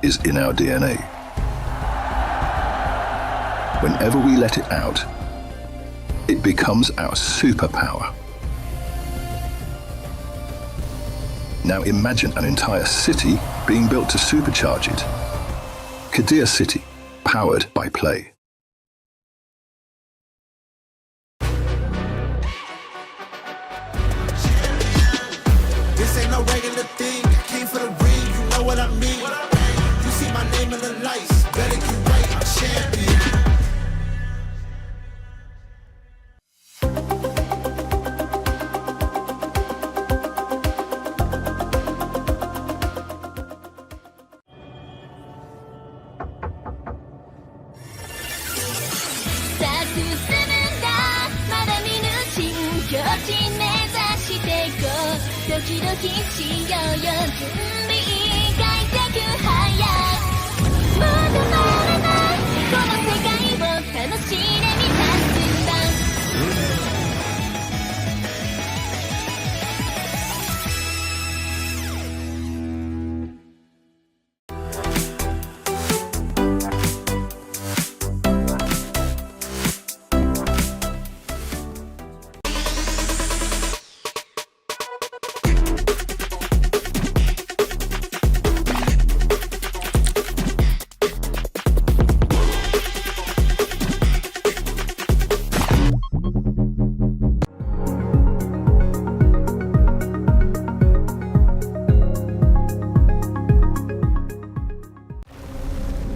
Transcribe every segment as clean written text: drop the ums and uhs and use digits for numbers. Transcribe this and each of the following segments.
is in our DNA. Whenever we let it out, it becomes our superpower. Now imagine an entire city being built to supercharge it. Kadir City, powered by play. This ain't no regular thing. I came for the ring, you know what I mean. You see my name in the lights, better get right, I'm champion.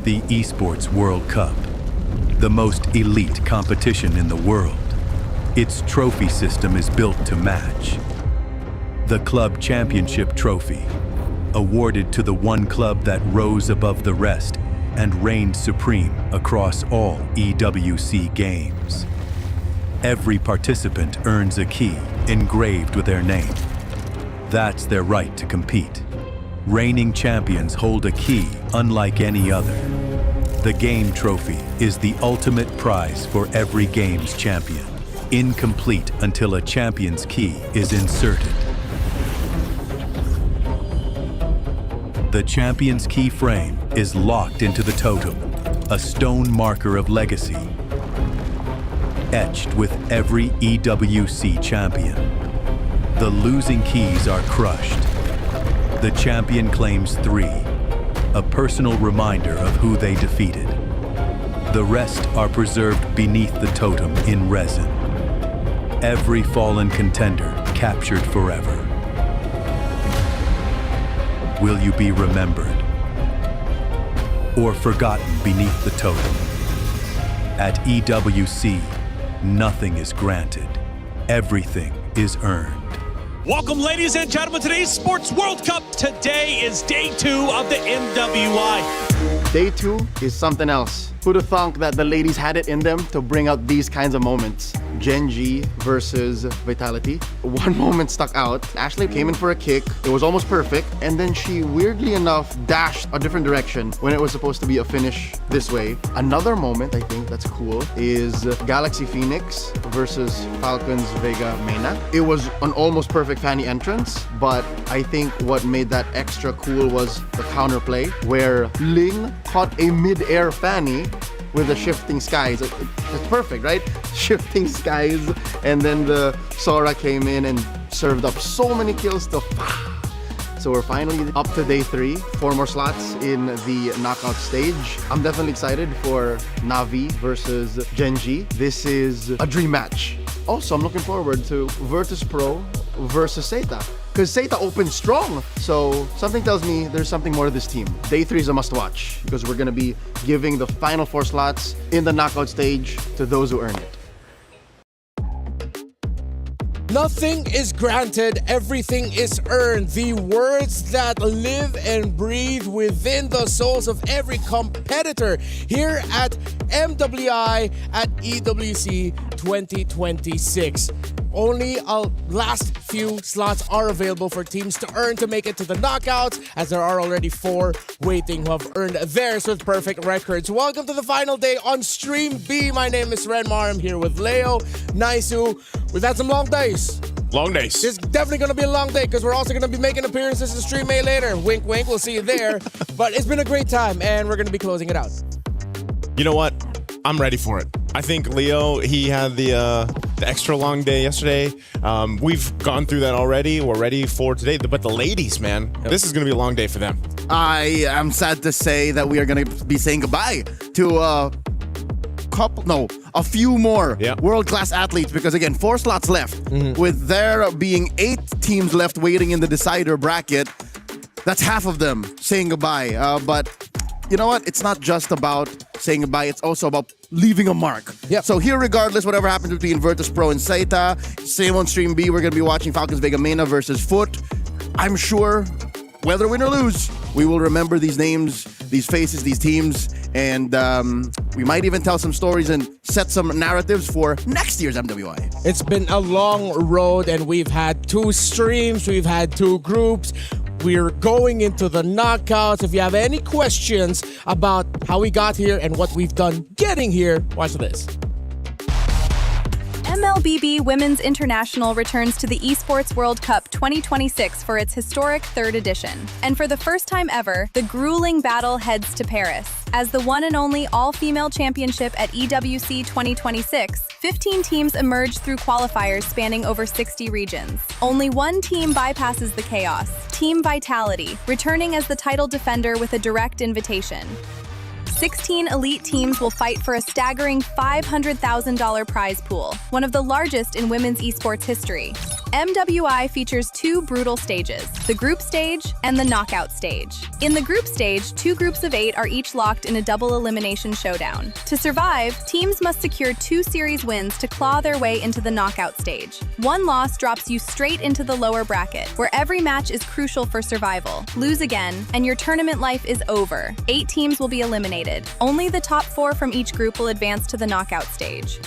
The Esports World Cup, the most elite competition in the world. Its trophy system is built to match. The Club Championship trophy, awarded to the one club that rose above the rest and reigned supreme across all EWC games. Every participant earns a key engraved with their name. That's their right to compete. Reigning champions hold a key unlike any other. The game trophy is the ultimate prize for every game's champion, incomplete until a champion's key is inserted. The champion's key frame is locked into the totem, a stone marker of legacy, etched with every EWC champion. The losing keys are crushed. The champion claims 3, a personal reminder of who they defeated. The rest are preserved beneath the totem in resin. Every fallen contender captured forever. Will you be remembered or forgotten beneath the totem? At EWC, nothing is granted. Everything is earned. Welcome, ladies and gentlemen, to the Esports World Cup. Today is day 2 of the MWI. Day 2 is something else. Who'd have thunk that the ladies had it in them to bring out these kinds of moments? Gen.G versus Vitality. One moment stuck out. Ashley came in for a kick. It was almost perfect. And then she, weirdly enough, dashed a different direction when it was supposed to be a finish this way. Another moment, I think, that's cool is Galaxy Phoenix versus Falcons Vega Mena. It was an almost perfect Fanny entrance, but I think what made that extra cool was the counterplay, where Ling caught a mid-air Fanny with the shifting skies. It's perfect, right? Shifting skies. And then the Sora came in and served up so many kills to... So we're finally up to day 3. 4 more slots in the knockout stage. I'm definitely excited for Navi versus Gen.G. This is a dream match. Also, I'm looking forward to Virtus Pro versus Seita, because Seita opened strong. So something tells me there's something more to this team. Day 3 is a must watch because we're going to be giving the final 4 slots in the knockout stage to those who earn it. Nothing is granted, everything is earned. The words that live and breathe within the souls of every competitor here at MWI at EWC 2026. Only a last few slots are available for teams to earn to make it to the knockouts, as there are already 4 waiting who have earned theirs with perfect records. Welcome to the final day on Stream B. My name is Renmar. I'm here with Leo, Naisu. We've had some long days. long days. It's definitely going to be a long day because we're also going to be making appearances in Stream A later. Wink, wink. We'll see you there. But it's been a great time, and we're going to be closing it out. You know what? I'm ready for it. I think Leo, he had the extra long day yesterday. We've gone through that already. We're ready for today. But the ladies, man, this is going to be a long day for them. I am sad to say that we are going to be saying goodbye to a few more world-class athletes, because again, 4 slots left. With there being 8 teams left waiting in the decider bracket, that's half of them saying goodbye. But you know what? It's not just about saying goodbye. It's also about leaving a mark. So here, regardless, whatever happens between Virtus Pro and Saita, same on Stream B, we're going to be watching Falcons Vega Mena versus Foot. I'm sure, whether win or lose, we will remember these names, these faces, these teams, and we might even tell some stories and set some narratives for next year's MWI. It's been a long road, and we've had 2 streams, we've had 2 groups. We're going into the knockouts. If you have any questions about how we got here and what we've done getting here, watch this. MLBB Women's International returns to the Esports World Cup 2026 for its historic 3rd edition. And for the first time ever, the grueling battle heads to Paris. As the one and only all-female championship at EWC 2026, 15 teams emerge through qualifiers spanning over 60 regions. Only one team bypasses the chaos, Team Vitality, returning as the title defender with a direct invitation. 16 elite teams will fight for a staggering $500,000 prize pool, one of the largest in women's esports history. MWI features 2 brutal stages, the group stage and the knockout stage. In the group stage, 2 groups of 8 are each locked in a double elimination showdown. To survive, teams must secure 2 series wins to claw their way into the knockout stage. One loss drops you straight into the lower bracket, where every match is crucial for survival. Lose again, and your tournament life is over. 8 teams will be eliminated. Only the top 4 from each group will advance to the knockout stage.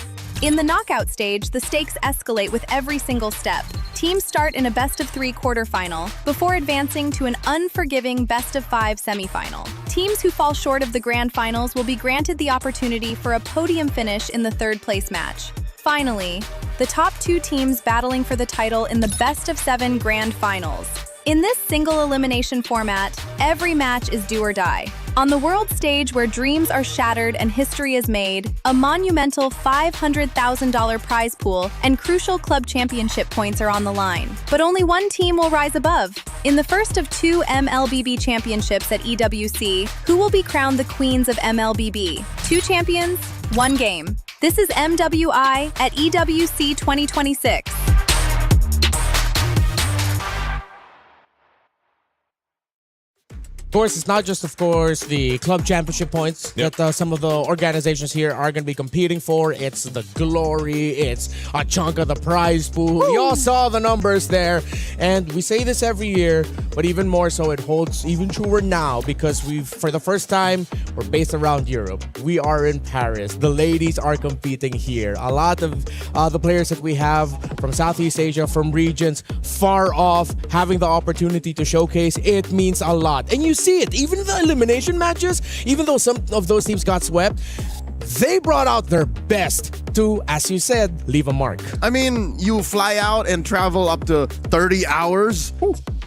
In the knockout stage, the stakes escalate with every single step. Teams start in a best-of-3 quarterfinal before advancing to an unforgiving best-of-5 semifinal. Teams who fall short of the grand finals will be granted the opportunity for a podium finish in the 3rd-place match. Finally, the top 2 teams battling for the title in the best-of-7 grand finals. In this single elimination format, every match is do or die. On the world stage, where dreams are shattered and history is made, a monumental $500,000 prize pool and crucial club championship points are on the line. But only one team will rise above. In the first of 2 MLBB championships at EWC, who will be crowned the queens of MLBB? 2 champions, 1 game. This is MWI at EWC 2026. Of course, it's not just, the club championship points that some of the organizations here are going to be competing for. It's the glory. It's a chunk of the prize pool. You all saw the numbers there. And we say this every year, but even more so, it holds even truer now because for the first time, we're based around Europe. We are in Paris. The ladies are competing here. A lot of the players that we have from Southeast Asia, from regions far off, having the opportunity to showcase, it means a lot. And you see it, even in the elimination matches, even though some of those teams got swept, they brought out their best to, as you said, leave a mark. I mean, you fly out and travel up to 30 hours,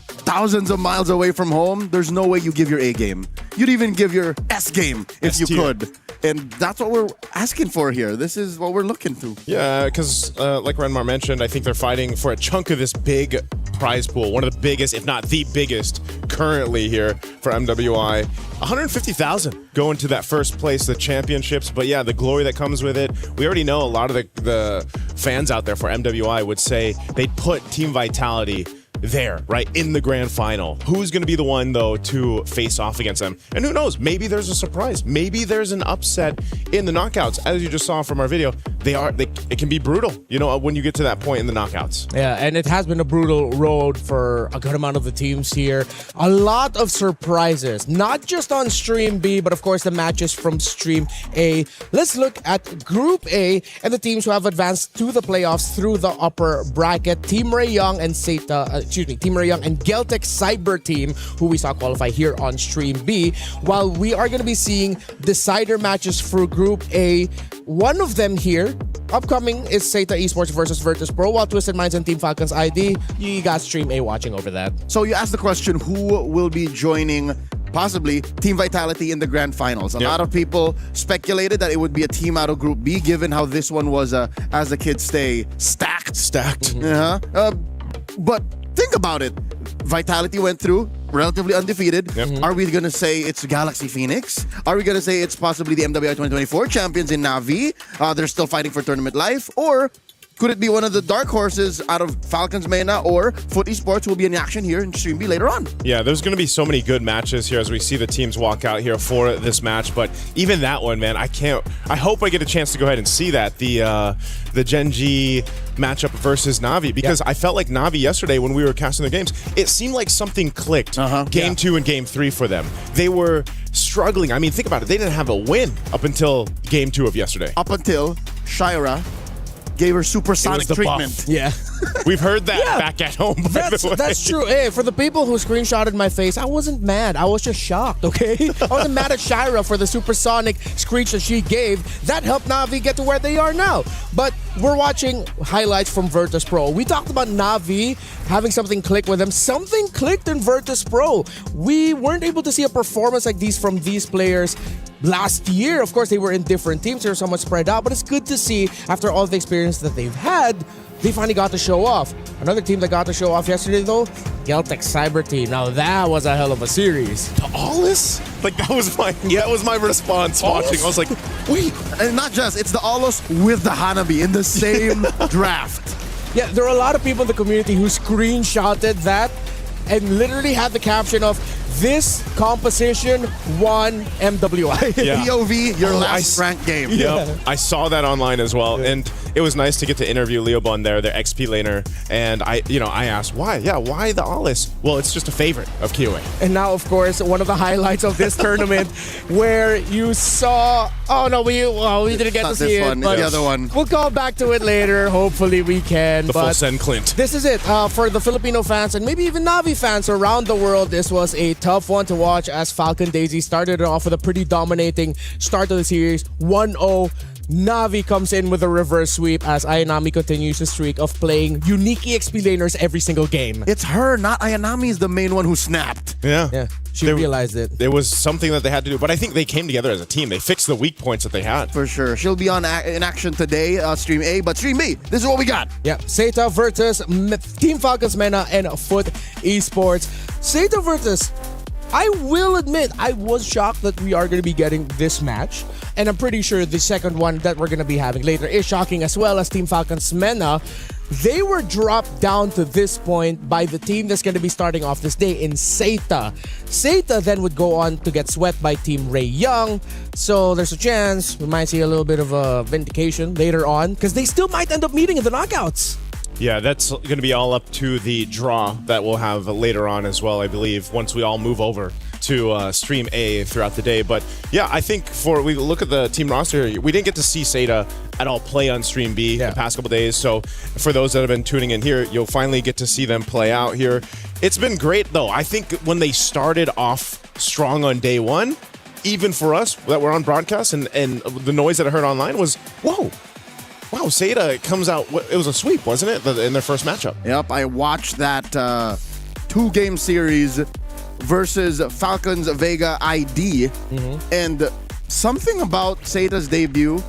thousands of miles away from home. There's no way you give your A game. You'd even give your S game if you could. And that's what we're asking for here. This is what we're looking to. Yeah, because like Renmar mentioned, I think they're fighting for a chunk of this big prize pool. One of the biggest, if not the biggest, currently here for MWI. 150,000 going to that first place, the championships. But yeah, the glory that comes with it. We already know a lot of the fans out there for MWI would say they'd put Team Vitality there, right, in the grand final. Who's going to be the one, though, to face off against them? And who knows? Maybe there's a surprise. Maybe there's an upset in the knockouts. As you just saw from our video, it can be brutal, when you get to that point in the knockouts. Yeah, and it has been a brutal road for a good amount of the teams here. A lot of surprises, not just on Stream B, but of course the matches from Stream A. Let's look at Group A and the teams who have advanced to the playoffs through the upper bracket. Team Ray Young and Team Ray Young and Geltec Cyber Team, who we saw qualify here on Stream B. While we are going to be seeing decider matches for Group A, one of them here upcoming is Seita Esports versus Virtus Pro, while Twisted Minds and Team Falcons ID, you got Stream A watching over that. So you asked the question, who will be joining possibly Team Vitality in the grand finals? A lot of people speculated that it would be a team out of Group B, given how this one was, as the kids say, stacked. But think about it. Vitality went through relatively undefeated. Are we going to say it's Galaxy Phoenix? Are we going to say it's possibly the MWI 2024 champions in Navi? They're still fighting for tournament life? Or could it be one of the dark horses out of Falcons Mena, or Foot Esports will be in action here in Stream B later on? Yeah, there's going to be so many good matches here as we see the teams walk out here for this match. But even that one, man, I hope I get a chance to go ahead and see that. The Gen.G matchup versus Navi, because I felt like Navi yesterday when we were casting their games, it seemed like something clicked game 2 and game 3 for them. They were struggling. I mean, think about it. They didn't have a win up until game 2 of yesterday. Up until Shira gave her supersonic treatment. Yeah. We've heard that back at home, by the way. That's true. Hey, for the people who screenshotted my face, I wasn't mad. I was just shocked, okay? I wasn't mad at Shira for the supersonic screech that she gave. That helped Navi get to where they are now. But we're watching highlights from Virtus Pro. We talked about Navi having something click with them. Something clicked in Virtus Pro. We weren't able to see a performance like these from these players last year. Of course, they were in different teams. They were somewhat spread out. But it's good to see, after all the experience that they've had, they finally got to show off. Another team that got to show off yesterday, though, Geltec Cyber Team. Now that was a hell of a series. The Aulus? Like, that was my response watching. I was like, wait. And not just, it's the Aulus with the Hanabi in the same draft. Yeah, there are a lot of people in the community who screenshotted that and literally had the caption of, "This composition won MWI." POV, your last ranked game. I saw that online as well, and it was nice to get to interview Leobon there, their XP laner, and I asked why. Why the Aulus? Well, it's just a favorite of KOA. And now, of course, one of the highlights of this tournament, where you saw. Oh no, we didn't get to see it. But the other one. We'll go back to it later. Hopefully, we can. The full send Clint. This is it for the Filipino fans and maybe even Navi fans around the world. This was a tough one to watch as Falcon Daisy started it off with a pretty dominating start of the series. 1-0. Navi comes in with a reverse sweep as Ayanami continues the streak of playing unique EXP laners every single game. It's her, not Ayanami, is the main one who snapped. Yeah. She realized it. There was something that they had to do, but I think they came together as a team. They fixed the weak points that they had. For sure. She'll be in action today, Stream A, but Stream B, this is what we got. Yeah, Seita versus Team Falcons Mena and Foot Esports. Seita versus, I will admit, I was shocked that we are going to be getting this match. And I'm pretty sure the second one that we're going to be having later is shocking as well, as Team Falcons Mena. They were dropped down to this point by the team that's going to be starting off this day in Seita. Seita then would go on to get swept by Team Ray Young. So there's a chance we might see a little bit of a vindication later on, because they still might end up meeting in the knockouts. Yeah, that's going to be all up to the draw that we'll have later on as well, I believe, once we all move over to Stream A throughout the day. But yeah, I think we look at the team roster here, we didn't get to see Seita at all play on Stream B the past couple days. So for those that have been tuning in here, you'll finally get to see them play out here. It's been great, though. I think when they started off strong on day one, even for us that were on broadcast and the noise that I heard online was, whoa. Wow, Seita comes out. It was a sweep, wasn't it, in their first matchup? Yep, I watched that 2-game series versus Falcons Vega ID, and something about Seita's debut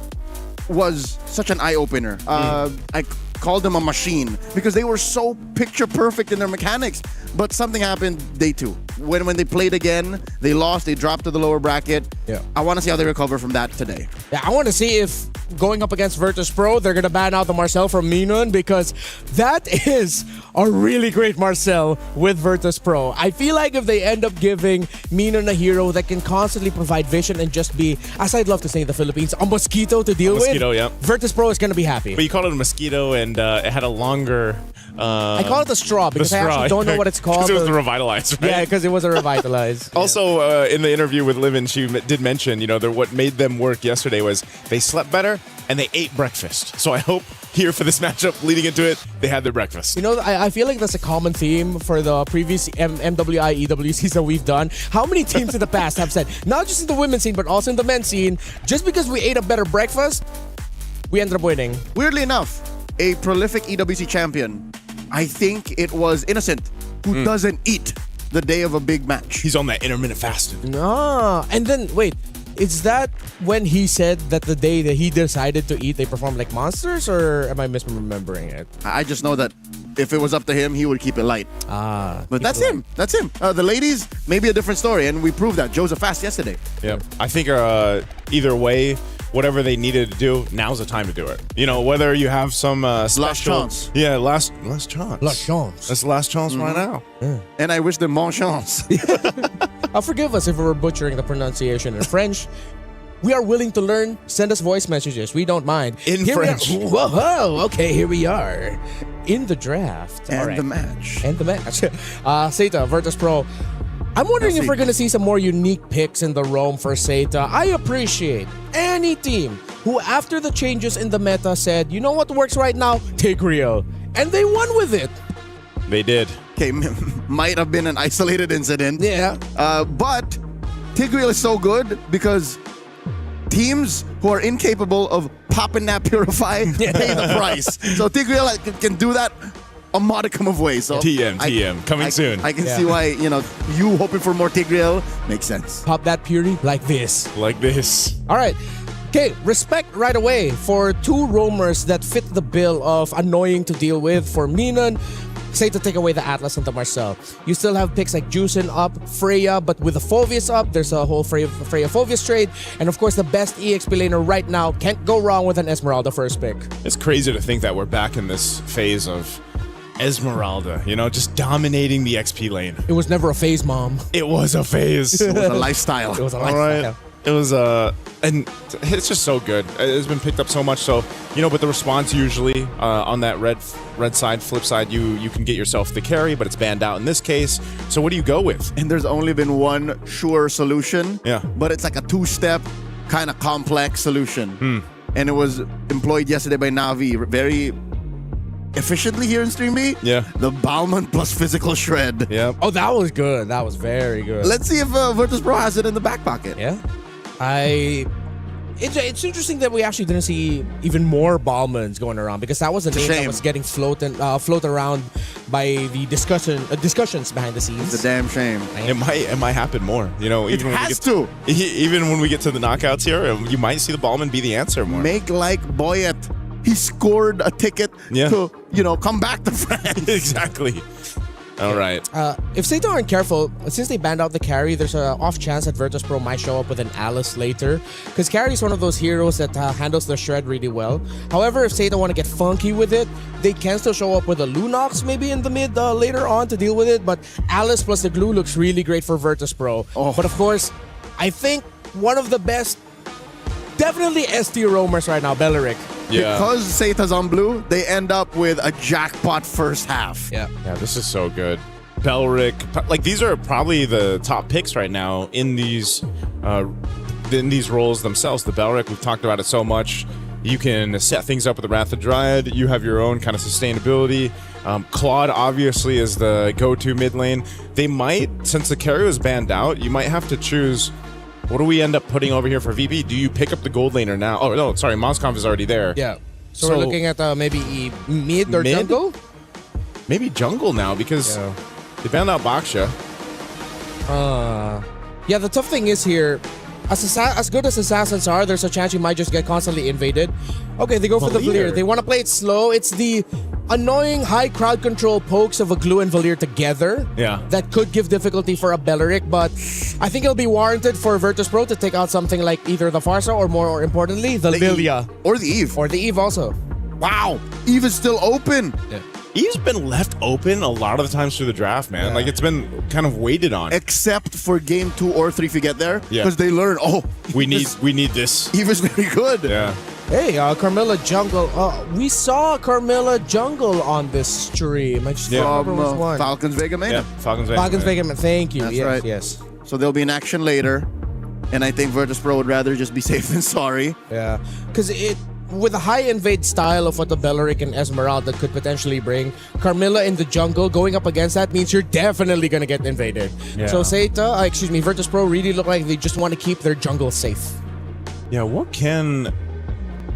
was such an eye-opener. I called them a machine because they were so picture perfect in their mechanics, but something happened day 2. When they played again, they lost, they dropped to the lower bracket. I want to see how they recover from that today. Yeah, I want to see if going up against Virtus Pro, they're going to ban out the Marcel from Minun, because that is a really great Marcel with Virtus Pro. I feel like if they end up giving Minun a hero that can constantly provide vision and just be, as I'd love to say in the Philippines, a mosquito to deal with, Virtus Pro is going to be happy. But you called it a mosquito, and it had a longer... I call it the straw because I actually don't know what it's called. Because it was the Revitalize, right? Yeah, because it was a Revitalize. Also, in the interview with Livin, she did mention, what made them work yesterday was they slept better and they ate breakfast. So I hope here for this matchup, leading into it, they had their breakfast. I feel like that's a common theme for the previous MWI, EWCs that we've done. How many teams in the past have said, not just in the women's scene, but also in the men's scene, just because we ate a better breakfast, we ended up winning. Weirdly enough, a prolific EWC champion, I think it was Innocent, who doesn't eat the day of a big match. He's on that intermittent fasting. No. And then, wait, is that when he said that the day that he decided to eat, they performed like monsters? Or am I misremembering it? I just know that if it was up to him, he would keep it light. But that's him. That's him. The ladies, maybe a different story, and we proved that. Joseph fast yesterday. Yeah, I think either way, whatever they needed to do, now's the time to do it. You know, whether you have some special... Last chance. Yeah, last chance. Last chance. That's the last chance right now. And I wish them bon chance. Forgive us if we're butchering the pronunciation in French. We are willing to learn. Send us voice messages. We don't mind. In Here French. Whoa, okay, here we are. In the draft. And All right. the match. And the match. Seta, Virtus Pro. I'm wondering if we're going to see some more unique picks in the Rome for Seta. I appreciate any team who, after the changes in the meta, said, you know what works right now? Take Rio. And they won with it. They did. Okay, might have been an isolated incident. Yeah. But Tigreal is so good because teams who are incapable of popping that Purify pay the price. So Tigreal can do that a modicum of ways. So TM, coming soon. I can see why, you hoping for more Tigreal makes sense. Pop that Puri like this. Like this. All right. Okay, respect right away for two roamers that fit the bill of annoying to deal with. For Minan, say to take away the Atlas and the Marcel. You still have picks like Juicin up, Freya, but with the Phoveus up, there's a whole Freya Phoveus trade. And of course, the best EXP laner right now, can't go wrong with an Esmeralda first pick. It's crazy to think that we're back in this phase of Esmeralda, just dominating the XP lane. It was never a phase, Mom. It was a phase. It was a lifestyle. It was a All lifestyle. right. It was and it's just so good. It's been picked up so much. So but the response usually on that red side, flip side, you can get yourself the carry, but it's banned out in this case. So what do you go with? And there's only been one sure solution. Yeah. But it's like a two-step kind of complex solution. And it was employed yesterday by Navi very efficiently here in Stream B. Yeah. The Balmond plus physical shred. Yeah. Oh, that was good. That was very good. Let's see if Virtus Pro has it in the back pocket. Yeah. It's interesting that we actually didn't see even more Balmans going around, because that was a name that was getting float around by the discussions behind the scenes. It's a damn shame. It might happen more. Even when we get to the knockouts here, you might see the Ballman be the answer more. Make like Boyet. He scored a ticket to, come back to France. Exactly. All right. If Seta aren't careful, since they banned out the carry, there's an off chance that Virtus Pro might show up with an Alice later, because carry is one of those heroes that handles the shred really well. However, if Seta want to get funky with it, they can still show up with a Lunox maybe in the mid later on to deal with it, but Alice plus the glue looks really great for Virtus Pro. But of course, I think one of the best, definitely ST roamers right now, Beleric. Yeah. Because Seta's on blue, they end up with a jackpot first half. Yeah, this is so good. Belric, these are probably the top picks right now in these roles themselves. The Belric, we've talked about it so much. You can set things up with the Wrath of Dryad. You have your own kind of sustainability. Claude obviously is the go-to mid lane. They might, since the carry was banned out, you might have to choose. What do we end up putting over here for VP? Do you pick up the gold laner now? Oh, no, sorry, Moscomp is already there. Yeah. So we're looking at maybe mid or jungle? Maybe jungle now, because they banned out Baksha. Yeah, the tough thing is here, as good as assassins are, there's a chance you might just get constantly invaded. Okay, they go for the Valir. They want to play it slow. It's the annoying high crowd control pokes of a Glue and Valir together that could give difficulty for a Beleric, but I think it'll be warranted for Virtus Pro to take out something like either the Farsa or, more importantly, the Lilia. Or the Eve. Or the Eve also. Wow, Eve is still open. Yeah. Eve's been left open a lot of the times through the draft, man. It's been kind of waited on. Except for game 2 or 3 if you get there. Because they learn, we need this. Eve is very good. Yeah. Hey, Carmilla Jungle. We saw Carmilla Jungle on this stream. I just remember which one. Falcons Vega Main. Yeah, Falcons Vega Main. Thank you. That's yes, right. Yes. So there'll be an action later. And I think Virtus Pro would rather just be safe than sorry. Yeah. Because with a high invade style of what the Beleric and Esmeralda could potentially bring, Carmilla in the jungle going up against that means you're definitely going to get invaded. Yeah. So Virtus Pro really look like they just want to keep their jungle safe. Yeah, what can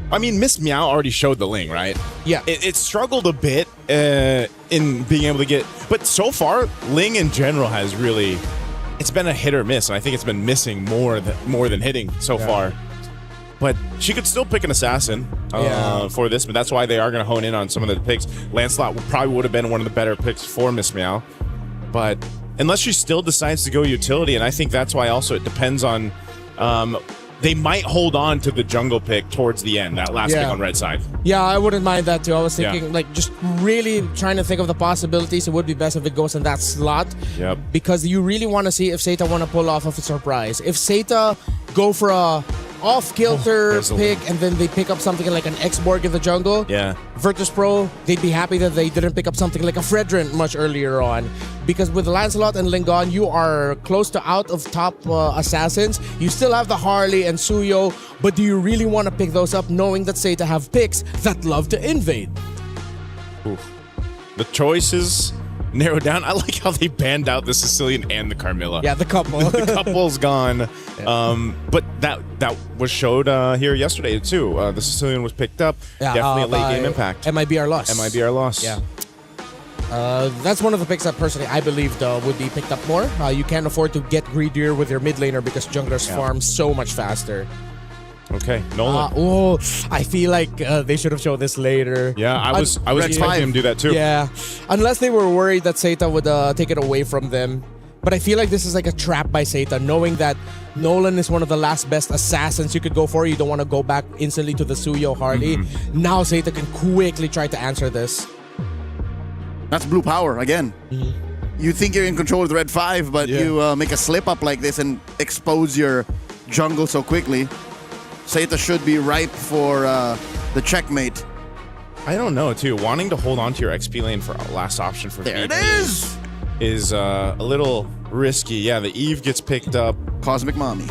I mean, Miss Meow already showed the Ling, right? Yeah. It struggled a bit in being able to get... But so far, Ling in general has really... It's been a hit or miss, and I think it's been missing more than hitting so far. But she could still pick an assassin for this, but that's why they are going to hone in on some of the picks. Lancelot probably would have been one of the better picks for Miss Meow. But unless she still decides to go utility, and I think that's why also it depends on... they might hold on to the jungle pick towards the end, that last pick on red side. Yeah, I wouldn't mind that too. I was thinking, like, just really trying to think of the possibilities. It would be best if it goes in that slot. Yep. Because you really want to see if Seta want to pull off of a surprise. If Seta go for a off-kilter pick and then they pick up something like an X-Borg in the jungle, Virtus Pro, they'd be happy that they didn't pick up something like a Fredrin much earlier on. Because with Lancelot and Lingon, you are close to out of top assassins. You still have the Harley and Suyo, but do you really want to pick those up knowing that Seta have picks that love to invade? Oof. The choices narrowed down. I like how they banned out the Sicilian and the Carmilla. Yeah, the couple. The couple's gone. But that was showed here yesterday too. The Sicilian was picked up. Definitely a late game impact. MIBR loss. MIBR loss. Yeah. That's one of the picks that personally I believe would be picked up more. You can't afford to get greedier with your mid laner because junglers farm so much faster. Okay, Nolan. I feel like they should have shown this later. Yeah, I was expecting him to do that too. Yeah, unless they were worried that Seta would take it away from them. But I feel like this is like a trap by Seta, knowing that Nolan is one of the last best assassins you could go for. You don't want to go back instantly to the Suyo Harley. Now Seta can quickly try to answer this. That's blue power again. You think you're in control of the red 5, but you make a slip up like this and expose your jungle so quickly. Seta should be ripe for the checkmate. I don't know, too. Wanting to hold on to your XP lane for a last option for there VP it is a little risky. Yeah, the Eve gets picked up. Cosmic Mommy.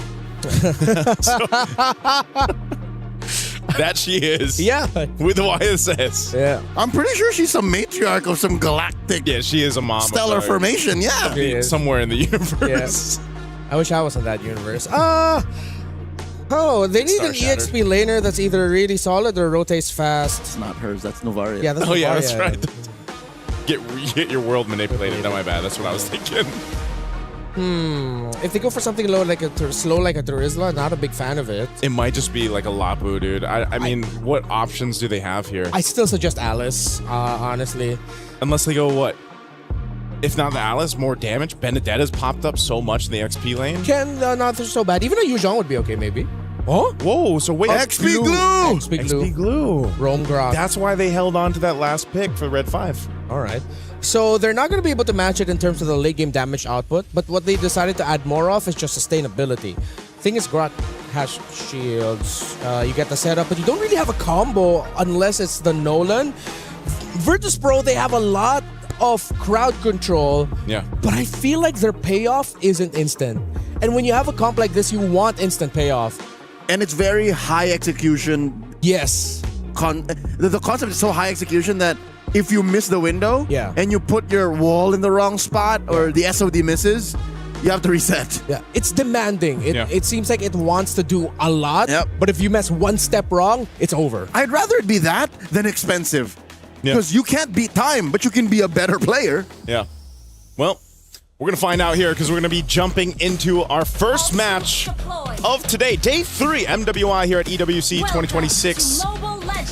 That she is. Yeah. With the YSS. Yeah. I'm pretty sure she's some matriarch of some galactic Yeah, she is a mom. stellar formation. Yeah. She is. Somewhere in the universe. Yeah. I wish I was in that universe. They need an EXP laner that's either really solid or rotates fast. It's not hers. That's Novaria. Yeah, that's Yeah, Novaria. that's right. Get your world manipulated. Not my bad. That's what I was thinking. If they go for something low like slow like a Turisla, not a big fan of it. It might just be like a Lapu, dude. I mean, what options do they have here? I still suggest Alice, honestly. Unless they go what? If not the Alice, more damage. Benedetta's popped up so much in the XP lane. Not so bad. Even a Yuzhong would be okay, maybe. Oh? Whoa, so wait. XP glue! XP glue. XP glue. Roam Grok. That's why they held on to that last pick for Red 5. All right. So they're not going to be able to match it in terms of the late game damage output, but what they decided to add more of is just sustainability. Thing is, Grok has shields. You get the setup, but you don't really have a combo unless it's the Nolan. Virtus Pro, they have a lot of crowd control, but I feel like their payoff isn't instant. And when you have a comp like this, you want instant payoff. And it's very high execution. Yes. The concept is so high execution that if you miss the window and you put your wall in the wrong spot or the SOD misses, you have to reset. Yeah, it's demanding. It seems like it wants to do a lot, but if you mess one step wrong, it's over. I'd rather it be that than expensive. Because you can't beat time, but you can be a better player. Yeah. Well, we're going to find out here because we're going to be jumping into our first match of today. Day 3, MWI here at EWC 2026.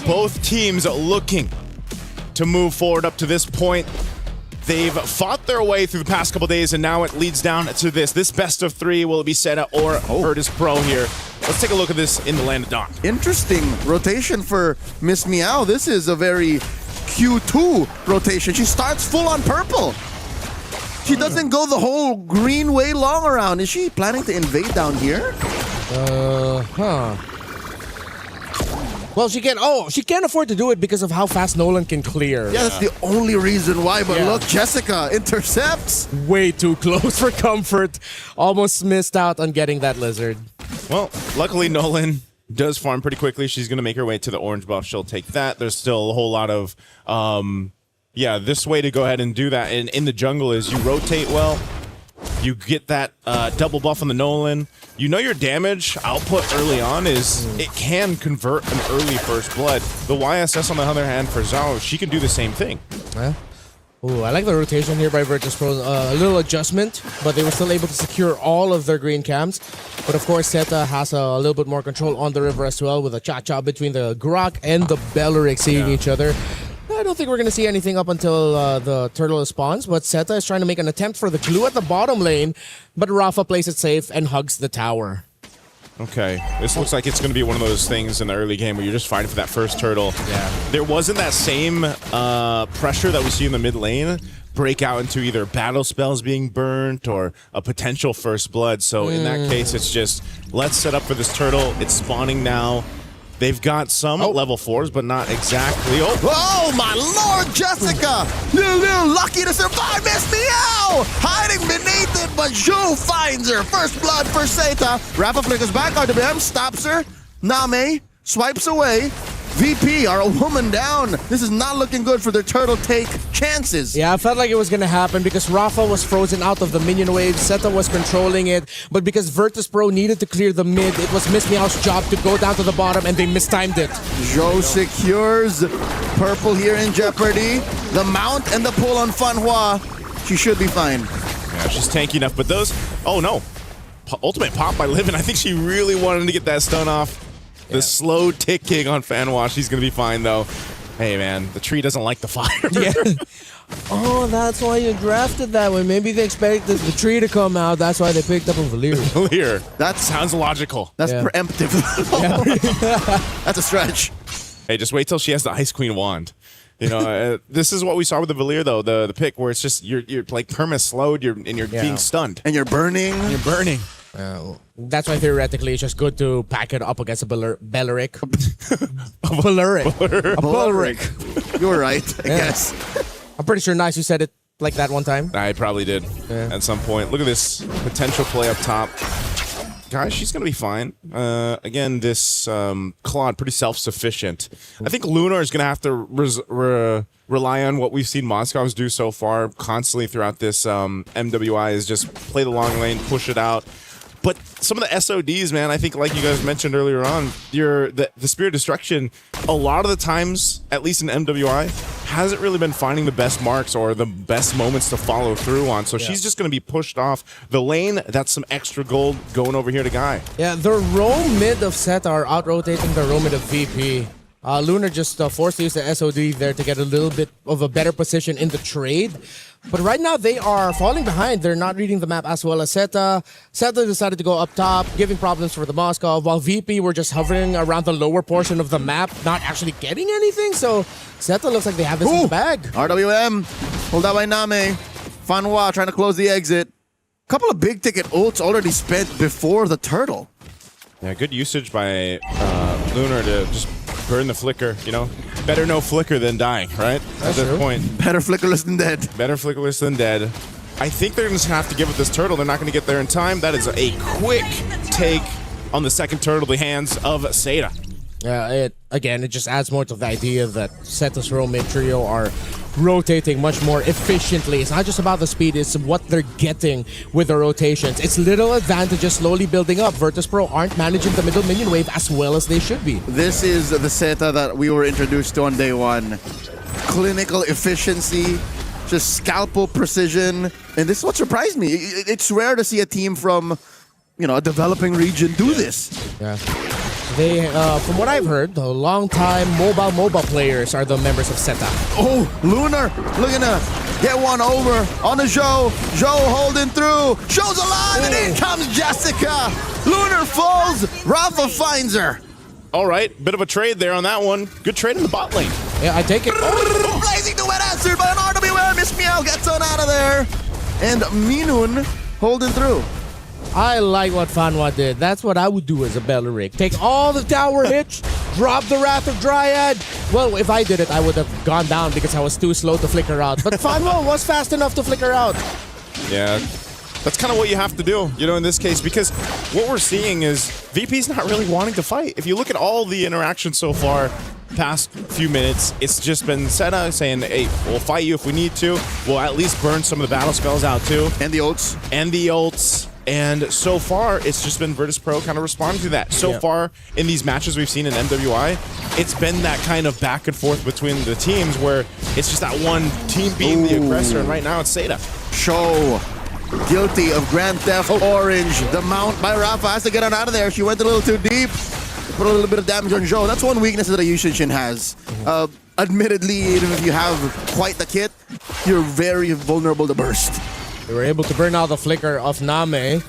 Both teams looking to move forward up to this point. They've fought their way through the past couple days, and now it leads down to this. This best of 3, will it be Seta or Virtus Pro here? Let's take a look at this in the Land of Dawn. Interesting rotation for Miss Meow. This is a very Q2 rotation. She starts full on purple. She doesn't go the whole green way long around. Is she planning to invade down here? Well, she can't afford to do it because of how fast Nolan can clear. Yeah, that's the only reason why. But look, Jessica intercepts. Way too close for comfort. Almost missed out on getting that lizard. Well, luckily Nolan does farm pretty quickly. She's going to make her way to the orange buff. She'll take that. There's still a whole lot of, this way to go ahead and do that. And in the jungle is you rotate well, You get that double buff on the Nolan. You know your damage output early on is it can convert an early first blood. The YSS on the other hand for Zhao, she can do the same thing. Yeah. Ooh, I like the rotation here by Virtus Pro. A little adjustment, but they were still able to secure all of their green cams. But of course, Zeta has a little bit more control on the river as well, with a cha-cha between the Grok and the Belleric seeing each other. I don't think we're going to see anything up until the turtle spawns, but Zeta is trying to make an attempt for the glue at the bottom lane, but Rafa plays it safe and hugs the tower. Okay, this looks like it's going to be one of those things in the early game where you're just fighting for that first turtle. Yeah. There wasn't that same pressure that we see in the mid lane break out into either battle spells being burnt or a potential first blood. So in that case, it's just, let's set up for this turtle. It's spawning now. They've got some level 4s, but not exactly. Oh, my Lord, Jessica! Little lucky to survive, Miss Meow! Hiding beneath it, but Zhou finds her. First blood for Zeta. Rafa flickers back, RWM stops her. Name swipes away. VP are a woman down. This is not looking good for their turtle take chances. Yeah, I felt like it was going to happen because Rafa was frozen out of the minion wave. Zeta was controlling it. But because Virtus Pro needed to clear the mid, it was Miss Meow's job to go down to the bottom, and they mistimed it. Zhou secures purple here in jeopardy. The mount and the pull on Fanhua. She should be fine. Yeah, she's tanky enough, but those... Oh, no. Ultimate pop by Livin. I think she really wanted to get that stun off. The slow ticking on Fanhua. She's going to be fine, though. Hey, man, the tree doesn't like the fire. Yeah. Oh, that's why you drafted that way. Maybe they expected the tree to come out. That's why they picked up a Valir. Valir. That sounds logical. That's preemptive. That's a stretch. Hey, just wait till she has the Ice Queen wand. You know, this is what we saw with the Valir, though. The pick where it's just you're like perma slowed. You're being stunned and you're burning. You're burning. That's why theoretically it's just good to pack it up against a Belleric. A Belleric. You were right, I guess. I'm pretty sure Nice you said it like that one time. I probably did at some point. Look at this potential play up top. Guys, she's going to be fine. Again, this Claude, pretty self-sufficient. I think Lunar is going to have to rely on what we've seen Moscow's do so far constantly throughout this MWI is just play the long lane, push it out. But some of the SODs, man, I think like you guys mentioned earlier on, the Spear of Destruction, a lot of the times, at least in MWI, hasn't really been finding the best marks or the best moments to follow through on. So she's just going to be pushed off the lane. That's some extra gold going over here to Guy. Yeah, the roam mid of Zeta are out-rotating the roam mid of VP. Lunar just forced to use the SOD there to get a little bit of a better position in the trade. But right now, they are falling behind. They're not reading the map as well as Zeta. Zeta decided to go up top, giving problems for the Moscow, while VP were just hovering around the lower portion of the map, not actually getting anything. So Zeta looks like they have this in the bag. RWM, hold out by Name. Fanhua trying to close the exit. Couple of big ticket ults already spent before the turtle. Yeah, good usage by Lunar to just burn the flicker, you know? Better no flicker than dying, right? At this point. Better flickerless than dead. Better flickerless than dead. I think they're just going to have to give it this turtle. They're not going to get there in time. That is a quick take on the second turtle, the hands of Zeta. Yeah, it just adds more to the idea that Zeta's roam mid trio are rotating much more efficiently. It's not just about the speed, it's what they're getting with the rotations. It's little advantages slowly building up. Virtus Pro aren't managing the middle minion wave as well as they should be. This is the Zeta that we were introduced to on day one. Clinical efficiency, just scalpel precision. And this is what surprised me. It's rare to see a team from, you know, a developing region do this. Yeah. They, from what I've heard, the long-time mobile players are the members of Zeta. Oh, Lunar looking to get one over on the Zhou. Zhou holding through. Zhou's alive, and in comes Jessica. Lunar falls. Rafa finds her. All right, bit of a trade there on that one. Good trade in the bot lane. Yeah, I take it. Blazing to wet answered by an RWM. Miss Meow gets on out of there. And Minun holding through. I like what Fanhua did. That's what I would do as a Belleric. Take all the tower hits, drop the Wrath of Dryad. Well, if I did it, I would have gone down because I was too slow to flicker out. But Fanhua was fast enough to flicker out. Yeah, that's kind of what you have to do, you know, in this case, because what we're seeing is VP's not really wanting to fight. If you look at all the interactions so far, past few minutes, it's just been Seta saying, hey, we'll fight you if we need to. We'll at least burn some of the battle spells out too. And the ults. And so far, it's just been Virtus Pro kind of responding to that. So far, in these matches we've seen in MWI, it's been that kind of back and forth between the teams where it's just that one team being the aggressor, and right now it's Seta. Show guilty of Grand Theft Orange. The mount by Rafa has to get on out of there. She went a little too deep. Put a little bit of damage on Joe. That's one weakness that a Yushin has. Admittedly, even if you have quite the kit, you're very vulnerable to burst. They were able to burn out the flicker of Name.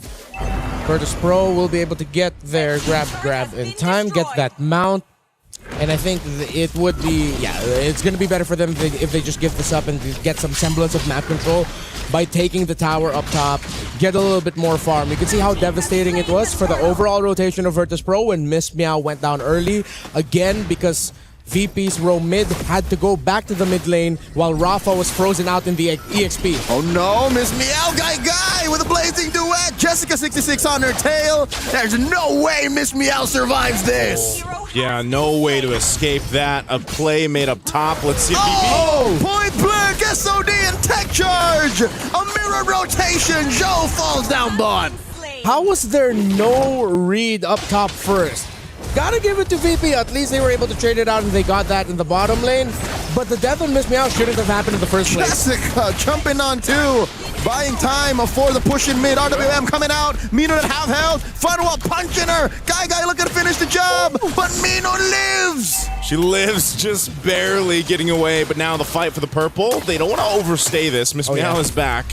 Virtus Pro will be able to get their grab in time, get that mount. And I think it would be, it's going to be better for them if they just give this up and get some semblance of map control by taking the tower up top, get a little bit more farm. You can see how devastating it was for the overall rotation of Virtus Pro when Miss Meow went down early. Again, because VP's row mid had to go back to the mid lane while Rafa was frozen out in the EXP. Oh no, Miss Meow Guy with a blazing duet. Jessica 66 on her tail. There's no way Miss Meow survives this. Yeah, no way to escape that. A play made up top. Let's see if Oh, point blank, SOD and tech charge. A mirror rotation. Joe falls down bot. How was there no read up top first? Gotta give it to VP. At least they were able to trade it out and they got that in the bottom lane. But the death of Miss Meow shouldn't have happened in the first place. Jessica jumping on two. Buying time for the push in mid. RWM coming out. Mino at half health. Funwell punching her. Guy looking to finish the job. But Mino lives. She lives, just barely getting away. But now the fight for the purple. They don't want to overstay this. Miss Meow is back.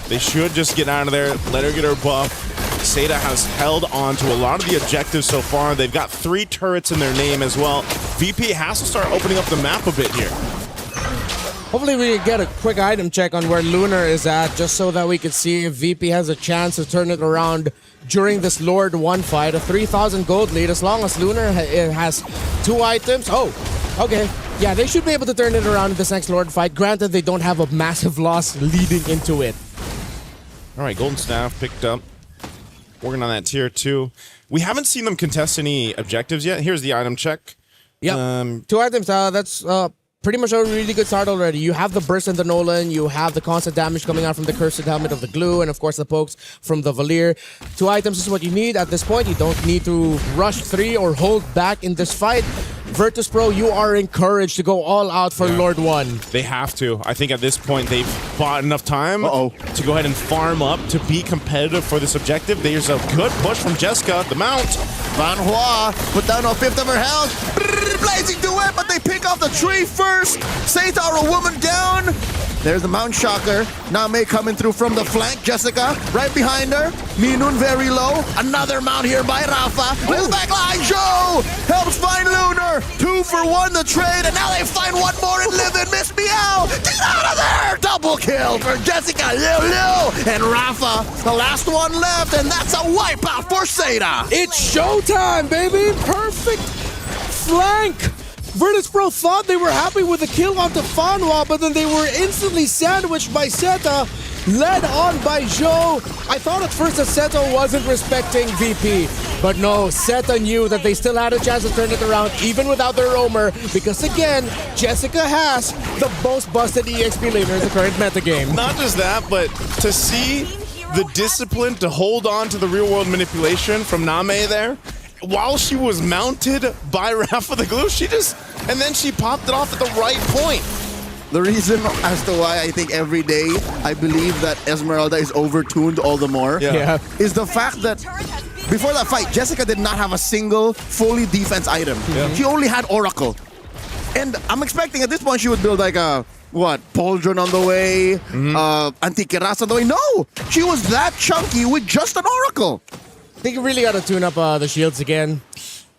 They should just get out of there. Let her get her buff. Seta has held on to a lot of the objectives so far. They've got 3 turrets in their name as well. VP has to start opening up the map a bit here. Hopefully we get a quick item check on where Lunar is at, just so that we can see if VP has a chance to turn it around during this Lord 1 fight. A 3,000 gold lead as long as Lunar has 2 items. Oh, okay. Yeah, they should be able to turn it around in this next Lord fight. Granted, they don't have a massive loss leading into it. All right, Golden Staff picked up. Working on that tier 2. We haven't seen them contest any objectives yet. Here's the item check. Yep. 2 items. That's pretty much a really good start already. You have the burst and the Nolan. You have the constant damage coming out from the Cursed Helmet of the Glue. And of course the pokes from the Valir. 2 items is what you need at this point. You don't need to rush 3 or hold back in this fight. Virtus Pro, you are encouraged to go all out for Lord 1. They have to. I think at this point they've bought enough time to go ahead and farm up to be competitive for this objective. There's a good push from Jessica. The mount. Van Hua put down a 5th of her health. Blazing duet, but they pick off the tree first. Seta, a woman down. There's the Mount Shocker. Name coming through from the flank. Jessica right behind her. Minun very low. Another mount here by Rafa. Little back line. Joe helps find Lunar. 2 for 1 the trade, and now they find one more and live in Miss Meow. Get out of there! Double kill for Jessica, Lulu, and Rafa. The last one left, and that's a wipeout for Seta. It's showtime, baby! Perfect flank! Virtus Pro thought they were happy with the kill onto Fanwa, but then they were instantly sandwiched by Seta, led on by Joe. I thought at first that Seta wasn't respecting VP, but no, Seta knew that they still had a chance to turn it around even without their roamer, because again, Jessica has the most busted EXP laner in the current metagame. Not just that, but to see the discipline to hold on to the real-world manipulation from Name there, while she was mounted by Rafa the Glue, and then she popped it off at the right point. The reason as to why I think every day I believe that Esmeralda is overtuned all the more is the fact that before that fight, Jessica did not have a single fully defense item. She only had Oracle. And I'm expecting at this point she would build like a, Pauldron on the way, Antiquiras on the way. No! She was that chunky with just an Oracle. I think you really got to tune up the shields again.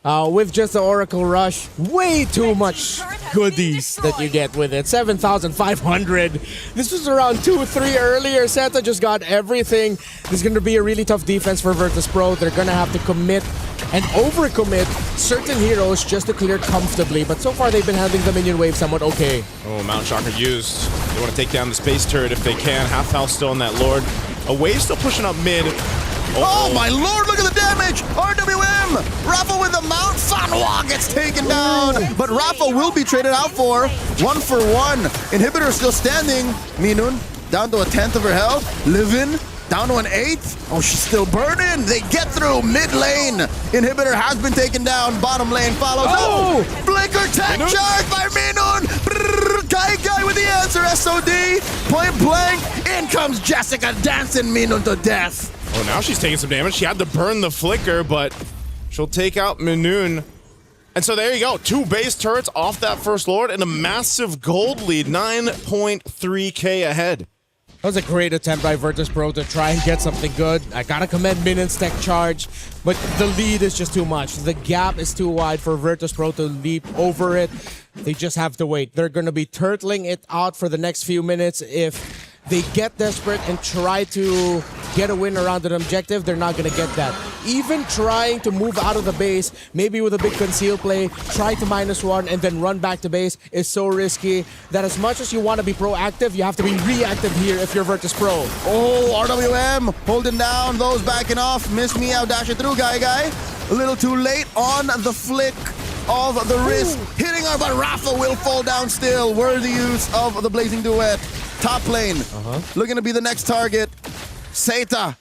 With just the Oracle Rush, way too much goodies that you get with it. 7,500. This was around 2-3 earlier. Seta just got everything. This is going to be a really tough defense for Virtus Pro. They're going to have to commit and overcommit certain heroes just to clear comfortably. But so far, they've been handling the minion wave somewhat okay. Oh, Mount Shocker used. They want to take down the space turret if they can. Half health still on that Lord. A wave still pushing up mid. Oh my lord, look at the damage! RWM! Rafa with the mount, Fan Fanwa gets taken down, but Rafa will be traded out for 1-for-1. Inhibitor still standing. Minun down to 1/10 of her health. Livin down to 1/8. Oh, she's still burning. They get through mid lane. Inhibitor has been taken down. Bottom lane follows. Oh! Flicker tech charge by Minun. Guy with the answer. SOD. Point blank. In comes Jessica dancing Minun to death. Oh, now she's taking some damage. She had to burn the flicker, but she'll take out Minun. And so there you go. 2 base turrets off that first Lord and a massive gold lead. 9.3k ahead. That was a great attempt by Virtus.pro to try and get something good. I gotta commend Minun's tech charge, but the lead is just too much. The gap is too wide for Virtus.pro to leap over it. They just have to wait. They're gonna be turtling it out for the next few minutes. If they get desperate and try to get a win around an objective, they're not gonna get that. Even trying to move out of the base, maybe with a big conceal play, try to -1 and then run back to base is so risky that as much as you want to be proactive, you have to be reactive here if you're Virtus.pro. Oh, RWM holding down those backing off. Miss me out, dash it through, guy. A little too late on the flick of the wrist. Hitting her, but Rafa will fall down still. Worthy use of the Blazing Duet. Top lane, looking to be the next target. Seita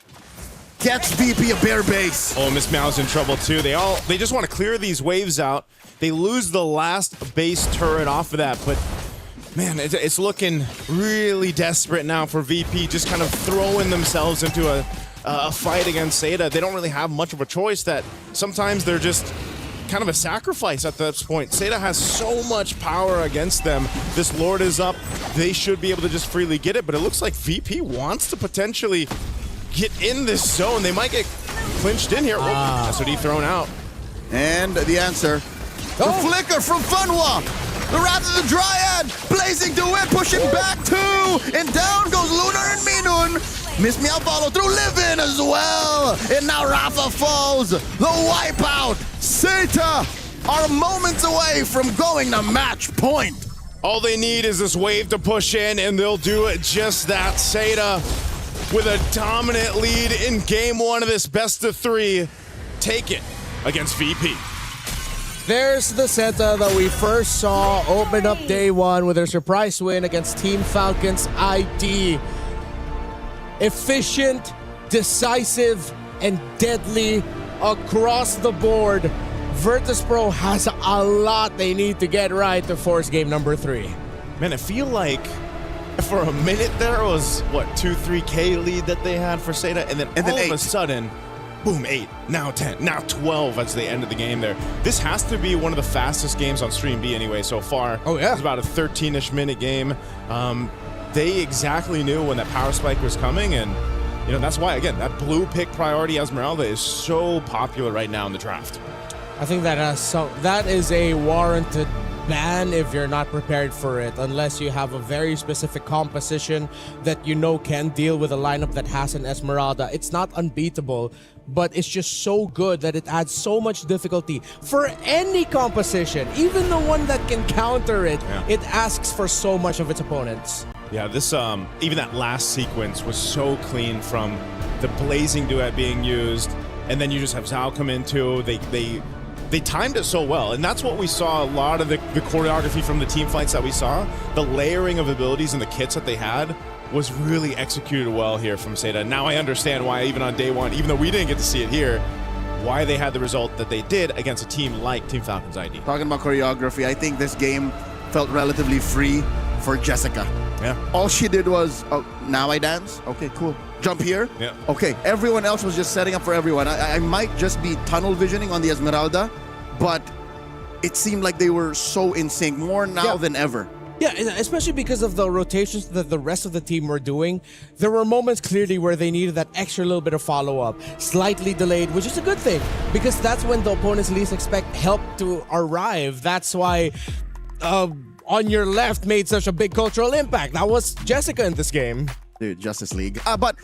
gets VP a bare base. Oh, Miss Meow's in trouble too. They just want to clear these waves out. They lose the last base turret off of that, but man, it's looking really desperate now for VP, just kind of throwing themselves into a fight against Seita. They don't really have much of a choice. That sometimes they're just kind of a sacrifice at this point. Seita has so much power against them. This Lord is up. They should be able to just freely get it, but it looks like VP wants to potentially get in this zone. They might get clinched in here. SOD thrown out. And the answer, the flicker from Funwa. The Wrath of the Dryad, Blazing Duet, pushing back 2, and down goes Lunar and Minun. Miss Meow follow through, Livin as well, and now Rafa falls. The wipeout. Seita are moments away from going to match point. All they need is this wave to push in, and they'll do it just that. Seita with a dominant lead in game 1 of this best of 3. Take it against VP. There's the Seita that we first saw open up day 1 with their surprise win against Team Falcon's ID. Efficient, decisive, and deadly across the board. Virtus.pro has a lot they need to get right to force game number 3. Man, I feel like for a minute there was, 2-3k lead that they had for Seita, and then all of a sudden, boom, 8, now 10, now 12 as they end of the game there. This has to be one of the fastest games on Stream B anyway so far. Oh, yeah. It's about a 13-ish minute game. They exactly knew when that power spike was coming, and that's why, again, that blue pick priority Esmeralda is so popular right now in the draft. I think that is a warranted ban if you're not prepared for it, unless you have a very specific composition that can deal with a lineup that has an Esmeralda. It's not unbeatable, but it's just so good that it adds so much difficulty for any composition, even the one that can counter it. Yeah. It asks for so much of its opponents. Yeah, this even that last sequence was so clean from the Blazing Duet being used, and then you just have Zhao come in too. They timed it so well, and that's what we saw. A lot of the choreography from the team fights that we saw, the layering of abilities and the kits that they had was really executed well here from Seita. Now I understand why, even on day 1, even though we didn't get to see it here, why they had the result that they did against a team like Team Falcon's ID. Talking about choreography, I think this game felt relatively free for Jessica. Yeah. All she did was, now I dance? Okay, cool. Jump here? Yeah. Okay, everyone else was just setting up for everyone. I might just be tunnel visioning on the Esmeralda, but it seemed like they were so in sync, more now than ever. Yeah, especially because of the rotations that the rest of the team were doing. There were moments clearly where they needed that extra little bit of follow-up, slightly delayed, which is a good thing, because that's when the opponents least expect help to arrive. That's why On Your Left made such a big cultural impact. That was Jessica in this game. Dude, Justice League. But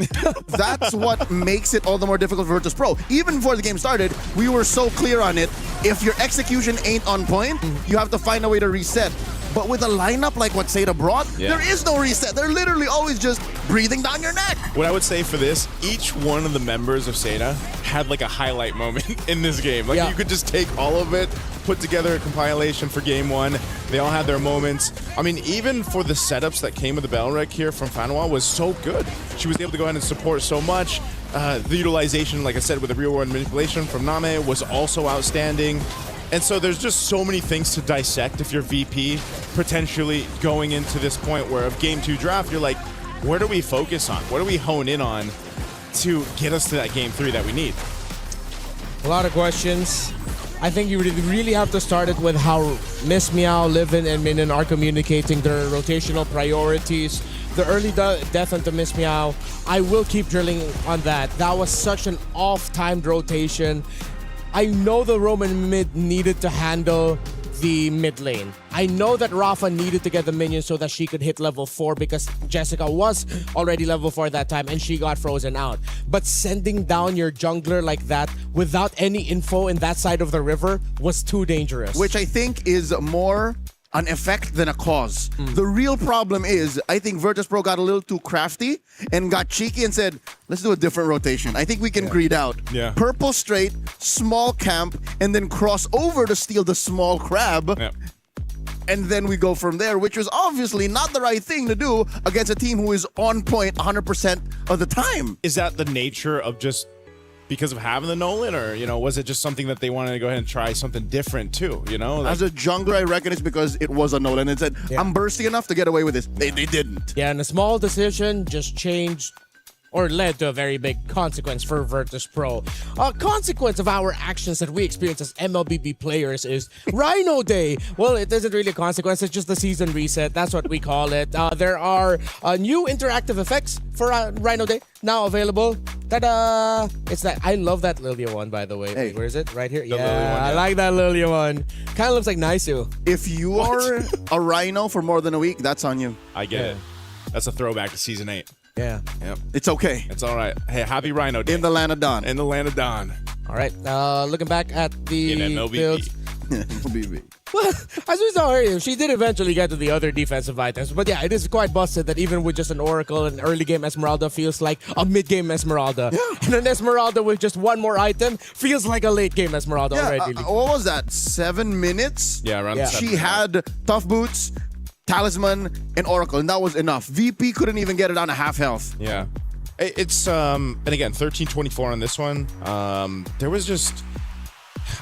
that's what makes it all the more difficult for Virtus.pro. Even before the game started, we were so clear on it. If your execution ain't on point, you have to find a way to reset. But with a lineup like what Seda brought, there is no reset. They're literally always just breathing down your neck. What I would say for this, each one of the members of Seda had like a highlight moment in this game. Like you could just take all of it, put together a compilation for game one. They all had their moments. I mean, even for the setups that came with the Battle Rec here from Fanwa was so good. She was able to go ahead and support so much. The utilization, like I said, with the real world manipulation from Name was also outstanding. And so there's just so many things to dissect if you're VP, potentially going into this point where of game 2 draft, you're like, where do we focus on? What do we hone in on to get us to that game 3 that we need? A lot of questions. I think you really have to start it with how Miss Meow, Livin, and Minin are communicating their rotational priorities. The early death onto Miss Meow, I will keep drilling on that. That was such an off-timed rotation. I know the Roman mid needed to handle the mid lane. I know that Rafa needed to get the minions so that she could hit level 4 because Jessica was already level 4 at that time and she got frozen out. But sending down your jungler like that without any info in that side of the river was too dangerous. Which I think is more an effect than a cause. The real problem is, I think Virtus Pro got a little too crafty and got cheeky and said, let's do a different rotation. I think we can greed out. Purple straight, small camp, and then cross over to steal the small crab. And then we go from there, which was obviously not the right thing to do against a team who is on point 100% of the time. Is that the nature of just because of having the Nolan, or was it just something that they wanted to go ahead and try something different too? Like, as a jungler, I reckon it's because it was a Nolan and said, I'm bursty enough to get away with this. They didn't. Yeah, and a small decision just changed or led to a very big consequence for Virtus Pro. A consequence of our actions that we experience as MLBB players is Rhino Day. Well, it isn't really a consequence, it's just the season reset. That's what we call it. There are new interactive effects for Rhino Day now available. Ta-da! It's that. I love that Lilia one, by the way. Hey. Where is it? Right here? The Lilia one, I like that Lilia one. Kind of looks like Naisu. If you are a Rhino for more than a week, that's on you. I get it. That's a throwback to season 8. Yeah. Yep. It's okay. It's all right. Hey, happy Rhino Day. In the land of Dawn. In the land of Dawn. All right. Looking back at the In MLBB. builds. MLBB. Well, as we saw earlier, she did eventually get to the other defensive items. But yeah, it is quite busted that even with just an Oracle, an early game Esmeralda feels like a mid-game Esmeralda. Yeah. And an Esmeralda with just one more item feels like a late-game Esmeralda already. What was that? 7 minutes? Yeah, around 7 She minutes. had Tough Boots, Talisman, and Oracle, and that was enough. VP couldn't even get it down to half health. Yeah. It's, and again, 13-24 on this one. There was just,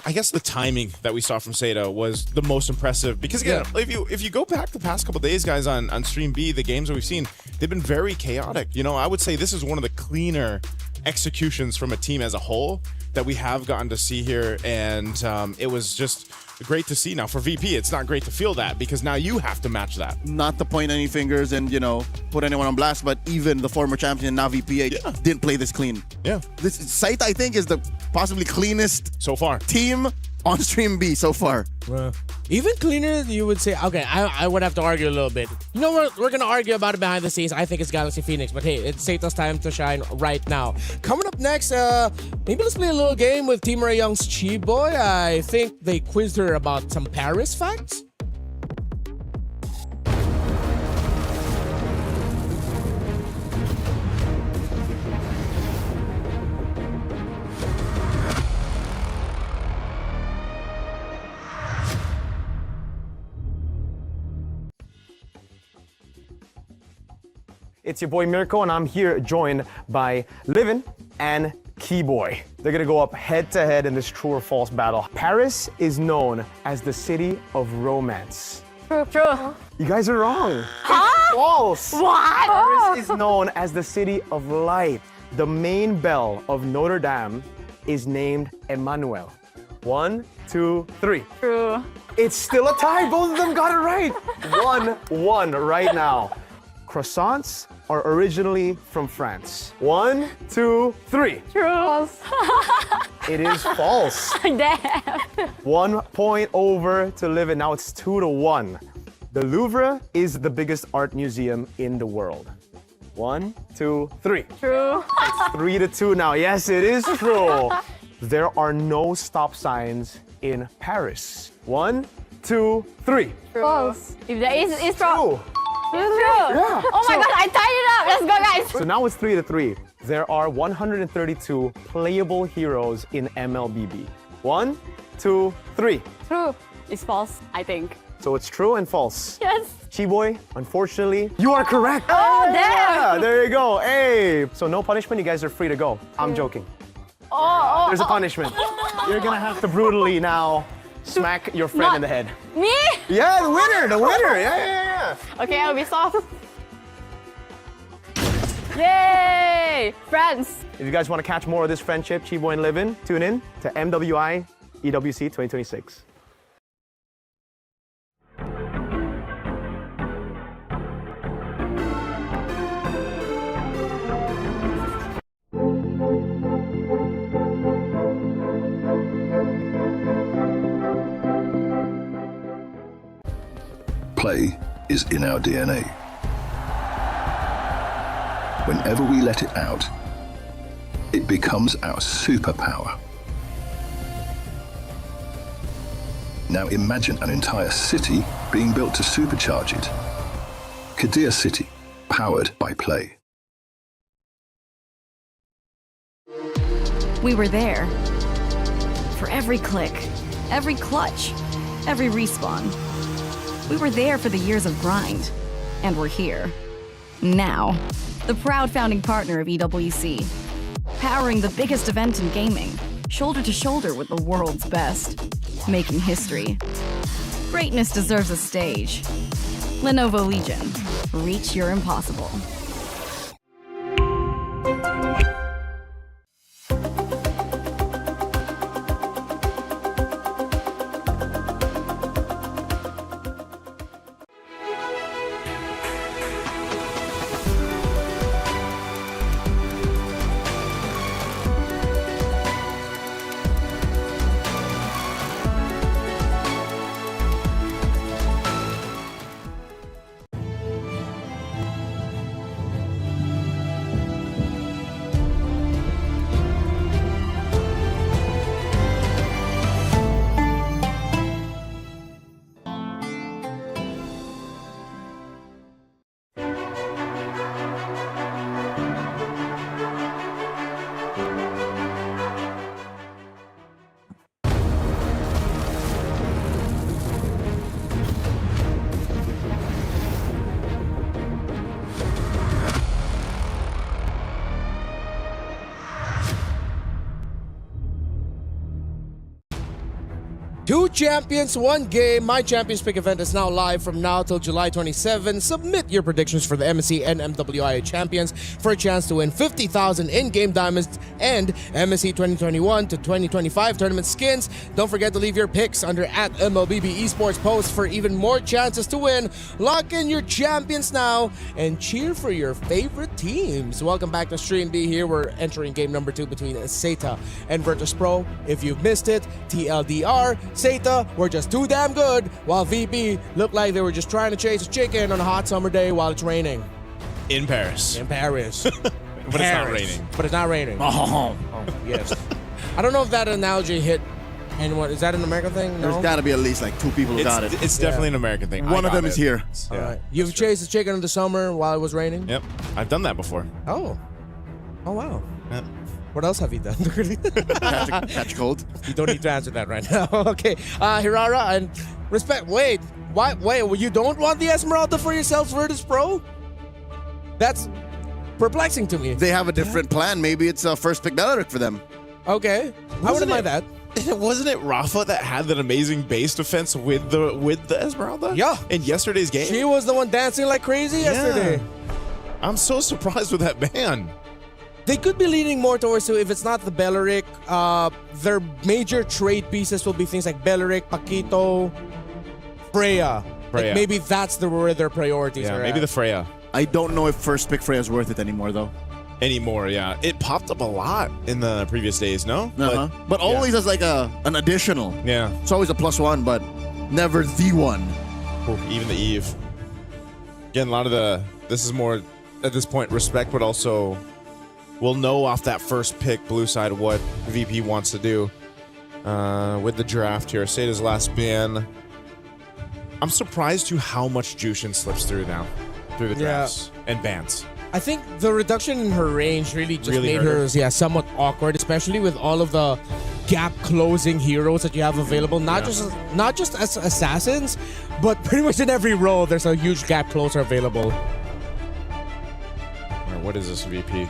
I guess the timing that we saw from Seda was the most impressive because again, if you go back the past couple days, guys, on Stream B, the games that we've seen, they've been very chaotic. I would say this is one of the cleaner executions from a team as a whole that we have gotten to see here, and it was just great to see. Now for VP, it's not great to feel that because now you have to match that. Not to point any fingers and, put anyone on blast, but even the former champion, now VPH, didn't play this clean. Yeah. This site, I think, is the possibly cleanest so far team on Stream B so far. Even cleaner, you would say. Okay, I would have to argue a little bit. You know what? We're going to argue about it behind the scenes. I think it's Galaxy Phoenix, but hey, it's Seta's time to shine right now. Coming up next, maybe let's play a little game with Team Ray Young's Chi Boy. I think they quizzed her about some Paris facts. It's your boy Mirko, and I'm here joined by Livin and Keyboy. They're gonna go up head to head in this true or false battle. Paris is known as the city of romance. True. You guys are wrong. It's false. What? Paris is known as the city of light. The main belle of Notre Dame is named Emmanuel. 1, 2, 3. True. It's still a tie. Both of them got it right. 1-1 right now. Croissants are originally from France. 1, 2, 3. True. It is false. Damn. 1 point over to Livin. Now it's 2-1. The Louvre is the biggest art museum in the world. 1, 2, 3. True. It's 3-2 now. Yes, it is true. There are no stop signs in Paris? 1, 2, 3. False. If there is, it's true. True. It's true. Oh my god, I tied it up. Let's go, guys. So now it's 3-3. There are 132 playable heroes in MLBB. 1, 2, 3. True. It's false, I think. So it's true and false. Yes. Chiboy, unfortunately, you are correct. Oh, damn. Yeah, there you go. Hey. So no punishment. You guys are free to go. I'm joking. Oh, There's a punishment. You're gonna have to brutally now smack your friend in the head. Me? Yeah, the winner. Yeah. Okay, I'll be soft. Yay! Friends. If you guys want to catch more of this friendship, Chiboy and Livin, tune in to MWI EWC 2026. Play is in our DNA. Whenever we let it out, it becomes our superpower. Now imagine an entire city being built to supercharge it. Kadir City, powered by play. We were there. For every click, every clutch, every respawn. We were there for the years of grind. And we're here. Now. The proud founding partner of EWC. Powering the biggest event in gaming. Shoulder to shoulder with the world's best. Making history. Greatness deserves a stage. Lenovo Legion. Reach your impossible. Two champions, one game. My Champions Pick event is now live from now till July 27. Submit your predictions for the MSC and MWI champions for a chance to win 50,000 in-game diamonds and MSC 2021 to 2025 tournament skins. Don't forget to leave your picks under @MLBB Esports post for even more chances to win. Lock in your champions now and cheer for your favorite teams. Welcome back to Stream B. Here we're entering game number 2 between Seta and Virtus.pro. If you've missed it, TLDR, Seta were just too damn good, while VP looked like they were just trying to chase a chicken on a hot summer day while it's raining. In Paris. In Paris. But it's not raining. But it's not raining. Oh. Yes. I don't know if that analogy hit anyone. Is that an American thing? No? There's got to be at least like 2 people who got it. It's definitely an American thing. One of them is here. All right. You've chased a chicken in the summer while it was raining? Yep. I've done that before. Oh. Oh, wow. Yep. What else have you done? Catch cold. You don't need to answer that right now. Okay. Hirara, and respect. Wait. Why? Wait. You don't want the Esmeralda for yourself, Virtus.pro? That's perplexing to me. They have a different plan. Maybe it's a first pick Beleric for them. Okay. I wouldn't mind that. Wasn't it Rafa that had that amazing base defense with the Esmeralda? Yeah. In yesterday's game? She was the one dancing like crazy yesterday. I'm so surprised with that ban. They could be leaning more towards, if it's not the Beleric, their major trade pieces will be things like Beleric, Paquito, Freya. Like maybe that's where their priorities are maybe at. the Freya. I don't know if first pick Freya is worth it anymore, though. Anymore, yeah. It popped up a lot in the previous days, no? But always as like an additional. Yeah. It's always a +1, but never the one. Even the Eve. Again, a lot of this is more, at this point, respect, but also we'll know off that first pick, blue side, what VP wants to do. with the draft here. Seida's last ban. I'm surprised to how much Jushin slips through now, through the drafts and bans. I think the reduction in her range really just made hurt her somewhat awkward, especially with all of the gap closing heroes that you have available. Not just as assassins, but pretty much in every role there's a huge gap closer available. All right, what is this VP?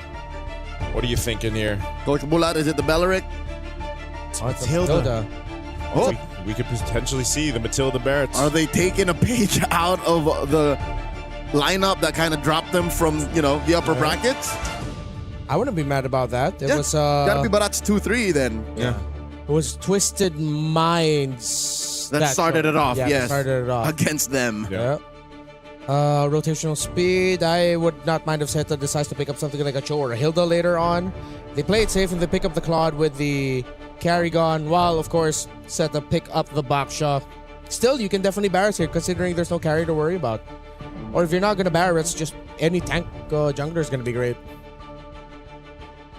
What are you thinking here? Coach Bulat, is it the Belleric? Oh, it's Matilda. Oh, we could potentially see the Matilda Barretts. Are they taking a page out of the lineup that kind of dropped them from, the upper brackets? I wouldn't be mad about that. It was gotta be Barat's 2-3 then. Yeah. It was Twisted Minds That started it off, yeah, yes. started it off. Against them. Yeah. Rotational speed. I would not mind if Zeta decides to pick up something like a Cho or a Hilda later on. They play it safe and they pick up the Claude with the Carrigon, while of course Zeta pick up the Baksha. Still, you can definitely Barret here considering there's no carry to worry about. Or if you're not gonna Barret, it's just any tank jungler is gonna be great.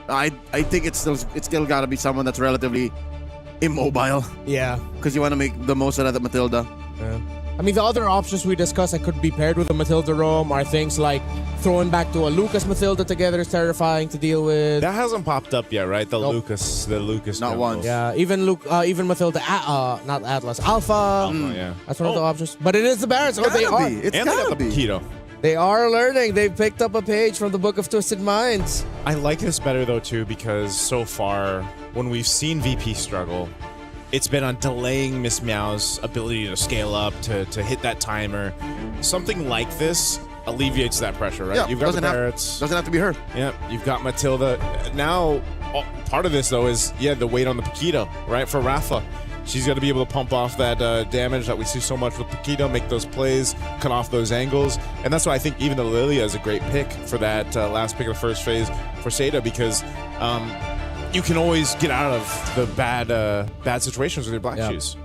I think it's still gotta be someone that's relatively immobile. Yeah. Because you want to make the most out of the Matilda. Yeah. I mean, the other options we discussed that could be paired with a Matilda Roam are things like throwing back to a Lucas Matilda together is terrifying to deal with. That hasn't popped up yet, right? The Lucas. Not jungle. once. Yeah, even Matilda, not Atlas, Alpha. Yeah. That's one of the options. But it is the Barretts. Oh, they are. It's And they gotta got the be. Paquito. They are learning. They picked up a page from the Book of Twisted Minds. I like this better though too because so far when we've seen VP struggle, it's been on delaying Miss Meow's ability to scale up to hit that timer. Something like this alleviates that pressure, right? Yeah, You've got the Barretts. Doesn't have to be her. Yeah, you've got Matilda. Now, part of this though is the weight on the Paquito, right? For Rafa. She's going to be able to pump off that damage that we see so much with Paquito, make those plays, cut off those angles. And that's why I think even the Lilia is a great pick for that last pick of the first phase for Seida because you can always get out of the bad situations with your Black Shoes.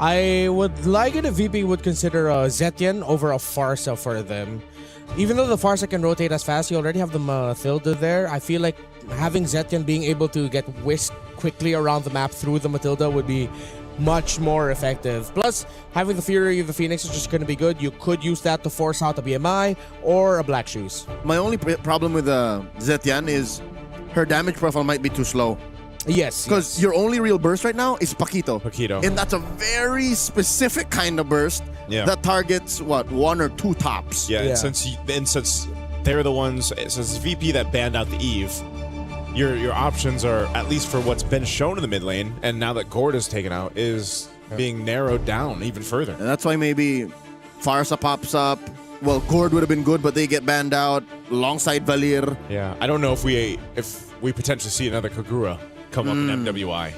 I would like it if VP would consider Zetian over a Farsa for them. Even though the Farsa can rotate as fast, you already have the Matilda there. I feel like having Zetian being able to get whisked quickly around the map through the Matilda would be much more effective. Plus, having the Fury of the Phoenix is just going to be good. You could use that to force out a BMI or a Black Shoes. My only problem with Zetian is her damage profile might be too slow. Yes. Because your only real burst right now is Paquito. And that's a very specific kind of burst that targets, one or two tops. Yeah, and since they're the ones, since VP that banned out the Eve, your options are, at least for what's been shown in the mid lane, and now that Gord is taken out, is being narrowed down even further. And that's why maybe Farsa pops up. Well, Gord would have been good, but they get banned out alongside Valir. Yeah, I don't know if we potentially see another Kagura come up in MWI,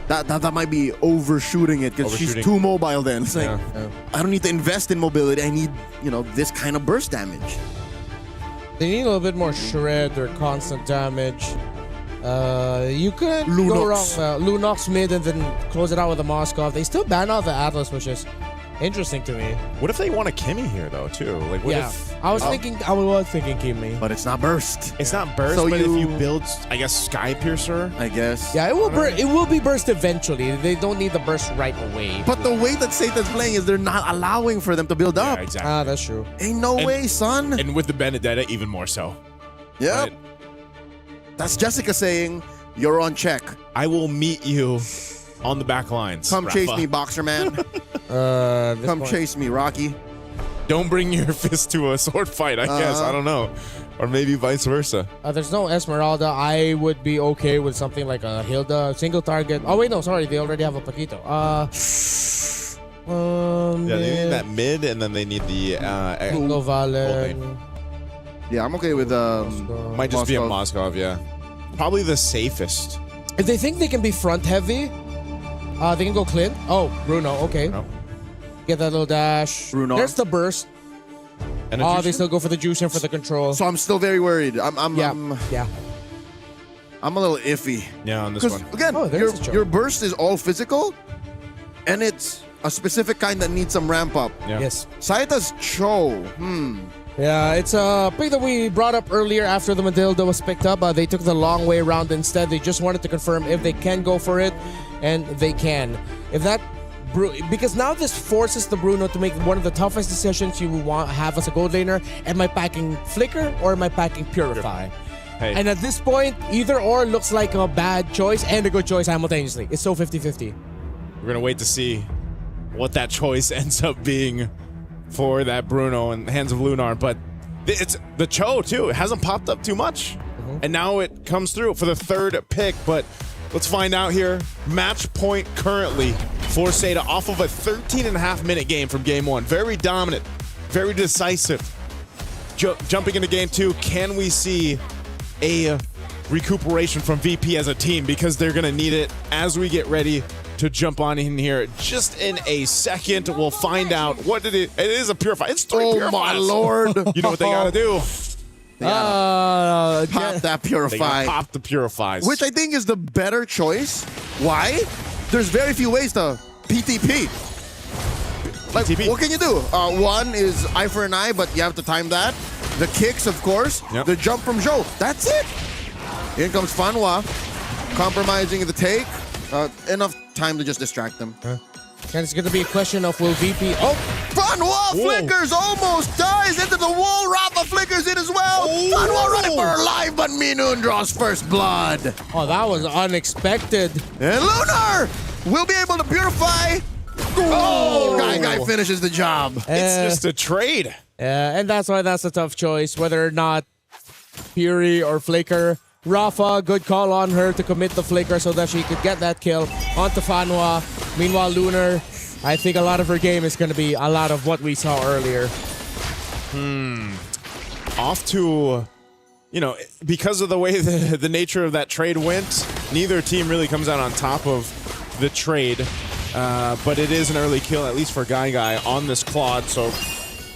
That might be overshooting it because she's too mobile then. It's like, I don't need to invest in mobility. I need, this kind of burst damage. They need a little bit more shred or constant damage. You could Lunox. go wrong. Lunox mid and then close it out with a Moskov. They still ban out the Atlas, which is interesting to me. What if they want a Kimmy here though too? Like what if I was thinking Kimmy. But it's not burst. It's not burst, So but if you build Sky Piercer, I guess. Yeah, it will be burst eventually. They don't need the burst right away. But the way that Satan's playing is they're not allowing for them to build up. exactly. That's true. Ain't no way, son. And with the Benedetta, even more so. Yep. Right? That's Jessica saying, you're on check. I will meet you on the back lines. Come Rafa. chase me, boxer man. Come chase me, Rocky. Don't bring your fist to a sword fight, I guess. I don't know. Or maybe vice versa. There's no Esmeralda. I would be okay with something like a Hilda, single target. Oh, wait, no, sorry. They already have a Paquito. They need that mid, and then they need the Hugo Valen. Yeah, I'm okay with might just be a Moskov, yeah. Probably the safest. If they think they can be front heavy, they can go Clint. Oh, Bruno, okay. No. Get that little dash. Bruno. There's the burst. And They still go for the juice and for the control. So I'm still very worried. I'm a little iffy. Yeah, on this Because one. again, your burst is all physical, and it's a specific kind that needs some ramp up. Yeah. Yes. Saita's Cho. Yeah, it's a pick that we brought up earlier after the Matilda was picked up. They took the long way around instead. They just wanted to confirm if they can go for it. and they can. If that because now this forces the Bruno to make one of the toughest decisions you want have as a gold laner. Am I packing Flicker or am I packing Purify? Hey. And at this point, either or looks like a bad choice and a good choice simultaneously. It's so 50-50. We're going to wait to see what that choice ends up being for that Bruno in the hands of Lunar. But it's the Cho, too. It hasn't popped up too much. And now it comes through for the third pick. But let's find out here. Match point currently for Seda off of a 13.5-minute game from game 1. Very dominant, very decisive. Jumping into game 2, can we see a recuperation from VP as a team? Because they're going to need it as we get ready to jump on in here just in a second. We'll find out what it is a Purify. It's 3 Purifies. Oh, my Lord. You know what they got to do. Pop that Purify. Pop the Purifies. Which I think is the better choice. Why? There's very few ways to PTP. Like, PTP. what can you do? One is eye for an eye, but you have to time that. The kicks, of course. Yep. The jump from Zhou. That's it. In comes Fanhua. Compromising the take. Enough time to just distract them. And it's going to be a question of will VP... Oh! Fanhua flickers, almost dies into the wall. Rafa flickers it as well. Fanhua running for her life, but Minun draws first blood. Oh, that was unexpected. And Lunar will be able to purify. Oh, Guy finishes the job. It's just a trade. And that's why that's a tough choice, whether or not Fury or Flicker. Rafa, good call on her to commit the Flicker so that she could get that kill onto Fanhua. Meanwhile, Lunar, I think a lot of her game is going to be a lot of what we saw earlier. Off to, because of the way the nature of that trade went, neither team really comes out on top of the trade. But it is an early kill, at least for Guy on this Claude, so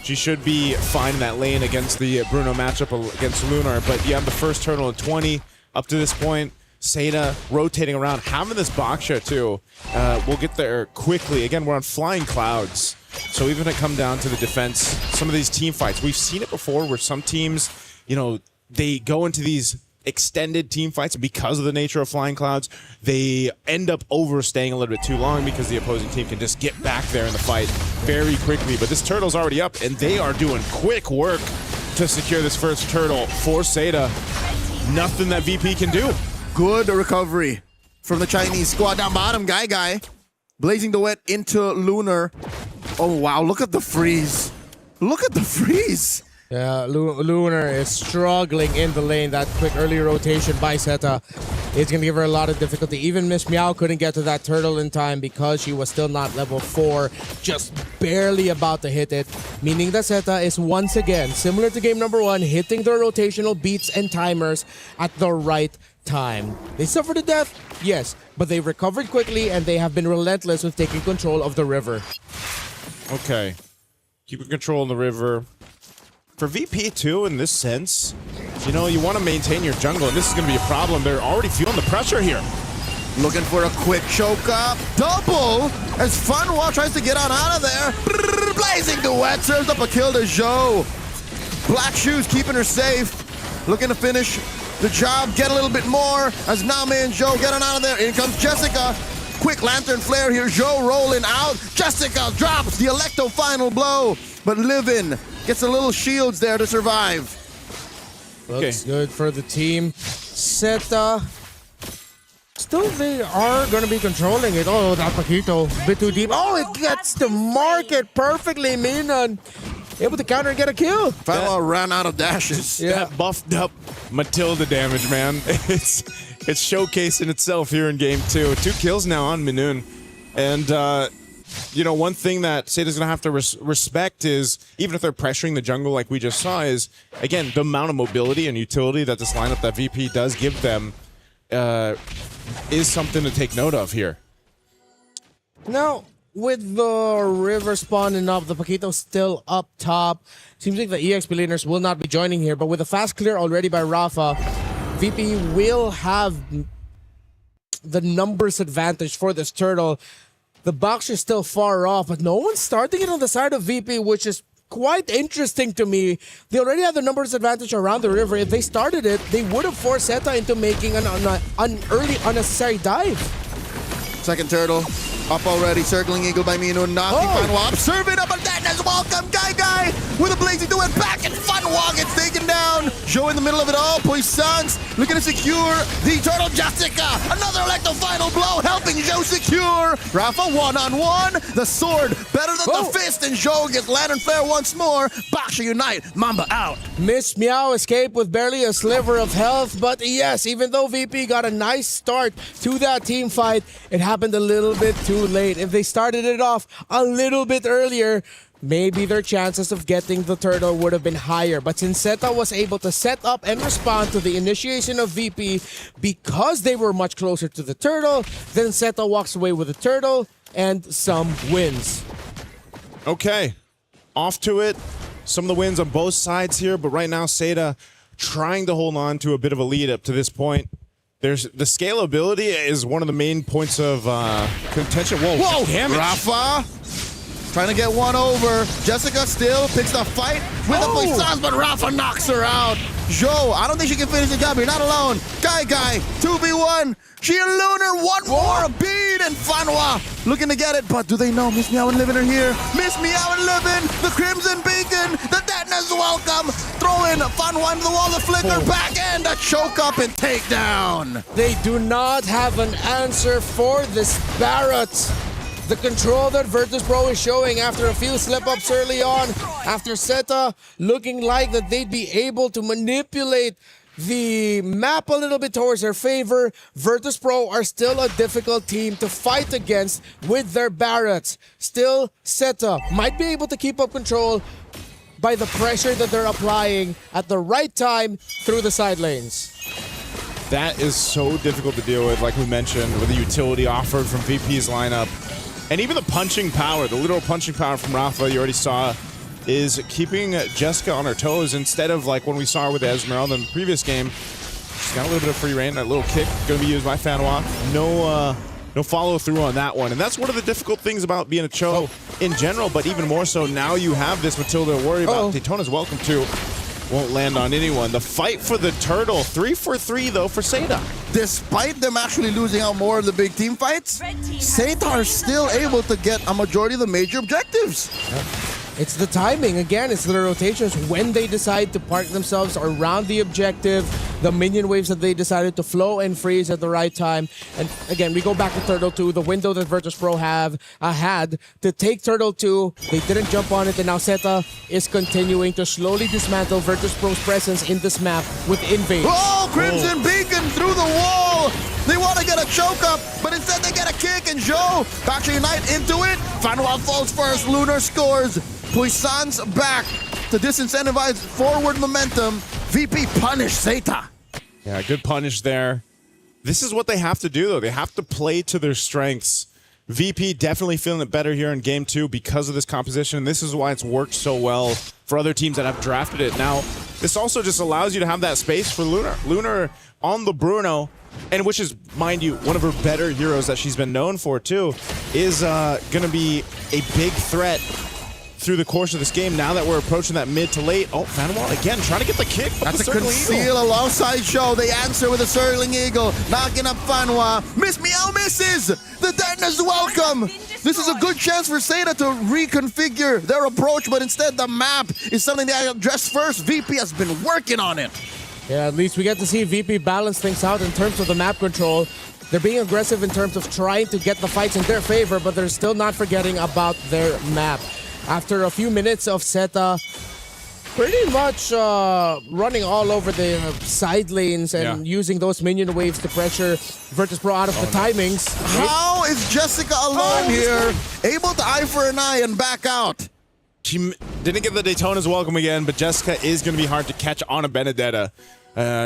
she should be fine in that lane against the Bruno matchup against Lunar. But you have the first turtle in 20 up to this point. Seda rotating around, having this Baksha too. We'll get there quickly. Again, we're on flying clouds. So even when it come down to the defense, some of these team fights, we've seen it before where some teams, they go into these extended team fights because of the nature of flying clouds. They end up overstaying a little bit too long because the opposing team can just get back there in the fight very quickly. But this turtle's already up, and they are doing quick work to secure this first turtle for Seda. Nothing that VP can do. Good recovery from the Chinese squad. Down bottom, Guy. Blazing the wet into Lunar. Oh, wow. Look at the freeze. Look at the freeze. Yeah, Lunar is struggling in the lane. That quick early rotation by Zeta is going to give her a lot of difficulty. Even Miss Meow couldn't get to that turtle in time because she was still not level 4, just barely about to hit it. Meaning that Zeta is once again, similar to game number 1, hitting the rotational beats and timers at the right time. They suffered a death, yes, but they recovered quickly and they have been relentless with taking control of the river. Okay. Keeping control in the river. For VP too, in this sense, you want to maintain your jungle, and this is going to be a problem. They're already feeling the pressure here. Looking for a quick choke up. Double as Fanhua tries to get on out of there. Blazing the wet, serves up a kill to Zhou. Black Shoes keeping her safe. Looking to finish the job, get a little bit more as Name and Zhou get on out of there. In comes Jessica. Quick lantern flare here. Zhou rolling out. Jessica drops the Electo final blow, but Livin gets a little shields there to survive. Looks good for the team. Zeta, still they are going to be controlling it. Oh, that Paquito, a bit too deep. Oh, it gets to market perfectly. Minun able to counter and get a kill. Fanhua ran out of dashes. Yeah, that buffed up Matilda damage, man. It's showcasing itself here in game 2. 2 kills now on Minun. And, one thing that Seda's going to have to respect is, even if they're pressuring the jungle like we just saw, is, again, the amount of mobility and utility that this lineup that VP does give them is something to take note of here. Now, with the river spawning up, the Paquito still up top. Seems like the EXP laners will not be joining here, but with a fast clear already by Rafa, VP will have the numbers advantage for this turtle. The box is still far off, but no one's starting it on the side of VP, which is quite interesting to me. They already have the numbers advantage around the river. If they started it, they would have forced Zeta into making an early unnecessary dive. Second turtle. Up already, circling eagle by Mino, knocking Fanwa up, serving up, and then as welcome, Guy with a blazing do it back, and Fanwa gets taken down. Joe in the middle of it all, Puissance looking to secure the turtle. Jessica, another electro final blow, helping Joe secure. Rafa one-on-one, the sword better than the fist, and Joe gets Lantern Flare once more. Baksha unite, Mamba out. Miss Meow escaped with barely a sliver of health, but yes, even though VP got a nice start to that team fight, it happened a little bit too late. If they started it off a little bit earlier, maybe their chances of getting the turtle would have been higher. But since Zeta was able to set up and respond to the initiation of VP because they were much closer to the turtle, then Zeta walks away with the turtle and some wins. Okay, off to it. Some of the wins on both sides here, but right now Zeta trying to hold on to a bit of a lead up to this point. There's the scalability is one of the main points of contention. Whoa, damage. Rafa trying to get one over. Jessica still picks the fight with the Puissance, but Rafa knocks her out. Joe, I don't think she can finish the job. You're not alone. Guy, 2v1. She and Lunar, one more beat, and Fanwa looking to get it, but do they know Miss Meow and Livin are here? Miss Meow and Livin, the Crimson Beacon, the Detoners welcome. Throw in Fanwa into the wall, the flicker, back end, a choke up and takedown. They do not have an answer for this Barrett. The control that Virtus Pro is showing after a few slip-ups early on, after Zeta looking like that they'd be able to manipulate the map a little bit towards their favor, Virtus Pro are still a difficult team to fight against with their Barretts. Still, Zeta might be able to keep up control by the pressure that they're applying at the right time through the side lanes. That is so difficult to deal with, like we mentioned, with the utility offered from VP's lineup. And even the punching power, the literal punching power from Rafa, you already saw, is keeping Jessica on her toes instead of like when we saw her with Esmeralda in the previous game. She's got a little bit of free reign, that little kick going to be used by Fanwa. No follow through on that one. And that's one of the difficult things about being a Cho in general, but even more so now you have this Matilda to worry about. Daytona's welcome to. Won't land on anyone. The fight for the turtle, 3 for 3 though for Zeta. Despite them actually losing out more of the big team fights, Zeta are still able to get a majority of the major objectives. It's the timing. Again, it's the rotations when they decide to park themselves around the objective, the minion waves that they decided to flow and freeze at the right time. And again, we go back to Turtle 2, the window that Virtus Pro had to take Turtle 2. They didn't jump on it, and now Zeta is continuing to slowly dismantle Virtus Pro's presence in this map with invades. Oh, Crimson Beacon through the wall! They want to get a choke up, but instead they get a kick, and Joe Baksha unite into it. Fanwa falls first, Lunar scores. Puissance back to disincentivize forward momentum. VP punish Zeta. Yeah, good punish there. This is what they have to do, though. They have to play to their strengths. VP definitely feeling it better here in Game 2 because of this composition. This is why it's worked so well for other teams that have drafted it. Now, this also just allows you to have that space for Lunar. Lunar on the Bruno, and which is, mind you, one of her better heroes that she's been known for, too, is going to be a big threat through the course of this game. Now that we're approaching that mid to late. Oh, Fanwa again trying to get the kick. That's a conceal alongside Joe. They answer with a circling eagle, knocking up Fanwa. Miss Meow misses. The Detoners welcome. This is a good chance for Zeta to reconfigure their approach, but instead the map is something they address first. VP has been working on it. Yeah, at least we get to see VP balance things out in terms of the map control. They're being aggressive in terms of trying to get the fights in their favor, but they're still not forgetting about their map. After a few minutes of Zeta pretty much running all over the side lanes and using those minion waves to pressure Virtus Pro out of the timings. How is Jessica alone here, able to eye for an eye and back out? She didn't get the Daytona's welcome again, but Jessica is going to be hard to catch on a Benedetta.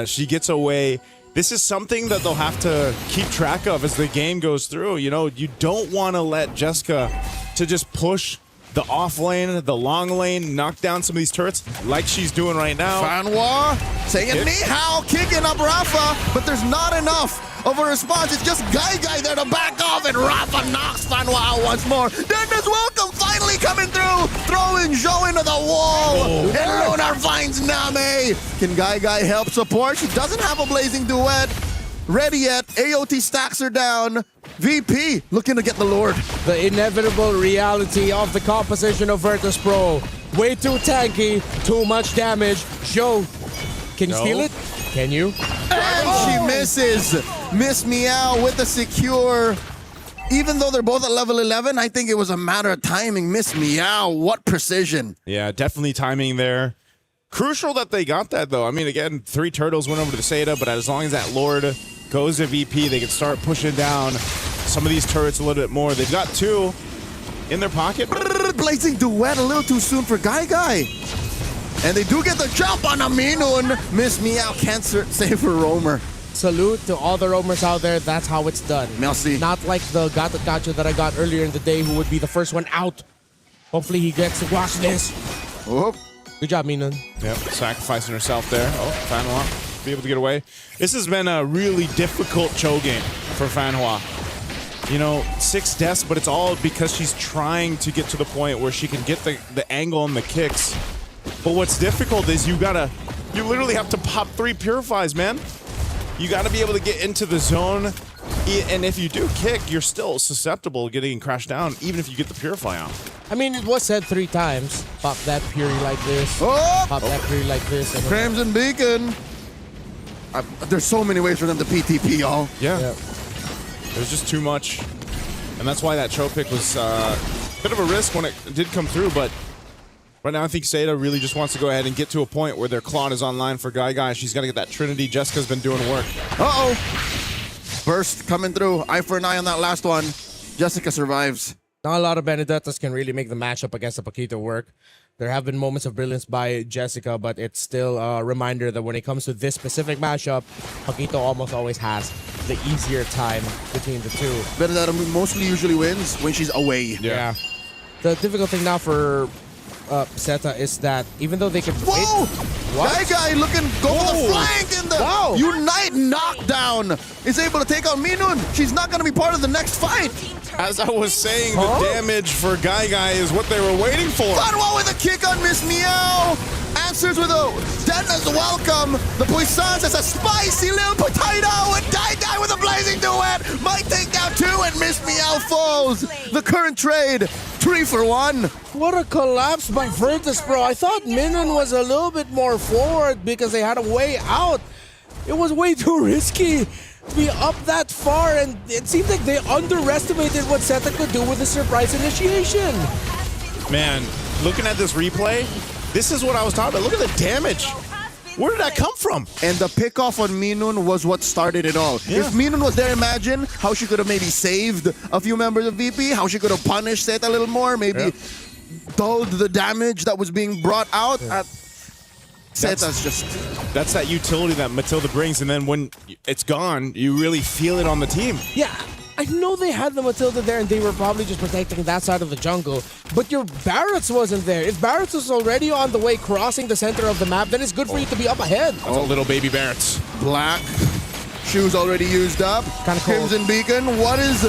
She gets away. This is something that they'll have to keep track of as the game goes through. You know, you don't want to let Jessica to just push the off lane, the long lane, knock down some of these turrets like she's doing right now. Fanwa saying ni hao, kicking up Rafa, but there's not enough of a response. It's just Guy there to back off, and Rafa knocks Fanwa out once more. Dennis welcome finally coming through, throwing Joe into the wall, and Lunar finds Name. Can Guy help support? She doesn't have a blazing duet ready yet. AOT stacks her down. VP looking to get the Lord. The inevitable reality of the composition of Virtus Pro. Way too tanky, too much damage. Joe, can you steal it? Can you? And she misses. Miss Meow with the secure. Even though they're both at level 11, I think it was a matter of timing. Miss Meow, what precision. Yeah, definitely timing there. Crucial that they got that, though. I mean, again, 3 turtles went over to the Seda, but as long as that Lord goes to VP, they can start pushing down some of these turrets a little bit more. They've got 2 in their pocket. Blazing Duet a little too soon for Guy. And they do get the jump on Aminun. Miss Meow can't save her roamer. Salute to all the roamers out there. That's how it's done. Merci. Not like the gotcha that I got earlier in the day who would be the first one out. Hopefully he gets to watch this. Oh. Good job, Minun. Yep, sacrificing herself there. Oh, Fanhua be able to get away. This has been a really difficult Cho game for Fanhua. You know, 6 deaths, but it's all because she's trying to get to the point where she can get the angle and the kicks. But what's difficult is you literally have to pop 3 purifies, man. You gotta be able to get into the zone, and if you do kick, you're still susceptible to getting crashed down, even if you get the purify out. I mean, it was said 3 times. Pop that Fury like this. Oh! Pop that Fury like this. Crimson Beacon. There's so many ways for them to PTP, y'all. Yeah. There's just too much. And that's why that Cho pick was a bit of a risk when it did come through, but right now I think Seda really just wants to go ahead and get to a point where their Claude is online for Guy. She's got to get that Trinity. Jessica's been doing work. Uh-oh. Burst coming through. Eye for an eye on that last one. Jessica survives. Not a lot of Benedettas can really make the matchup against the Paquito work. There have been moments of brilliance by Jessica, but it's still a reminder that when it comes to this specific matchup, Paquito almost always has the easier time between the two. Benedetta mostly usually wins when she's away. Yeah. The difficult thing now for Zeta is that even though they can Whoa! Guy looking go for the flank in the Unite knockdown is able to take out Minun. She's not going to be part of the next fight. As I was saying, the damage for Guy is what they were waiting for. Fanhua with a kick on Miss Meow. Answers with a Denna's welcome. The Puissance has a spicy little potato. And Guy with a blazing duet might take down 2 and Miss Meow falls. The current trade, 3 for 1. What a collapse by Virtus Pro. I thought Minun was a little bit more forward because they had a way out. It was way too risky to be up that far, and it seemed like they underestimated what Zeta could do with the surprise initiation. Man, looking at this replay, this is what I was talking about. Look at the damage. Where did that come from? And the pickoff on Minun was what started it all. Yeah. If Minun was there, imagine how she could have maybe saved a few members of VP, how she could have punished Zeta a little more, maybe dulled the damage that was being brought out. Zeta's just... That's that utility that Matilda brings, and then when it's gone, you really feel it on the team. Yeah, I know they had the Matilda there and they were probably just protecting that side of the jungle, but your Barretts wasn't there. If Barretts was already on the way crossing the center of the map, then it's good for you to be up ahead. That's a little baby Barretts. Black. Shoes already used up. Kind of cold. Crimson Beacon. What is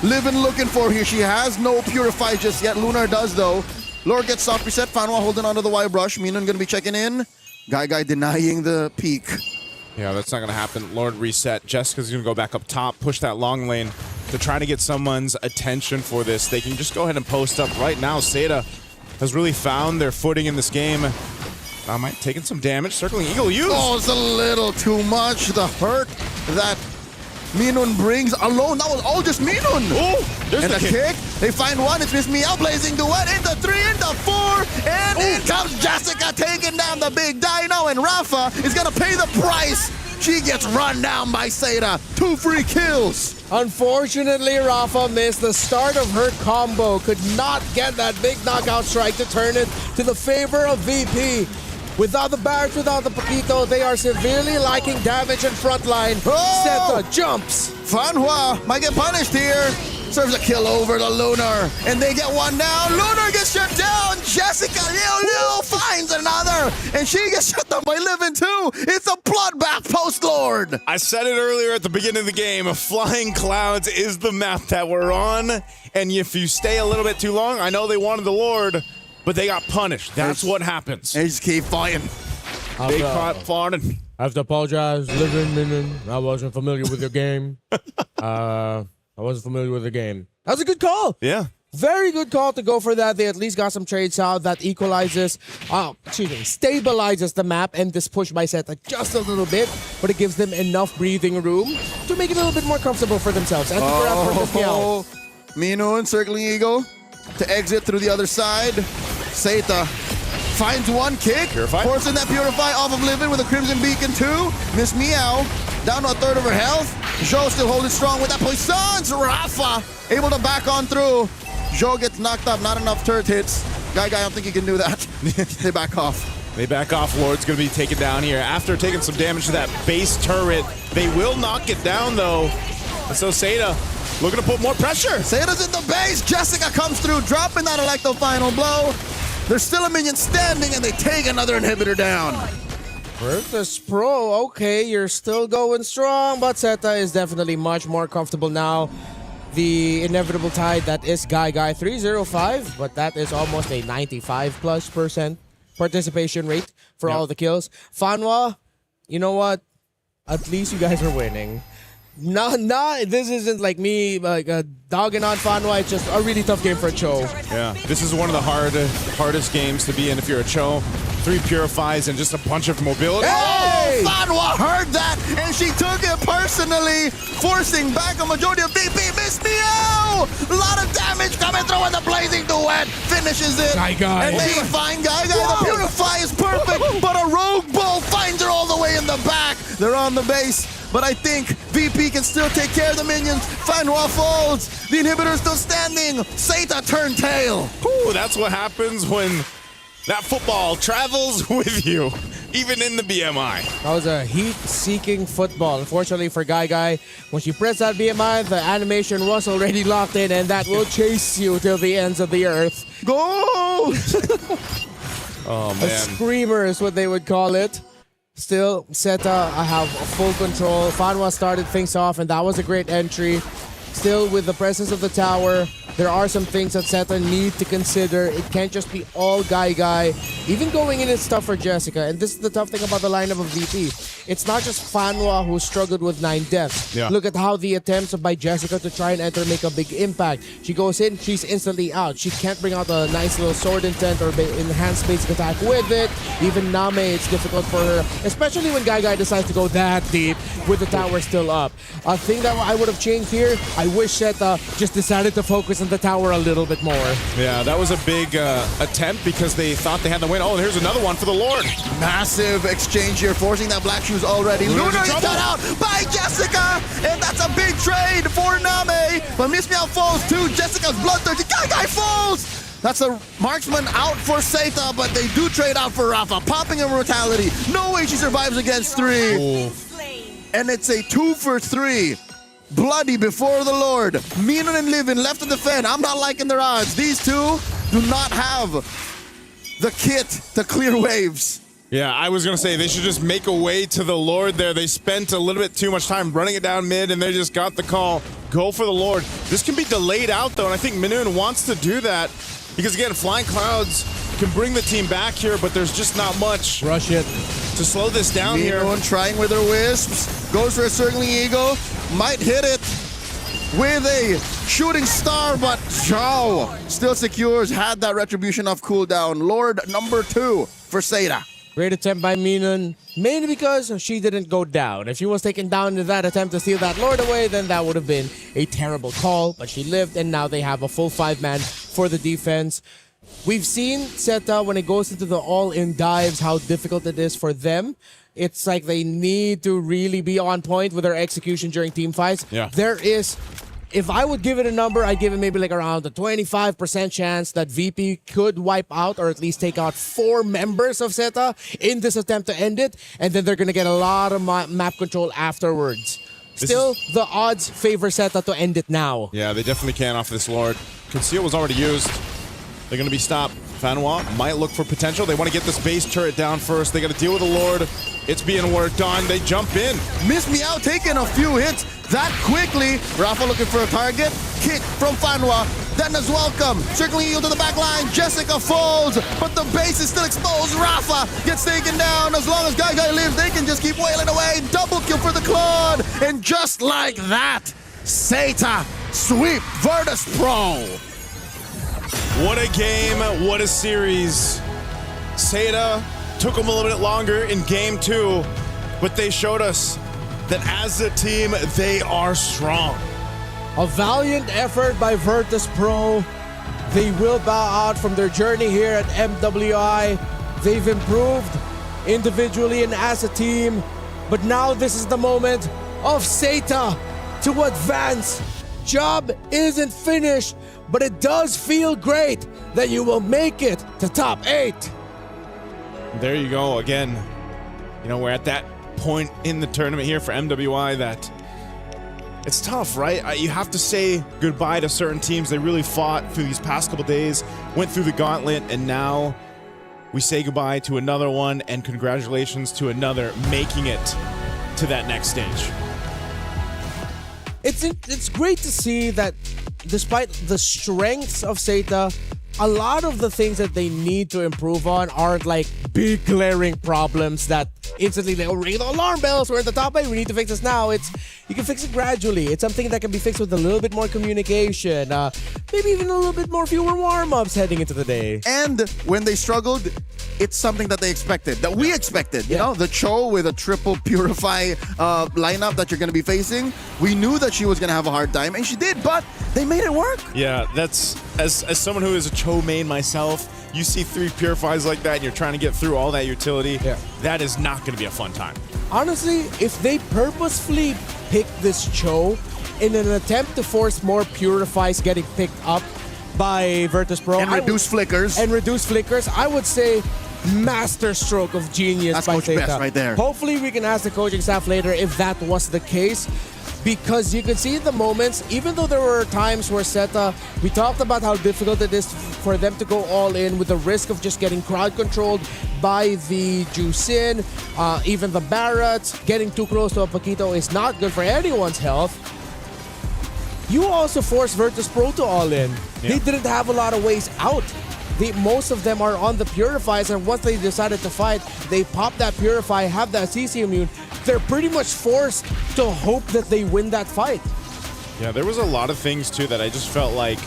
Livin looking for here? She has no Purify just yet. Lunar does, though. Lord gets soft reset. Fanhua holding onto the Y brush. Minun gonna be checking in. Guy denying the peak. Yeah, that's not going to happen. Lord reset. Jessica's going to go back up top, push that long lane to try to get someone's attention for this. They can just go ahead and post up right now. Seda has really found their footing in this game. Might taking some damage. Circling Eagle use. Oh, it's a little too much. The hurt that Minun brings alone. That was all just Minun. Oh, there's and the a kick. They find 1. It's Miss Meow blazing duet into 3, into 4. And in comes Jessica taking down the big dino. And Rafa is going to pay the price. She gets run down by Seda. 2 free kills. Unfortunately, Rafa missed the start of her combo. Could not get that big knockout strike to turn it to the favor of VP. Without the Barretts, without the Paquito, they are severely lacking damage in front line. Zeta jumps. Fanhua might get punished here. Serves a kill over to Lunar. And they get 1 down. Lunar gets shut down. Jessica Liu finds another. And she gets shut down by Livin too. It's a bloodbath post-Lord. I said it earlier at the beginning of the game. Flying Clouds is the map that we're on. And if you stay a little bit too long, I know they wanted the Lord, but they got punished. That's what happens. They just keep fighting. They caught farting. I have to apologize, Livin, Minun. I wasn't familiar with your game. I I wasn't familiar with the game. That was a good call. Yeah. Very good call to go for that. They at least got some trades out that equalizes, stabilizes the map, and this push by Zeta just a little bit, but it gives them enough breathing room to make it a little bit more comfortable for themselves. And Mino Circling Eagle to exit through the other side. Zeta finds one kick, forcing that Purify off of Livin with a Crimson Beacon too. Miss Meow down to a third of her health. Zhou still holding strong with that Poissons. Rafa able to back on through. Zhou gets knocked up, not enough turret hits. Guy, I don't think he can do that. They back off. They back off. Lord's going to be taken down here. After taking some damage to that base turret, they will knock it down though. And so Zeta looking to put more pressure. Zeta's in the base. Jessica comes through, dropping that Electro final blow. There's still a minion standing, and they take another inhibitor down. Virtus Pro, okay, you're still going strong, but Zeta is definitely much more comfortable now. The inevitable tide that is Guy 305, but that is almost a 95+% participation rate for all the kills. Fanwa, you know what? At least you guys are winning. This isn't like me dogging on Fanwa. It's just a really tough game for a Cho. Yeah, this is one of the hardest games to be in if you're a Cho. 3 Purifies and just a bunch of mobility. Hey! Fanwa heard that, and she took it personally, forcing back a majority of VP. Miss Meow! A lot of damage coming through, and the Blazing Duet finishes it. Guy. And they find Guy. The Purify is perfect, but a Rogue Bolt finds her all the way in the back. They're on the base, but I think VP can still take care of the minions. Fanwa falls. The inhibitor is still standing. Zeta turn tail. Ooh, that's what happens when that football travels with you, even in the BMI. That was a heat-seeking football. Unfortunately for Guy, when she pressed that BMI, the animation was already locked in, and that will chase you till the ends of the earth. Go! Oh, man. A screamer is what they would call it. Still, Zeta have full control. Fanwa started things off, and that was a great entry. Still, with the presence of the tower, there are some things that Zeta need to consider. It can't just be all Guy. Even going in is tough for Jessica, and this is the tough thing about the lineup of VP. It's not just Fanwa who struggled with 9 deaths. Yeah. Look at how the attempts by Jessica to try and enter make a big impact. She goes in, she's instantly out. She can't bring out a nice little sword intent or enhanced basic attack with it. Even Name, it's difficult for her, especially when Guy decides to go that deep with the tower still up. A thing that I would have changed here, I wish Zeta just decided to focus on the tower a little bit more. Yeah, that was a big attempt because they thought they had the win. Oh, and here's another one for the Lord. Massive exchange here, forcing that Black Shoes already. Lunar is cut out by Jessica, and that's a big trade for Name. But Miss Meow falls too. Jessica's bloodthirsty. Guy falls. That's a marksman out for Zeta, but they do trade out for Rafa, popping her brutality. No way she survives against 3. Ooh. And it's a 2 for 3. Bloody before the Lord. Minon and Livin left to defend. I'm not liking their odds. These two do not have the kit to clear waves. Yeah, I was going to say they should just make a way to the Lord there. They spent a little bit too much time running it down mid, and they just got the call. Go for the Lord. This can be delayed out, though, and I think Minun wants to do that because, again, Flying Clouds can bring the team back here, but there's just not much. Rush it. To slow this down here. Minun trying with her wisps. Goes for a Circling Eagle. Might hit it with a shooting star, but Zhou still secures. Had that retribution off cooldown. Lord number 2 for Zeta. Great attempt by Minun, mainly because she didn't go down. If she was taken down in that attempt to steal that Lord away, then that would have been a terrible call, but she lived, and now they have a full 5-man for the defense. We've seen Zeta, when it goes into the all-in dives, how difficult it is for them. It's like they need to really be on point with their execution during team fights. Yeah. There is, if I would give it a number, I'd give it maybe like around a 25% chance that VP could wipe out or at least take out 4 members of Zeta in this attempt to end it, and then they're going to get a lot of map control afterwards. Still, the odds favor Zeta to end it now. Yeah, they definitely can off this Lord. Conceal was already used. They're going to be stopped. Fanwa might look for potential. They want to get this base turret down first. They got to deal with the Lord. It's being worked on. They jump in. Miss Meow taking a few hits that quickly. Rafa looking for a target. Kick from Fanwa. Then is welcome. Circling Eagle to the back line. Jessica falls, but the base is still exposed. Rafa gets taken down. As long as Guy lives, they can just keep wailing away. Double kill for the Claude. And just like that, Zeta sweep Virtus Pro. What a game, what a series. Seda took them a little bit longer in game 2, but they showed us that as a team, they are strong. A valiant effort by Virtus Pro. They will bow out from their journey here at MWI. They've improved individually and as a team, but now this is the moment of Seta to advance. Job isn't finished, but it does feel great that you will make it to top 8. There you go again. You know, we're at that point in the tournament here for MWI that it's tough, right? You have to say goodbye to certain teams. They really fought through these past couple days, went through the gauntlet, and now we say goodbye to another one, and congratulations to another making it to that next stage. It's great to see that despite the strengths of Seta, a lot of the things that they need to improve on aren't like big glaring problems that instantly they'll ring the alarm bells. We're at the top 8. We need to fix this now. You can fix it gradually. It's something that can be fixed with a little bit more communication, maybe even a little bit more fewer warm-ups heading into the day. And when they struggled, it's something that they expected, that we expected. You know, the Cho with a triple Purify lineup that you're going to be facing. We knew that she was going to have a hard time, and she did, but they made it work. Yeah, that's, as someone who is a Cho main myself, you see 3 Purifies like that and you're trying to get through all that utility, that is not going to be a fun time. Honestly, if they purposefully pick this Cho in an attempt to force more Purifies getting picked up by Virtus Pro and reduce flickers, I would say master stroke of genius. That's by Coach Seta. Best right there. Hopefully we can ask the coaching staff later if that was the case, because you could see the moments, even though there were times where Seta, we talked about how difficult it is for them to go all in with the risk of just getting crowd controlled by the Jusin, even the Barretts. Getting too close to a Paquito is not good for anyone's health. You also forced Virtus Pro to all in. They didn't have a lot of ways out. Most of them are on the Purifies, and once they decided to fight, they pop that Purify, have that CC immune. They're pretty much forced to hope that they win that fight. Yeah, there was a lot of things too that I just felt like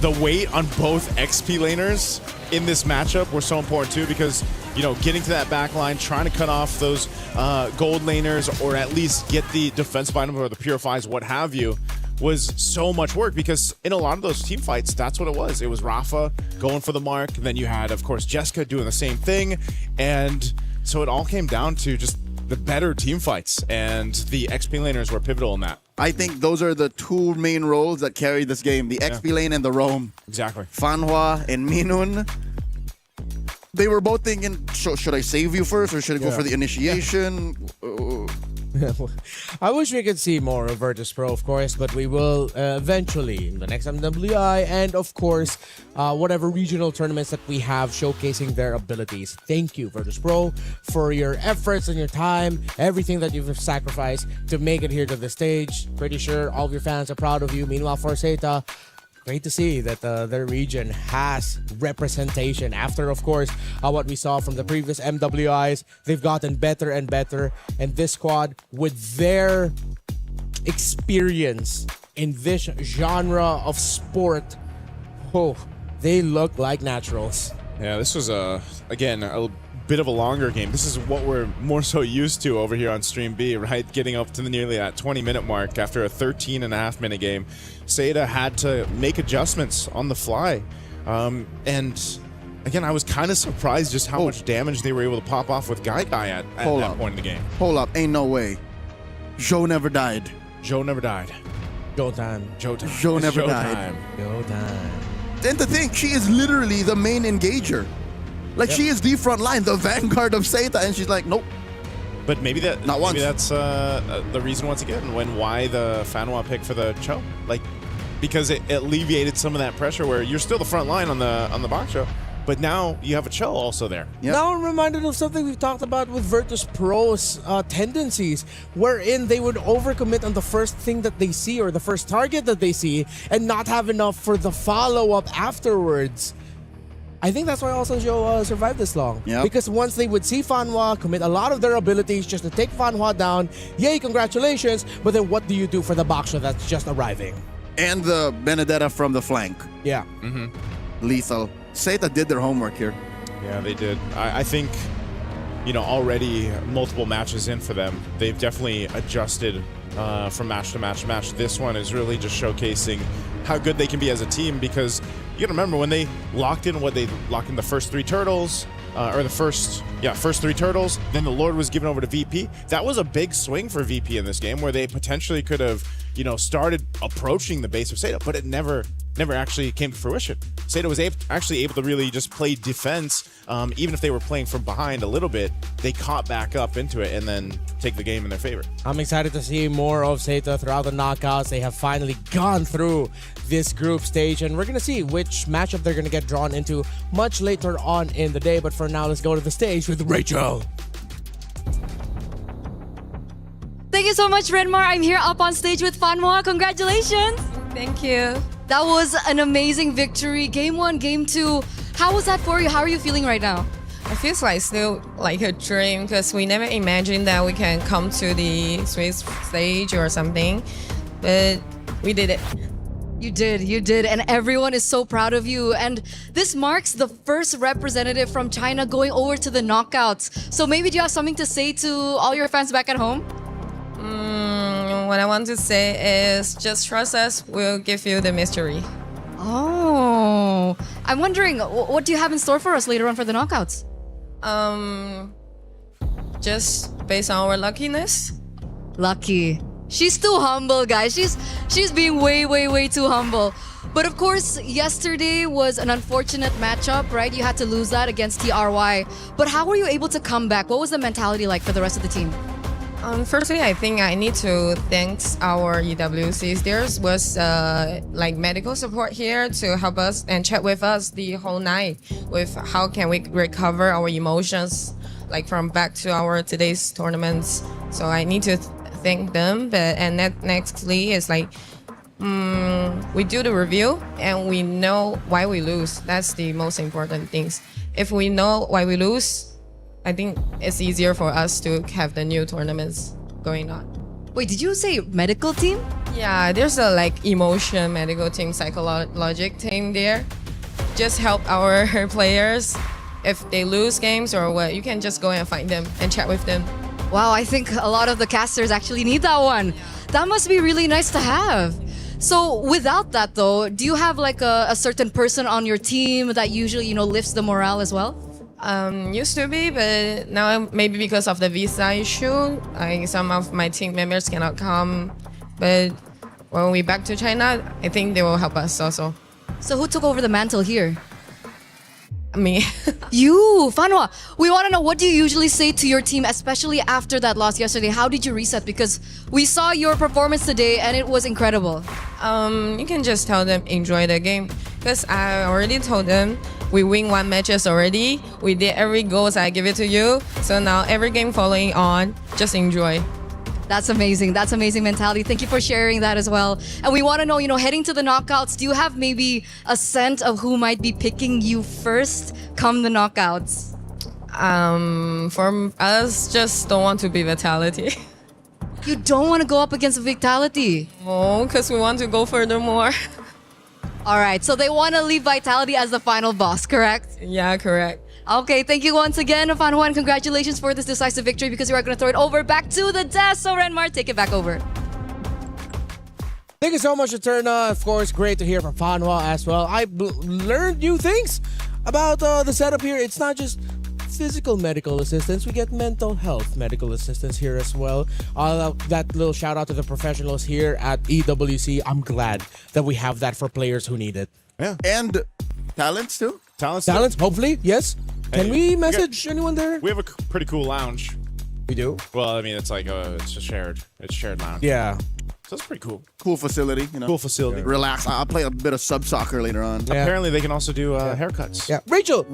the weight on both XP laners in this matchup were so important too, because, you know, getting to that back line, trying to cut off those gold laners, or at least get the defensive item or the Purifies, what have you, was so much work, because in a lot of those team fights, that's what it was. It was Rafa going for the mark, and then you had, of course, Jessica doing the same thing, and so it all came down to just the better team fights, and the XP laners were pivotal in that. I think those are the 2 main roles that carried this game, the XP lane and the roam. Exactly. Fanhua and Minun, they were both thinking, should I save you first, or should I go for the initiation? I wish we could see more of Virtus Pro, of course, but we will eventually in the next MWI, and of course, whatever regional tournaments that we have showcasing their abilities. Thank you, Virtus Pro, for your efforts and your time, everything that you've sacrificed to make it here to the stage. Pretty sure all of your fans are proud of you. Meanwhile, for Seta, great to see that their region has representation. After, of course, what we saw from the previous MWIs, they've gotten better and better. And this squad, with their experience in this genre of sport, they look like naturals. Yeah, this was, again, a bit of a longer game. This is what we're more so used to over here on Stream B, right? Getting up to nearly that 20-minute mark after a 13.5-minute game. Seta had to make adjustments on the fly. And again, I was kind of surprised just how much damage they were able to pop off with Guy at that point in the game. Hold up, ain't no way. Joe never died. Joe never died. Go time. Joe time. Joe never Joe died. time. Go time. And to think, she is literally the main engager. Like, she is the front line, the vanguard of Seta, and she's like, nope. But maybe that's the reason, once again, why the Fanwa pick for the Cho. Like, because it alleviated some of that pressure where you're still the front line on the box show, but now you have a Cho also there. Yep. Now I'm reminded of something we've talked about with Virtus Pro's tendencies, wherein they would overcommit on the first thing that they see or the first target that they see and not have enough for the follow-up afterwards. I think that's why also Joe survived this long. Yep. Because once they would see Fanhua commit a lot of their abilities just to take Fanhua down, yay, congratulations, but then what do you do for the boxer that's just arriving? And the Benedetta from the flank. Yeah. Lethal. Zeta did their homework here. Yeah, they did. I think, already multiple matches in for them, they've definitely adjusted from match to match to match. This one is really just showcasing how good they can be as a team, because you gotta remember when they locked in the first three turtles, first three turtles, then the Lord was given over to VP. That was a big swing for VP in this game, where they potentially could have, started approaching the base of Zeta, but it never actually came to fruition. Zeta was actually able to really just play defense, even if they were playing from behind a little bit. They caught back up into it and then take the game in their favor. I'm excited to see more of Zeta throughout the knockouts. They have finally gone through this group stage, and we're going to see which matchup they're going to get drawn into much later on in the day. But for now, let's go to the stage with Rachel. Thank you so much, Renmar. I'm here up on stage with Fanhua. Congratulations. Thank you. That was an amazing victory. Game 1, Game 2. How was that for you? How are you feeling right now? It feels like still like a dream, because we never imagined that we can come to the Swiss stage or something, but we did it. You did, and everyone is so proud of you. And this marks the first representative from China going over to the knockouts. So maybe do you have something to say to all your fans back at home? What I want to say is just trust us, we'll give you the mystery. Oh, I'm wondering, what do you have in store for us later on for the knockouts? Just based on our luckiness. Lucky. She's too humble, guys. She's being way too humble. But of course, yesterday was an unfortunate matchup, right? You had to lose that against TRY. But how were you able to come back? What was the mentality like for the rest of the team? Firstly, I think I need to thank our EWCs. There was like medical support here to help us and chat with us the whole night with how can we recover our emotions, like from back to our today's tournaments. So I need to thank them. And nextly is like we do the review and we know why we lose. That's the most important things. If we know why we lose, I think it's easier for us to have the new tournaments going on. Wait, did you say medical team? Yeah, there's a like emotion medical team, psychologic team there. Just help our players. If they lose games or what, you can just go and find them and chat with them. Wow, I think a lot of the casters actually need that one. That must be really nice to have. So without that though, do you have like a certain person on your team that usually, lifts the morale as well? Used to be, but now maybe because of the visa issue, some of my team members cannot come. But when we back to China, I think they will help us also. So who took over the mantle here? Me. You, Fanhua. We want to know, what do you usually say to your team, especially after that loss yesterday? How did you reset? Because we saw your performance today and it was incredible. You can just tell them enjoy the game. Because I already told them we win 1 matches already. We did every goals, I give it to you. So now every game following on, just enjoy. That's amazing. That's amazing mentality. Thank you for sharing that as well. And we want to know, heading to the knockouts, do you have maybe a sense of who might be picking you first come the knockouts? For us, just don't want to be Vitality. You don't want to go up against Vitality? Oh, because we want to go furthermore. All right, so they want to leave Vitality as the final boss, correct? Yeah, correct. Okay, thank you once again, Fanhua, and congratulations for this decisive victory, because you are going to throw it over back to the desk. So Renmar, take it back over. Thank you so much, Eterna. Of course, great to hear from Fanhua as well. I learned new things about the setup here. It's not just physical medical assistance, we get mental health medical assistance here as well. That little shout out to the professionals here at EWC. I'm glad that we have that for players who need it. Yeah. And talents too? Talents, hopefully, yes. Can we message anyone there? We have a pretty cool lounge. We do? Well, I mean, it's like it's a shared lounge. Yeah. So it's pretty cool. Cool facility, Cool facility. Yeah. Relax. I'll play a bit of sub soccer later on. Yeah. Apparently, they can also do haircuts. Yeah. Rachel,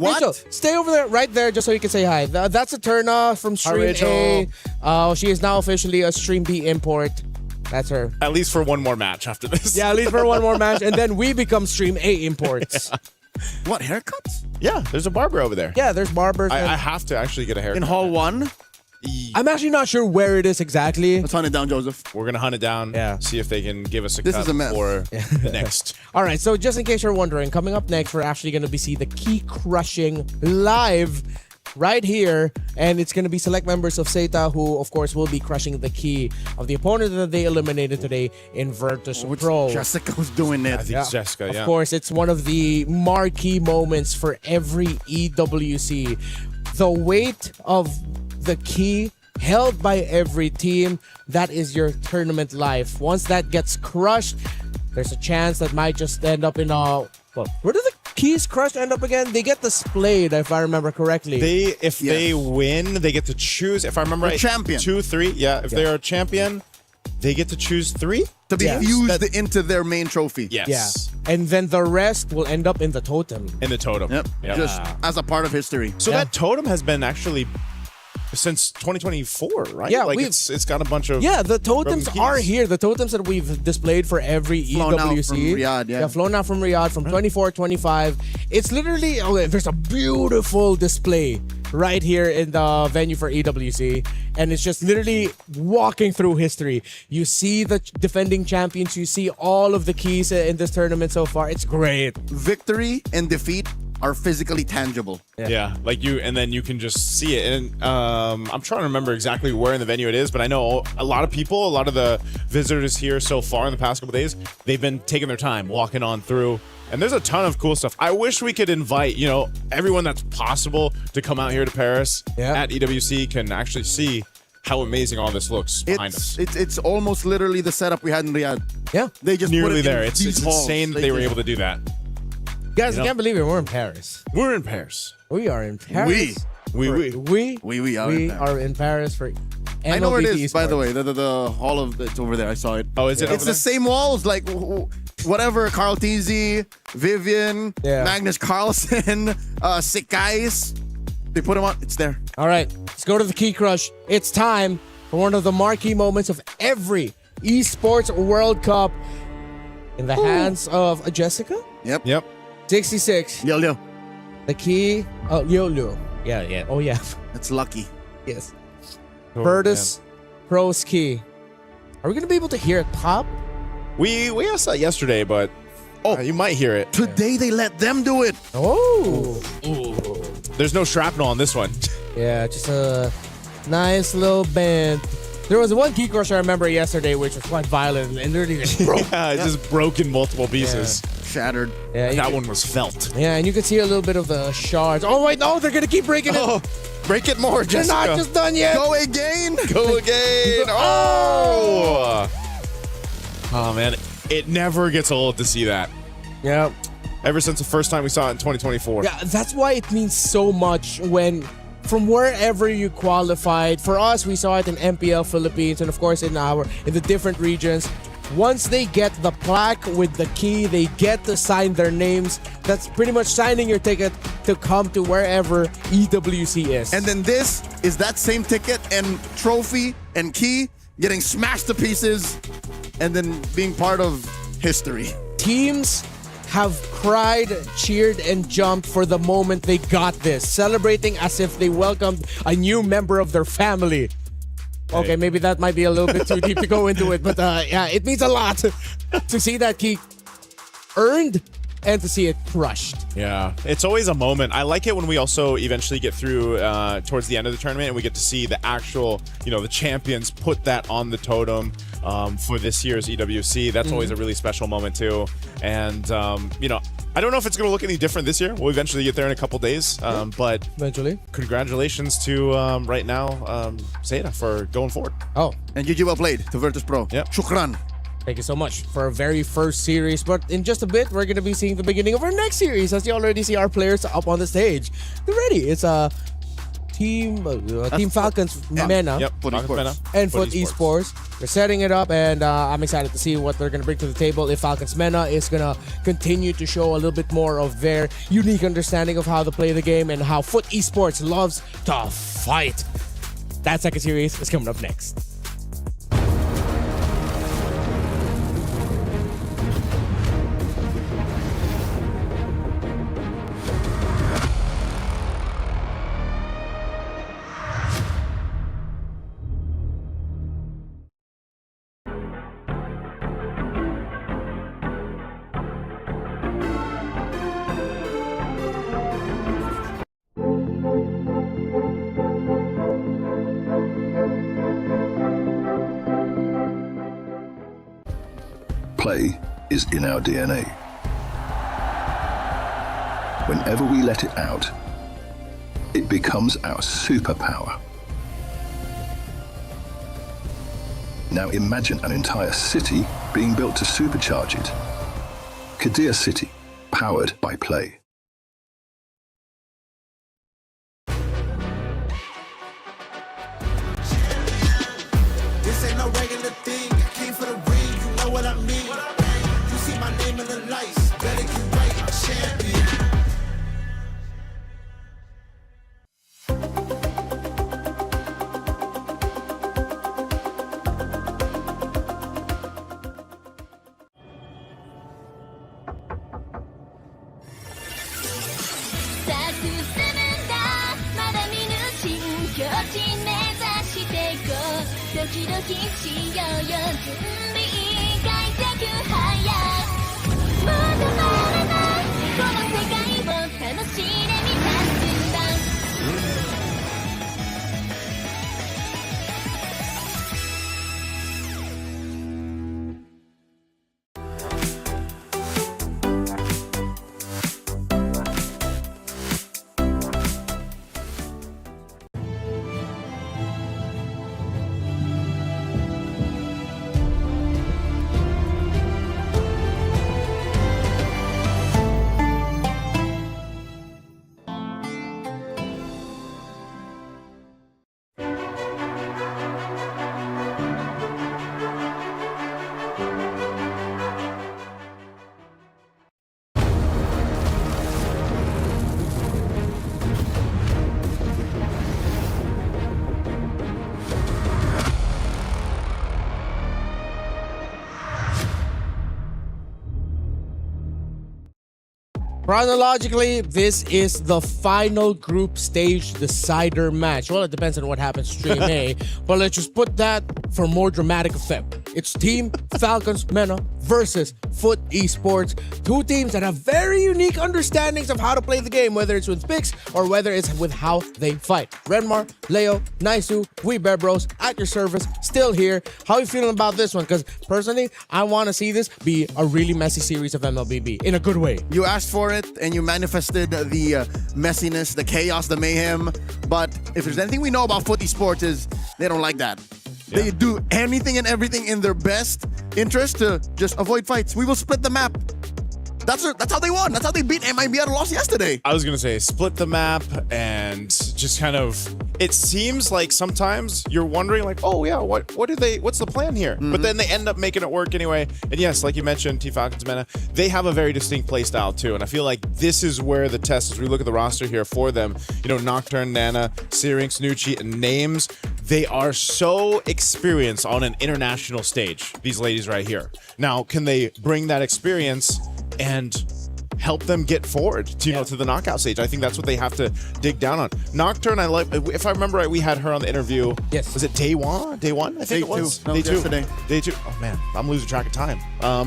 stay over there, right there, just so you can say hi. That's Eterna from Stream A. She is now officially a Stream B import. That's her. At least for one more match after this. Yeah, at least for one more match, and then we become Stream A imports. What, haircuts? Yeah, there's a barber over there. Yeah, there's barbers. I have to actually get a haircut. In Hall 1? I'm actually not sure where it is exactly. Let's hunt it down, Joseph. We're going to hunt it down. Yeah. See if they can give us a This cut is a mess. for the next. All right, so just in case you're wondering, coming up next, we're actually going to be seeing the key crushing live right here, and it's going to be select members of SETA who, of course, will be crushing the key of the opponent that they eliminated today in Virtus Pro. Jessica was doing it. I think it's Jessica, yeah. Of course, it's one of the marquee moments for every EWC. The weight of the key held by every team, that is your tournament life. Once that gets crushed, there's a chance that might just end up in a... Well, where do the keys crushed end up again? They get displayed, if I remember correctly. If they win, they get to choose, if I remember right, champion. 2, 3. Yeah, if they're a champion, they get to choose 3. To be fused into their main trophy. Yes. Yeah. And then the rest will end up in the totem. In the totem. Yep. Just as a part of history. So that totem has been actually since 2024, right? Yeah, like it's got a bunch of the totems broken are keys. here. The totems that we've displayed for every Flown out EWC. from Riyadh, yeah. Flown out from Riyadh from 24, 25. It's literally there's a beautiful display right here in the venue for EWC, and it's just literally walking through history. You see the defending champions, you see all of the keys in this tournament so far. It's great. Victory and defeat are physically tangible. Yeah, like and then you can just see it. And I'm trying to remember exactly where in the venue it is, but I know a lot of people, a lot of the visitors here so far in the past couple days, they've been taking their time walking on through. And there's a ton of cool stuff. I wish we could invite, everyone that's possible to come out here to Paris at EWC can actually see how amazing all this looks behind us. It's almost literally the setup we had in Riyadh. Yeah. They just Nearly put it there. in It's these halls. insane that they were able to do that. Guys, I can't believe it. We're in Paris. We're in Paris. We are in Paris. We are in Paris for I know where it MLBT is, by the Esports. way. The hall of it's over there. I saw it. Oh, is it? It's the same walls, like whatever. Carl Tizzi, Vivian, Magnus Carlsen, Sikais. They put them on. It's there. All right, let's go to the key crush. It's time for one of the marquee moments of every Esports World Cup in the hands of Jessica. Yep. 66. Yo. The key. Oh, Yo. Yeah. Oh, yeah. That's lucky. Yes. Oh, Virtus Pro's key. Are we going to be able to hear it pop? We asked that yesterday, but you might hear it. Today they let them do it. Oh. There's no shrapnel on this one. Yeah, just a nice little bend. There was one key crush I remember yesterday, which was quite violent and literally just broke. Yeah, it just broke in multiple pieces. Shattered. Yeah, that one was felt. Yeah, and you can see a little bit of the shards. Oh, wait, no, they're going to keep breaking it. Break it more, They're Jessica. not just done yet. Go again. Go again. Oh! Oh, man. It never gets old to see that. Yeah. Ever since the first time we saw it in 2024. Yeah, that's why it means so much when from wherever you qualified. For us, we saw it in MPL Philippines and of course in the different regions. Once they get the plaque with the key, they get to sign their names. That's pretty much signing your ticket to come to wherever EWC is. And then this is that same ticket and trophy and key getting smashed to pieces and then being part of history. Teams have cried, cheered, and jumped for the moment they got this, celebrating as if they welcomed a new member of their family. Okay, maybe that might be a little bit too deep to go into it, but yeah, it means a lot to see that key earned and to see it crushed. Yeah, it's always a moment. I like it when we also eventually get through towards the end of the tournament and we get to see the actual, the champions put that on the totem for this year's EWC. That's always a really special moment too. And, I don't know if it's going to look any different this year. We'll eventually get there in a couple days, but eventually, congratulations to right now SETA for going forward. Oh, and GG well played to Virtus Pro. Yep. Shukran. Thank you so much for our very first series. But in just a bit, we're going to be seeing the beginning of our next series as you already see our players up on the stage. They're ready. It's Team Falcons Mena Yep, and Foot Esports. They're setting it up, and I'm excited to see what they're going to bring to the table. If Falcons Mena is going to continue to show a little bit more of their unique understanding of how to play the game and how Foot Esports loves to fight. That second series is coming up next. is in our DNA. Whenever we let it out, it becomes our superpower. Now imagine an entire city being built to supercharge it. Kadir City, powered by play. This ain't no regular thing. I came for the ring, you know what I mean. You see my name in the lights, better get right, I'm champion. Chronologically, this is the final group stage decider match. Well, it depends on what happens to Stream A, but let's just put that for more dramatic effect. It's Team Falcons MENA versus Foot Esports. Two teams that have very unique understandings of how to play the game, whether it's with picks or whether it's with how they fight. Renmar, Leo, Naisu, we Bebros, at your service, still here. How are you feeling about this one? Because personally, I want to see this be a really messy series of MLBB in a good way. You asked for it and you manifested the messiness, the chaos, the mayhem. But if there's anything we know about Foot Esports is they don't like that. Yeah. They do anything and everything in their best interest to just avoid fights. We will split the map. That's how they won. That's how they beat MIB at a loss yesterday. I was going to say split the map and just kind of, it seems like sometimes you're wondering like, oh yeah, what's the plan here? Mm-hmm. But then they end up making it work anyway. And yes, like you mentioned, Team Falcons MENA, they have a very distinct play style too. And I feel like this is where the test, as we look at the roster here for them, you know, Nocturne, Nana, Syrinx, Nucci, and Names, they are so experienced on an international stage, these ladies right here. Now, can they bring that experience and help them get forward to, you know, to the knockout stage? I think that's what they have to dig down on. Nocturne, I like, if I remember right, we had her on the interview. Yes. Was it day one? I think it was. No, day two. Yesterday. Day two. Oh man, I'm losing track of time.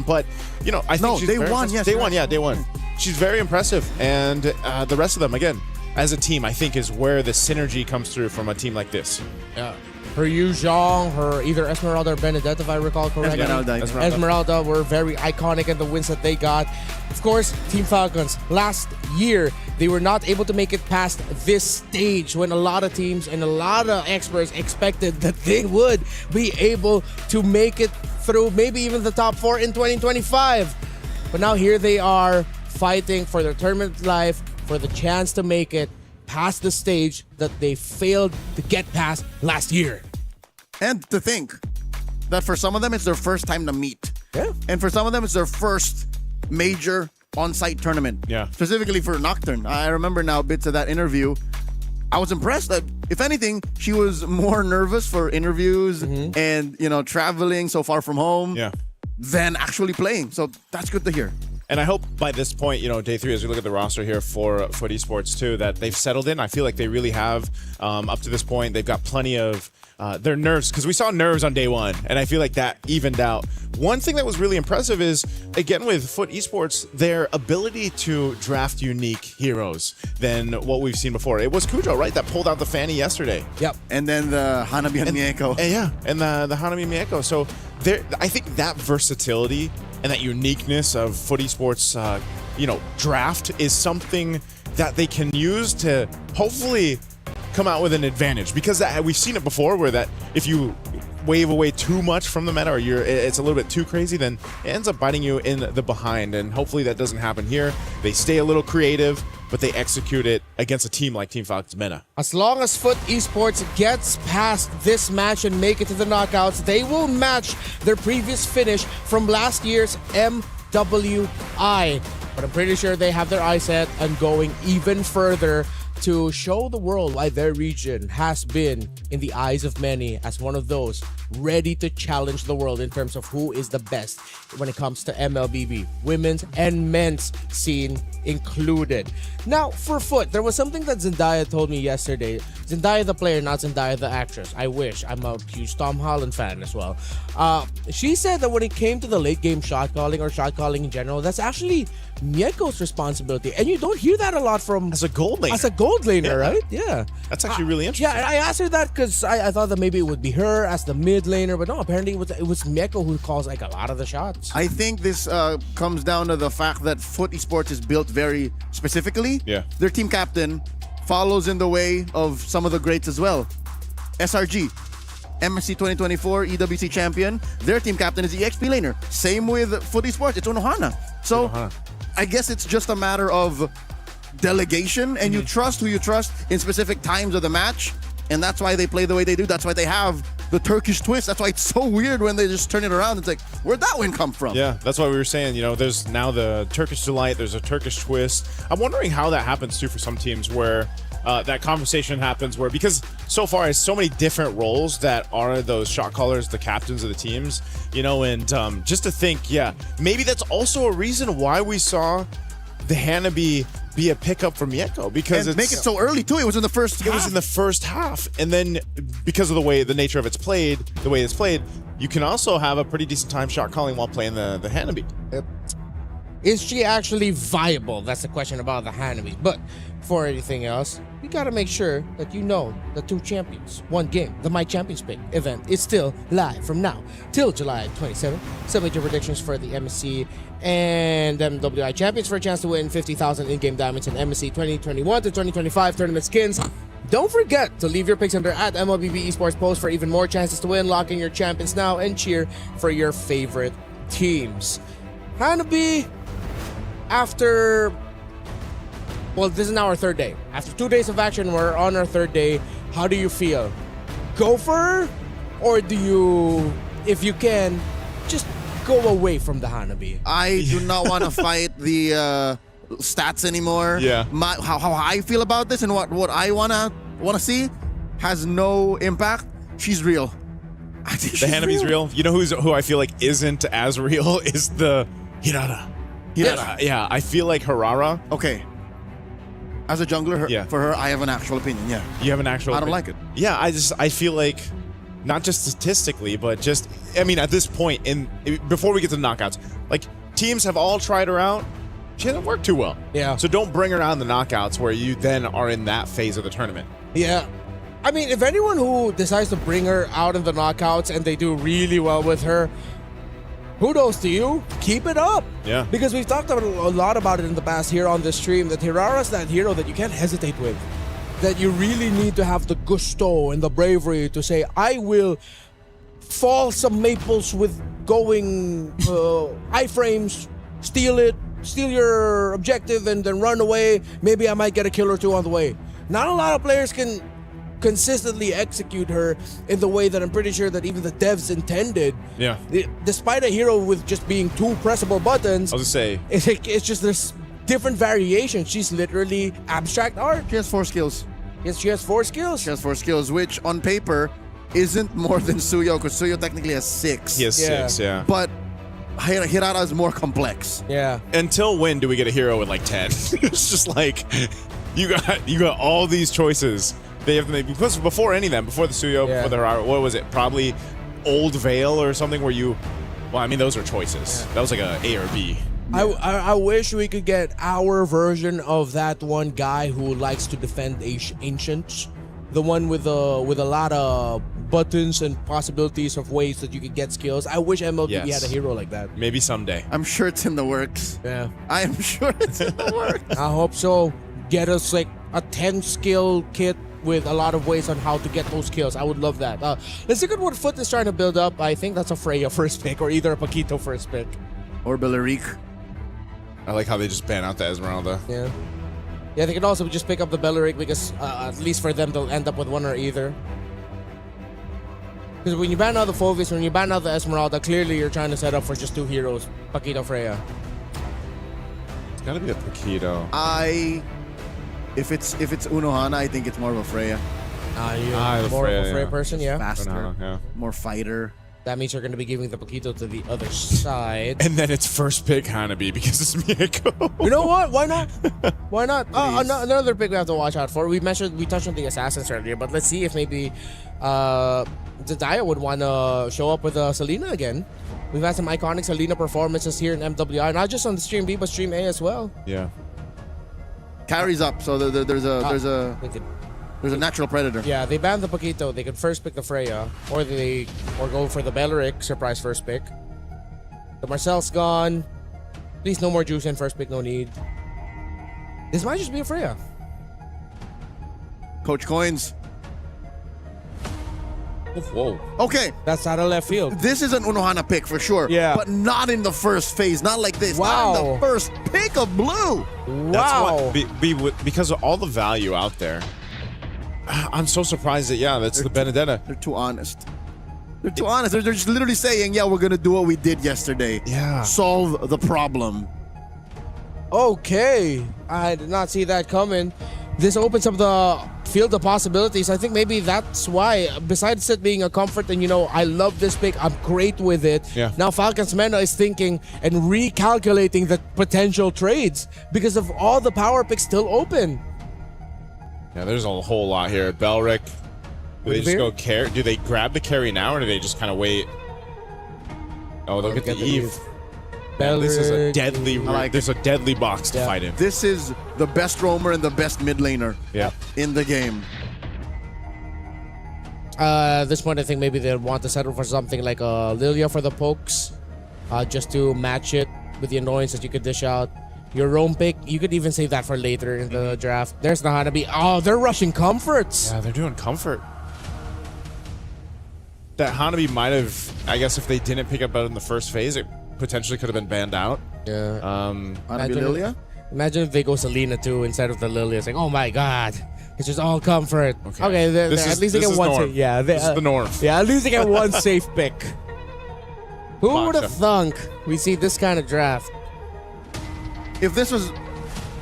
But, you know, I think no, she's day very one, impressive. yes. Day one, yeah, day one. She's very impressive. And the rest of them, again, as a team, I think is where the synergy comes through from a team like this. Yeah. Her Yu Zhang, her either Esmeralda or Benedetta, if I recall correctly. Esmeralda were very iconic in the wins that they got. Of course, Team Falcons, last year, they were not able to make it past this stage when a lot of teams and a lot of experts expected that they would be able to make it through maybe even the top 4 in 2025. But now here they are fighting for their tournament life, for the chance to make it past the stage that they failed to get past last year. And to think that for some of them, it's their first time to meet. Yeah. And for some of them, it's their first major on-site tournament. Yeah. Specifically for Nocturne. I remember now bits of that interview. I was impressed that, if anything, she was more nervous for interviews and, you know, traveling so far from home than actually playing. So that's good to hear. And I hope by this point, you know, day 3, as we look at the roster here for Foot Esports too, that they've settled in. I feel like they really have. Up to this point, they've got plenty of their nerves, because we saw nerves on day 1, and I feel like that evened out. One thing that was really impressive is, again, with Foot Esports, their ability to draft unique heroes than what we've seen before. It was Kujo, right, that pulled out the Fanny yesterday. Yep. And then the Hanabi and Mieko. And the Hanabi and Mieko. So I think that versatility and that uniqueness of footy sports, draft is something that they can use to hopefully come out with an advantage, because we've seen it before where that if you wave away too much from the meta or it's a little bit too crazy, then it ends up biting you in the behind, and hopefully that doesn't happen here. They stay a little creative, but they execute it against a team like Team Falcons meta. As long as Foot Esports gets past this match and make it to the knockouts, they will match their previous finish from last year's MWI. But I'm pretty sure they have their eyes set on going even further to show the world why their region has been, in the eyes of many, as one of those ready to challenge the world in terms of who is the best when it comes to MLBB, women's and men's scene included. Now, for Foot, there was something that Zendaya told me yesterday. Zendaya the player, not Zendaya the actress. I wish. I'm a huge Tom Holland fan as well. She said that when it came to the late game shot calling or shot calling in general, that's actually Mieko's responsibility. And you don't hear that a lot from... As a gold laner. As a gold laner, right? Yeah. That's actually really interesting. Yeah, I asked her that because I thought that maybe it would be her as the mid laner, but no, apparently it was Mieko who calls like a lot of the shots. I think this comes down to the fact that Foot Esports is built very specifically. Yeah. Their team captain follows in the way of some of the greats as well. SRG, MSC 2024 EWC champion. Their team captain is the XP laner. Same with Foot Esports. It's Unohana. So I guess it's just a matter of delegation, and you trust who you trust in specific times of the match, and that's why they play the way they do. That's why they have the Turkish twist. That's why it's so weird when they just turn it around. It's like, where'd that win come from? Yeah, that's why we were saying, there's now the Turkish delight, there's a Turkish twist. I'm wondering how that happens too for some teams where that conversation happens where, because so far it's so many different roles that are those shot callers, the captains of the teams, and just to think, maybe that's also a reason why we saw the Hanabi be a pickup for Mieko, because and make it so early too. It was in the first half. It was in the first half, and then because of the nature of the way it's played, you can also have a pretty decent time shot calling while playing the Hanabi. Is she actually viable? That's the question about the Hanabi. But for anything else, we gotta make sure that the two champions, one game, the My Champions Pick event is still live from now till July 27th. Submit your predictions for the MSC and MWI champions for a chance to win 50,000 in-game diamonds in MSC 2021 to 2025 tournament skins. Don't forget to leave your picks under at MLBB Esports Post for even more chances to win. Lock in your champions now and cheer for your favorite teams. Hanabi, this is now our third day. After 2 days of action, we're on our third day. How do you feel? Go for her? Or do you, if you can, just go away from the Hanabi? I do not want to fight the stats anymore. Yeah. How I feel about this and what I wanna see has no impact. She's real. I think The Hanabi's real. You know who I feel like isn't as real is the Hirara. Yeah, I feel like Hirara. Okay. As a jungler, for her, I have an actual opinion. Yeah. You have an actual. I don't like it. Yeah, I feel like, not just statistically, but just, at this point before we get to the knockouts, like teams have all tried her out. She hasn't worked too well. Yeah. So don't bring her out in the knockouts where you then are in that phase of the tournament. Yeah. If anyone who decides to bring her out in the knockouts and they do really well with her, kudos to you. Keep it up. Yeah. Because we've talked a lot about it in the past here on this stream, that Hirara's that hero that you can't hesitate with. That you really need to have the gusto and the bravery to say, I will fall some maples with going iframes, steal your objective and then run away. Maybe I might get a kill or two on the way. Not a lot of players can consistently execute her in the way that I'm pretty sure that even the devs intended. Yeah. Despite a hero with just being two pressable buttons, I was gonna say, it's just there's different variations. She's literally abstract art. She has 4 skills. Yes, she has 4 skills. She has 4 skills, which on paper isn't more than Suyo, because Suyo technically has 6. He has 6, yeah. But Hirara is more complex. Yeah. Until when do we get a hero with like 10? It's just like you got all these choices they have to make, because before any of them, before the Suyo, before the Hirara, what was it? Probably Old Vale or something where those are choices. Yeah. That was like a or B. I wish we could get our version of that one guy who likes to defend ancients. The one with a lot of buttons and possibilities of ways that you could get skills. I wish MLB Yes. had a hero like that. Maybe someday. I'm sure it's in the works. Yeah. I am sure it's in the works. I hope so. Get us like a 10 skill kit with a lot of ways on how to get those kills. I would love that. Let's look at what Foot is trying to build up. I think that's a Freya first pick or either a Paquito first pick. Or Bellerique. I like how they just ban out the Esmeralda. Yeah. Yeah, they can also just pick up the Belleric because at least for them they'll end up with one or either. Because when you ban out the Phovis, when you ban out the Esmeralda, clearly you're trying to set up for just two heroes, Paquito, Freya. It's gotta be a Paquito. If it's Unohana, I think it's more of a Freya. You're more of a Freya person, yeah. Faster, yeah. more fighter. That means you're going to be giving the Paquito to the other side. And then it's first pick Hanabi because it's Miyako. You know what? Why not? Why not? Another pick we have to watch out for. We touched on the Assassins earlier, but let's see if maybe Zendaya would want to show up with Selena again. We've had some iconic Selena performances here in MWI, not just on the Stream B, but Stream A as well. Yeah. Carries up, so there's a natural predator. Yeah, they banned the Paquito. They could first pick the Freya, or go for the Belleric, surprise first pick. The Marcel's gone. Please, no more juice in first pick, no need. This might just be a Freya. Coach Coins. Whoa. Okay. That's out of left field. This is an Unohana pick for sure. Yeah. But not in the first phase. Not like this. Wow. Not in the first pick of blue. Wow. That's what, because of all the value out there. I'm so surprised that, that's the Benedetta. They're too honest. They're too honest. They're just literally saying, we're going to do what we did yesterday. Yeah. Solve the problem. Okay. I did not see that coming. This opens up the field of possibilities. I think maybe that's why, besides it being a comfort and, I love this pick, I'm great with it. Yeah. Now Falcons Mena is thinking and recalculating the potential trades because of all the power picks still open. Yeah, there's a whole lot here. Belleric. Do they just go carry? Do they grab the carry now, or do they just kind of wait? Oh, they'll get the Eve. Man, this is a deadly. There's a deadly box to fight in. This is the best roamer and the best mid laner. In the game. At this point, I think maybe they'll want to settle for something like a Lilia for the pokes, just to match it with the annoyance that you could dish out. Your roam pick, you could even save that for later in the draft. There's the Hanabi. Oh, they're rushing comforts. Yeah, they're doing comfort. That Hanabi might have, I guess, if they didn't pick up out in the first phase, it potentially could have been banned out. Yeah. Hanabi Lilia? Imagine if they go Selena too instead of the Lilia. It's like, oh my god, it's just all comfort. Okay, at least they get one. This is the norm. Yeah, at least they get one safe pick. Who would have thunk we see this kind of draft? If this was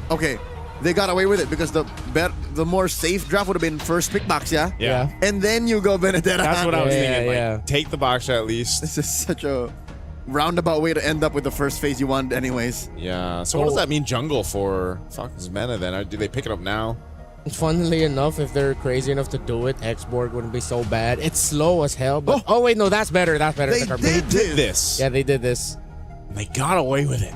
okay, they got away with it because the more safe draft would have been first pick box, Yeah. And then you go Benedetta. That's what I was thinking. Yeah. Like, take the box at least. This is such a roundabout way to end up with the first phase you want, anyways. Yeah. So what does that mean, jungle for Falcons Mena then? Do they pick it up now? Funnily enough, if they're crazy enough to do it, X-Borg wouldn't be so bad. It's slow as hell, but oh wait, no, that's better. That's better. They did this. Yeah, they did this. They got away with it.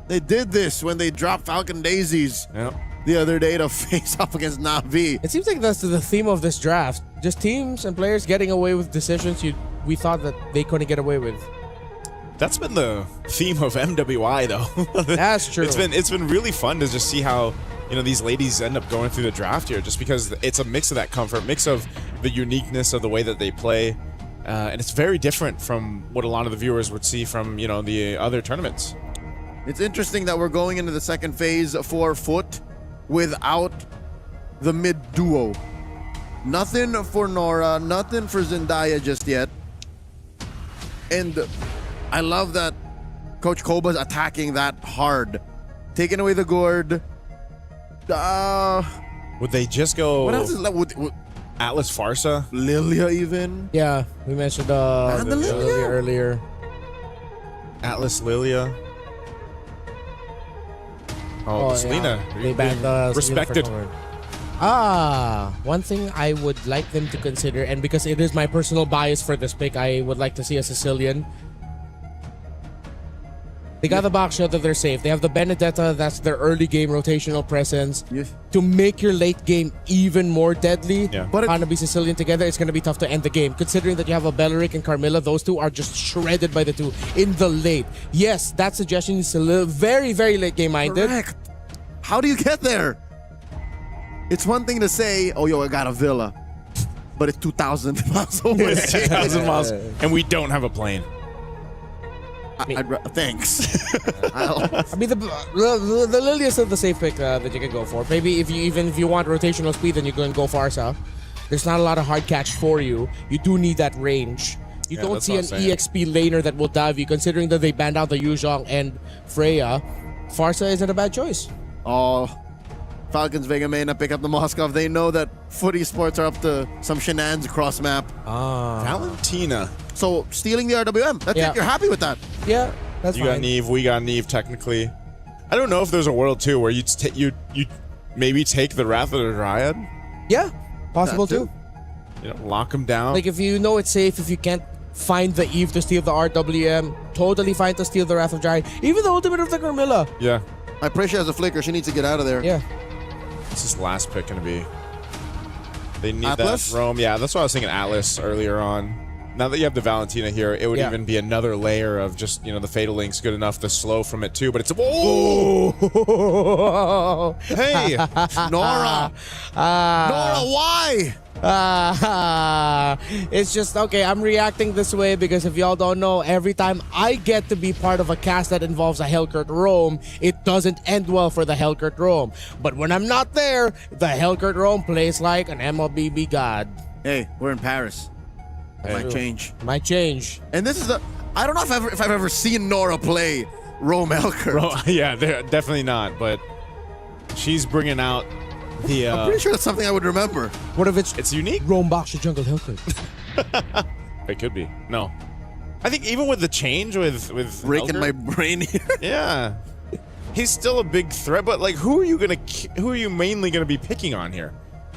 They did this when they dropped Falcon Daisies the other day to face off against Na'Vi. It seems like that's the theme of this draft. Just teams and players getting away with decisions we thought that they couldn't get away with. That's been the theme of MWI, though. That's true. It's been really fun to just see how these ladies end up going through the draft here, just because it's a mix of that comfort, mix of the uniqueness of the way that they play, and it's very different from what a lot of the viewers would see from the other tournaments. It's interesting that we're going into the second phase for Foot without the mid duo. Nothing for Nora, nothing for Zendaya just yet. And I love that Coach Koba's attacking that hard. Taking away the gourd. Would they just go... What else is left? Would Atlas Farsa? Lilia even? Yeah, we mentioned the Lilia earlier. Atlas Lilia. Oh, Selena. Yeah. They banned respected. One thing I would like them to consider, and because it is my personal bias for this pick, I would like to see a Sicilian. They got the box shot that they're safe. They have the Benedetta, that's their early game rotational presence. To make your late game even more deadly, But Hanabi Sicilian together, it's going to be tough to end the game. Considering that you have a Belleric and Carmilla, those two are just shredded by the two in the late. Yes, that suggestion is a little very, very late game minded. Correct. How do you get there? It's one thing to say, oh, yo, I got a villa. But it's 2,000 miles away. It's 2,000 miles, and we don't have a plane. Thanks. I mean, the Lilia is still the safe pick that you can go for. Maybe if you want rotational speed, then you can go Farsa. There's not a lot of hard catch for you. You do need that range. You don't see an EXP laner that will dive you, considering that they banned out the Yuzhong and Freya. Farsa isn't a bad choice. Oh, Falcons Vega may not pick up the Moskov. They know that footy sports are up to some shenanigans across map. Valentina. So stealing the RWM. That's it. You're happy with that. Yeah, that's fine. You got Neve, we got Neve technically. I don't know if there's a world too where you maybe take the Wrath of the Dryad. Yeah, possible too. You know, lock him down. Like if you know it's safe, if you can't find the Eve to steal the RWM, totally fine to steal the Wrath of Dryad. Even the ultimate of the Carmilla. Yeah. I pray she has a flicker. She needs to get out of there. Yeah. What's this last pick going to be? They need Atlas? that Rome. Yeah, that's what I was thinking Atlas earlier on. Now that you have the Valentina here, it would even be another layer of just, the Fatal Link's good enough to slow from it too, but it's Oh! Hey! Nora! Nora, why? It's just, okay, I'm reacting this way because if y'all don't know, every time I get to be part of a cast that involves a Hellkurt Rome, it doesn't end well for the Hellkurt Rome. But when I'm not there, the Hellkurt Rome plays like an MLBB god. Hey, we're in Paris. It might change. Might change. And this is I don't know if I've ever seen Nora play Rome Hellkurt. Yeah, they're definitely not, but she's bringing out the... I'm pretty sure that's something I would remember. What if it's unique? Rome Boxer Jungle Hellkurt. It could be. No. I think even with the change with breaking Hellkurt, my brain here. Yeah. He's still a big threat, but like who are you mainly gonna be picking on here?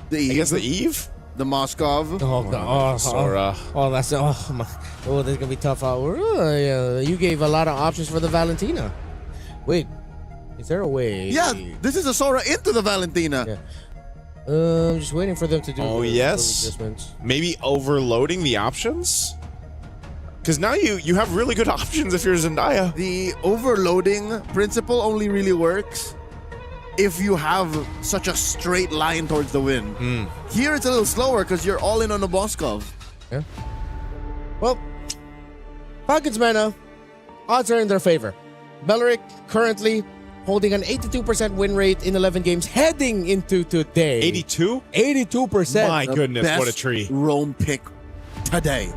The Eve. I guess the Eve? The Moskov. Oh, God. Sora. That's my. Oh, this is gonna be tough. You gave a lot of options for the Valentina. Wait, is there a way? Yeah, this is a Sora into the Valentina. Yeah. I'm just waiting for them to do. Oh yes. Adjustments. Maybe overloading the options. Because now you have really good options if you're Zendaya. The overloading principle only really works if you have such a straight line towards the win. Here it's a little slower because you're all in on the Moskov. Yeah. Well, Falcons mana, odds are in their favor. Belleric currently holding an 82% win rate in 11 games heading into today. 82? 82%. My goodness, Best what a tree. Rome pick today.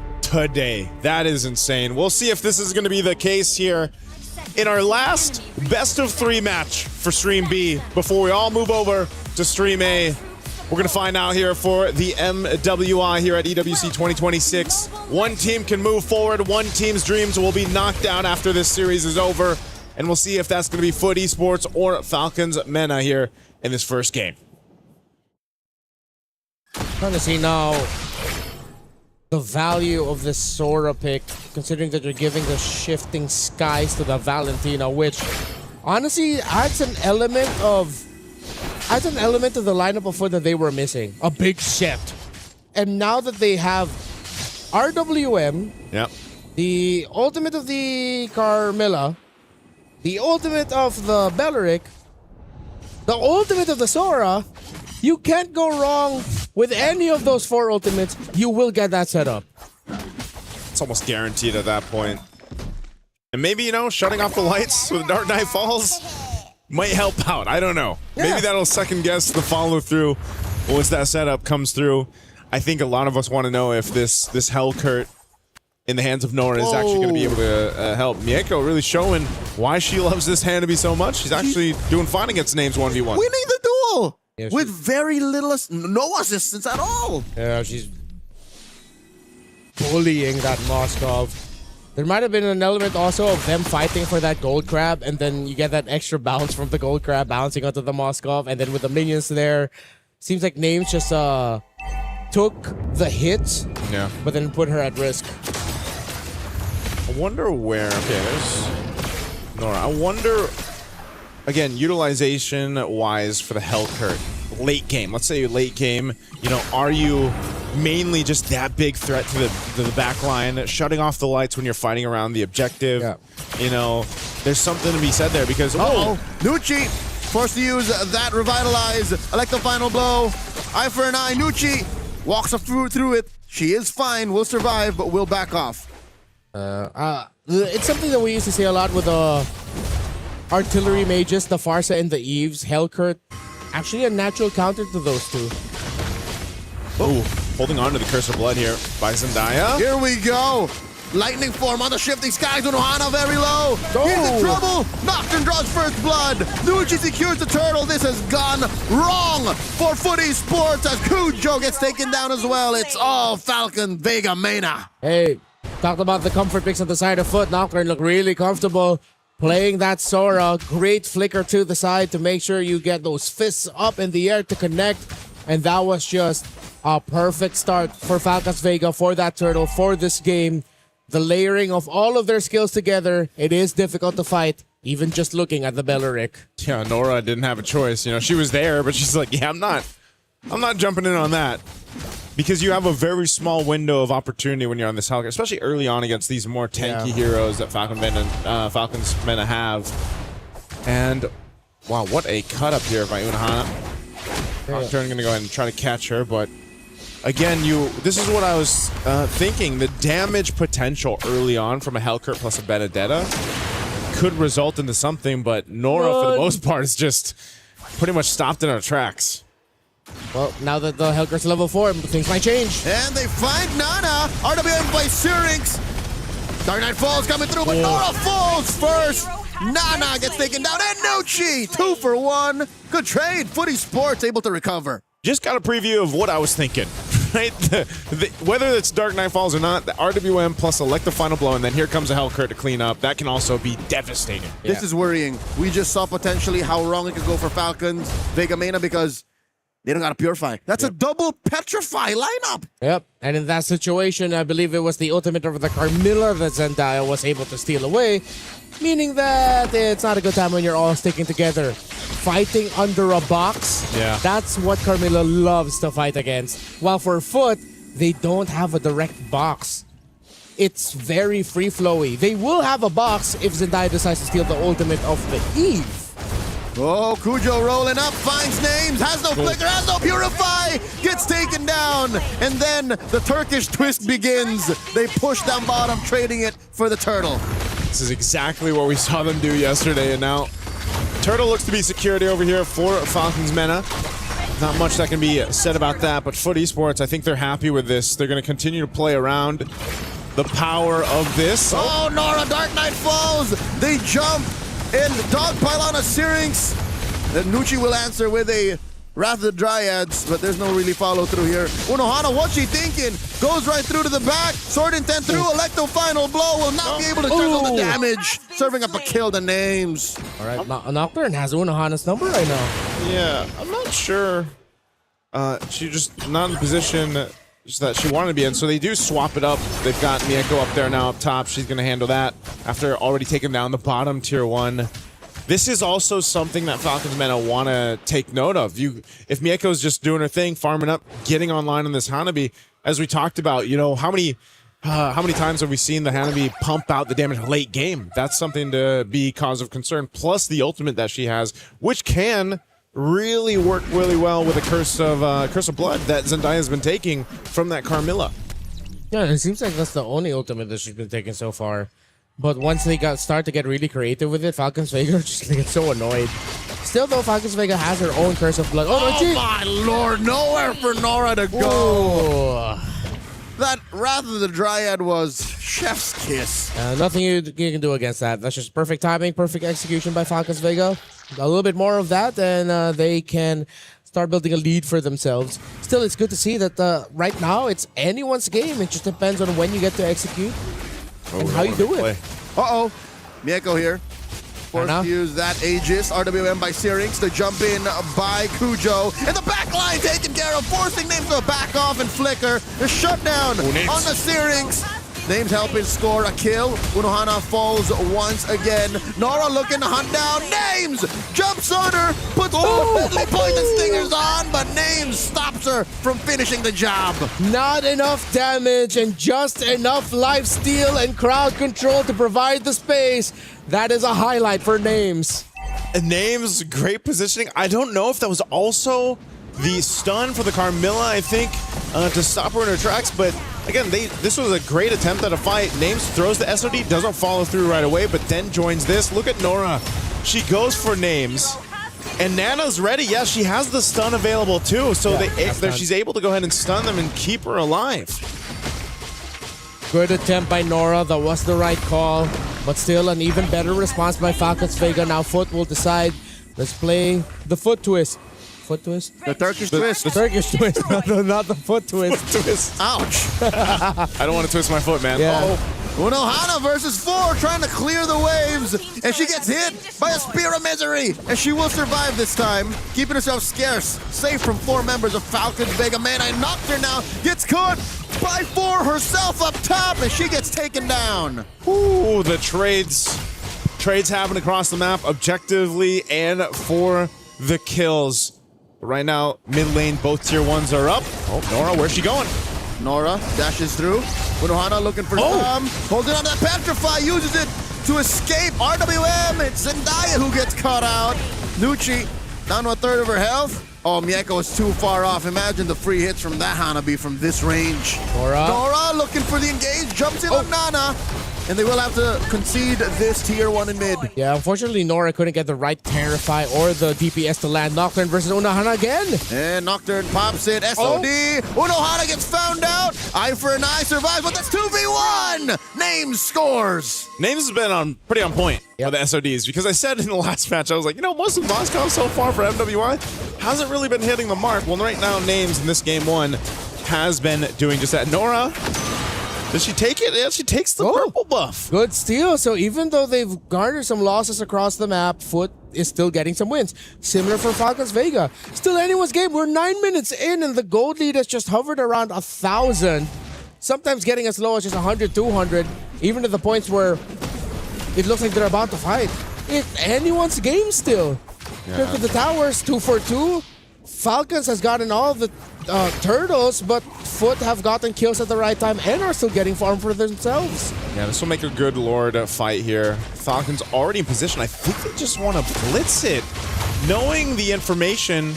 That is insane. We'll see if this is going to be the case here in our last best of 3 match for Stream B before we all move over to Stream A. We're going to find out here for the MWI here at EWC 2026. One team can move forward. One team's dreams will be knocked out after this series is over. And we'll see if that's going to be Foot Esports or Falcons Mena here in this first game. Trying to see now the value of this Sora pick, considering that you're giving the shifting skies to the Valentina, which honestly adds an element to the lineup of Foot that they were missing. A big shift. And now that they have RWM, the ultimate of the Carmilla, the ultimate of the Belleric, the ultimate of the Sora, you can't go wrong with any of those 4 ultimates. You will get that set up. It's almost guaranteed at that point. And maybe, shutting off the lights with Dark Knight Falls might help out. I don't know. Yeah. Maybe that'll second guess the follow through once that setup comes through. I think a lot of us want to know if this Hellkurt in the hands of Nora is actually going to be able to help. Mieko really showing why she loves this hand to be so much. She's actually doing fine against Names 1v1. Winning the duel with very little, no assistance at all. Yeah, she's bullying that Moskov. There might have been an element also of them fighting for that gold crab, and then you get that extra bounce from the gold crab bouncing onto the Moskov, and then with the minions there, seems like Names just took the hit, but then put her at risk. I wonder where. Okay, there's Nora, I wonder, again, utilization-wise for the Hellcurt, late game. Let's say late game, you know, are you mainly just that big threat to the back line, shutting off the lights when you're fighting around the objective? Yeah. You know, there's something to be said there because, Nucci forced to use that revitalize. Electro final blow. Eye for an eye. Nucci walks through it. She is fine, will survive, but will back off. It's something that we used to say a lot with the artillery mages, the Farsa and the Eves. Hellcurt, actually a natural counter to those two. Oh, holding on to the Curse of Blood here by Zendaya. Here we go. Lightning form on the shifting skies. Unohana very low. He's in trouble. Nocturne draws first blood. Nucci secures the turtle. This has gone wrong for Foot Esports as Cujo gets taken down as well. It's all Falcon Vega Mena. Hey, talked about the comfort picks on the side of Foot. Nocturne look really comfortable playing that Sora. Great flicker to the side to make sure you get those fists up in the air to connect. And that was just a perfect start for Falcons Vega, for that turtle, for this game. The layering of all of their skills together, it is difficult to fight, even just looking at the Belleric. Yeah, Nora didn't have a choice. You know, she was there, but she's like, yeah, I'm not jumping in on that. Because you have a very small window of opportunity when you're on this Hellcurt, especially early on against these more tanky heroes that Falcons Mena have. And, wow, what a cut up here by Unohana. Nocturne gonna go ahead and try to catch her, but again, this is what I was thinking. The damage potential early on from a Hellcurt plus a Benedetta could result into something, but Nora, for the most part, is just pretty much stopped in our tracks. Well, now that the Hellcurt's level 4, things might change. And they find Nana. RWM by Syrinx. Dark Knight Falls coming through, but Nora falls first. Nana gets taken down, and Nucci, 2 for 1. Good trade. Foot Esports able to recover. Just got a preview of what I was thinking, right? Whether it's Dark Knight Falls or not, the RWM plus Electro Final Blow, and then here comes a Hellcurt to clean up. That can also be devastating. This is worrying. We just saw potentially how wrong it could go for Falcons Vega Mena because they don't got a Purify. That's a double Petrify lineup. Yep, and in that situation, I believe it was the ultimate of the Carmilla that Zendaya was able to steal away, meaning that it's not a good time when you're all sticking together. Fighting under a box, that's what Carmilla loves to fight against. While for Foot, they don't have a direct box. It's very free-flowy. They will have a box if Zendaya decides to steal the ultimate of the Eve. Oh, Cujo rolling up, finds names, has no flicker, has no Purify, gets taken down, and then the Turkish twist begins. They push down bottom, trading it for the turtle. This is exactly what we saw them do yesterday, and now turtle looks to be security over here for Falcons Mena. Not much that can be said about that, but Foot Esports, I think they're happy with this. They're going to continue to play around the power of this. Oh, Nora, Dark Knight Falls. They jump and dogpile on a Syrinx. Then Nucci will answer with a Wrath of the Dryads, but there's no really follow through here. Unohana, what's she thinking? Goes right through to the back. Sword Intent through. Electro Final Blow will not be able to juggle the damage. Serving up a kill to names. All right, Nocturne has Unohana's number right now. Yeah, I'm not sure. She's just not in the position that she wanted to be in, so they do swap it up. They've got Mieko up there now up top. She's going to handle that after already taking down the bottom tier 1. This is also something that Falcons Mena want to take note of. If Mieko's just doing her thing, farming up, getting online on this Hanabi, as we talked about, you know, how many times have we seen the Hanabi pump out the damage late game? That's something to be cause of concern. Plus the ultimate that she has, which can really work really well with a Curse of Blood that Zendaya has been taking from that Carmilla. Yeah, it seems like that's the only ultimate that she's been taking so far. But once they start to get really creative with it, Falcons Vega just get so annoyed. Still though, Falcons Vega has her own Curse of Blood. Oh my lord, nowhere for Nora to go. Whoa. That Wrath of the Dryad was chef's kiss. Nothing you can do against that. That's just perfect timing, perfect execution by Falcons Vega. A little bit more of that, and they can start building a lead for themselves. Still, it's good to see that right now it's anyone's game. It just depends on when you get to execute and how you do it. Uh-oh. Mieko here. Forced to use that Aegis. RWM by Syrinx. The jump in by Cujo. And the back line taken care of, forcing names to back off and flicker. The shutdown on the Syrinx. Names helping score a kill. Unohana falls once again. Nora looking to hunt down Names. Jumps on her, puts deadly poison stingers on, but Names stops her from finishing the job. Not enough damage and just enough lifesteal and crowd control to provide the space. That is a highlight for Names. And Names, great positioning. I don't know if that was also the stun for the Carmilla, I think, to stop her in her tracks, but again, this was a great attempt at a fight. Names throws the SOD, doesn't follow through right away, but then joins this. Look at Nora. She goes for Names. And Nana's ready. Yeah, she has the stun available too, so she's able to go ahead and stun them and keep her alive. Good attempt by Nora. That was the right call, but still an even better response by Falcons Vega. Now Foot will decide. Let's play the foot twist. Foot twist? The Turkish twist. The Turkish twist, not the foot twist. Foot twist. Ouch. I don't want to twist my foot, man. Yeah. Unohana versus 4, trying to clear the waves, and she gets hit by a Spear of Misery, and she will survive this time, keeping herself scarce, safe from 4 members of Falcons Vega. Man, I knocked her now, gets caught by 4 herself up top, and she gets taken down. Ooh, the trades happen across the map objectively and for the kills. Right now, mid lane, both tier 1s are up. Oh, Nora, where's she going? Nora dashes through. Unohana looking for some. Holding on to that Petrify, uses it to escape. RWM, it's Zendaya who gets caught out. Nucci down to a third of her health. Oh, Mieko is too far off. Imagine the free hits from that Hanabi from this range. Nora looking for the engage, jumps in on Nana. And they will have to concede this tier 1 in mid. Yeah, unfortunately, Nora couldn't get the right Terrify or the DPS to land. Nocturne versus Unohana again. And Nocturne pops it. SOD. Unohana gets found out. Eye for an eye survives, but that's 2v1. Names scores. Names has been pretty on point for the SODs, because I said in the last match, I was like, you know, most of Moscow so far for MWI hasn't really been hitting the mark. Well, right now, Names in this game 1 has been doing just that. Nora, does she take it? Yeah, she takes the purple buff. Good steal. So even though they've garnered some losses across the map, Foot is still getting some wins. Similar for Falcons Vega. Still anyone's game. We're 9 minutes in, and the gold lead has just hovered around 1,000. Sometimes getting as low as just 100, 200, even to the points where it looks like they're about to fight. It's anyone's game still. Look at the towers, 2 for 2. Falcons has gotten all the turtles, but Foot have gotten kills at the right time and are still getting farm for themselves. Yeah, this will make a good Lord fight here. Falcons already in position. I think they just want to blitz it. Knowing the information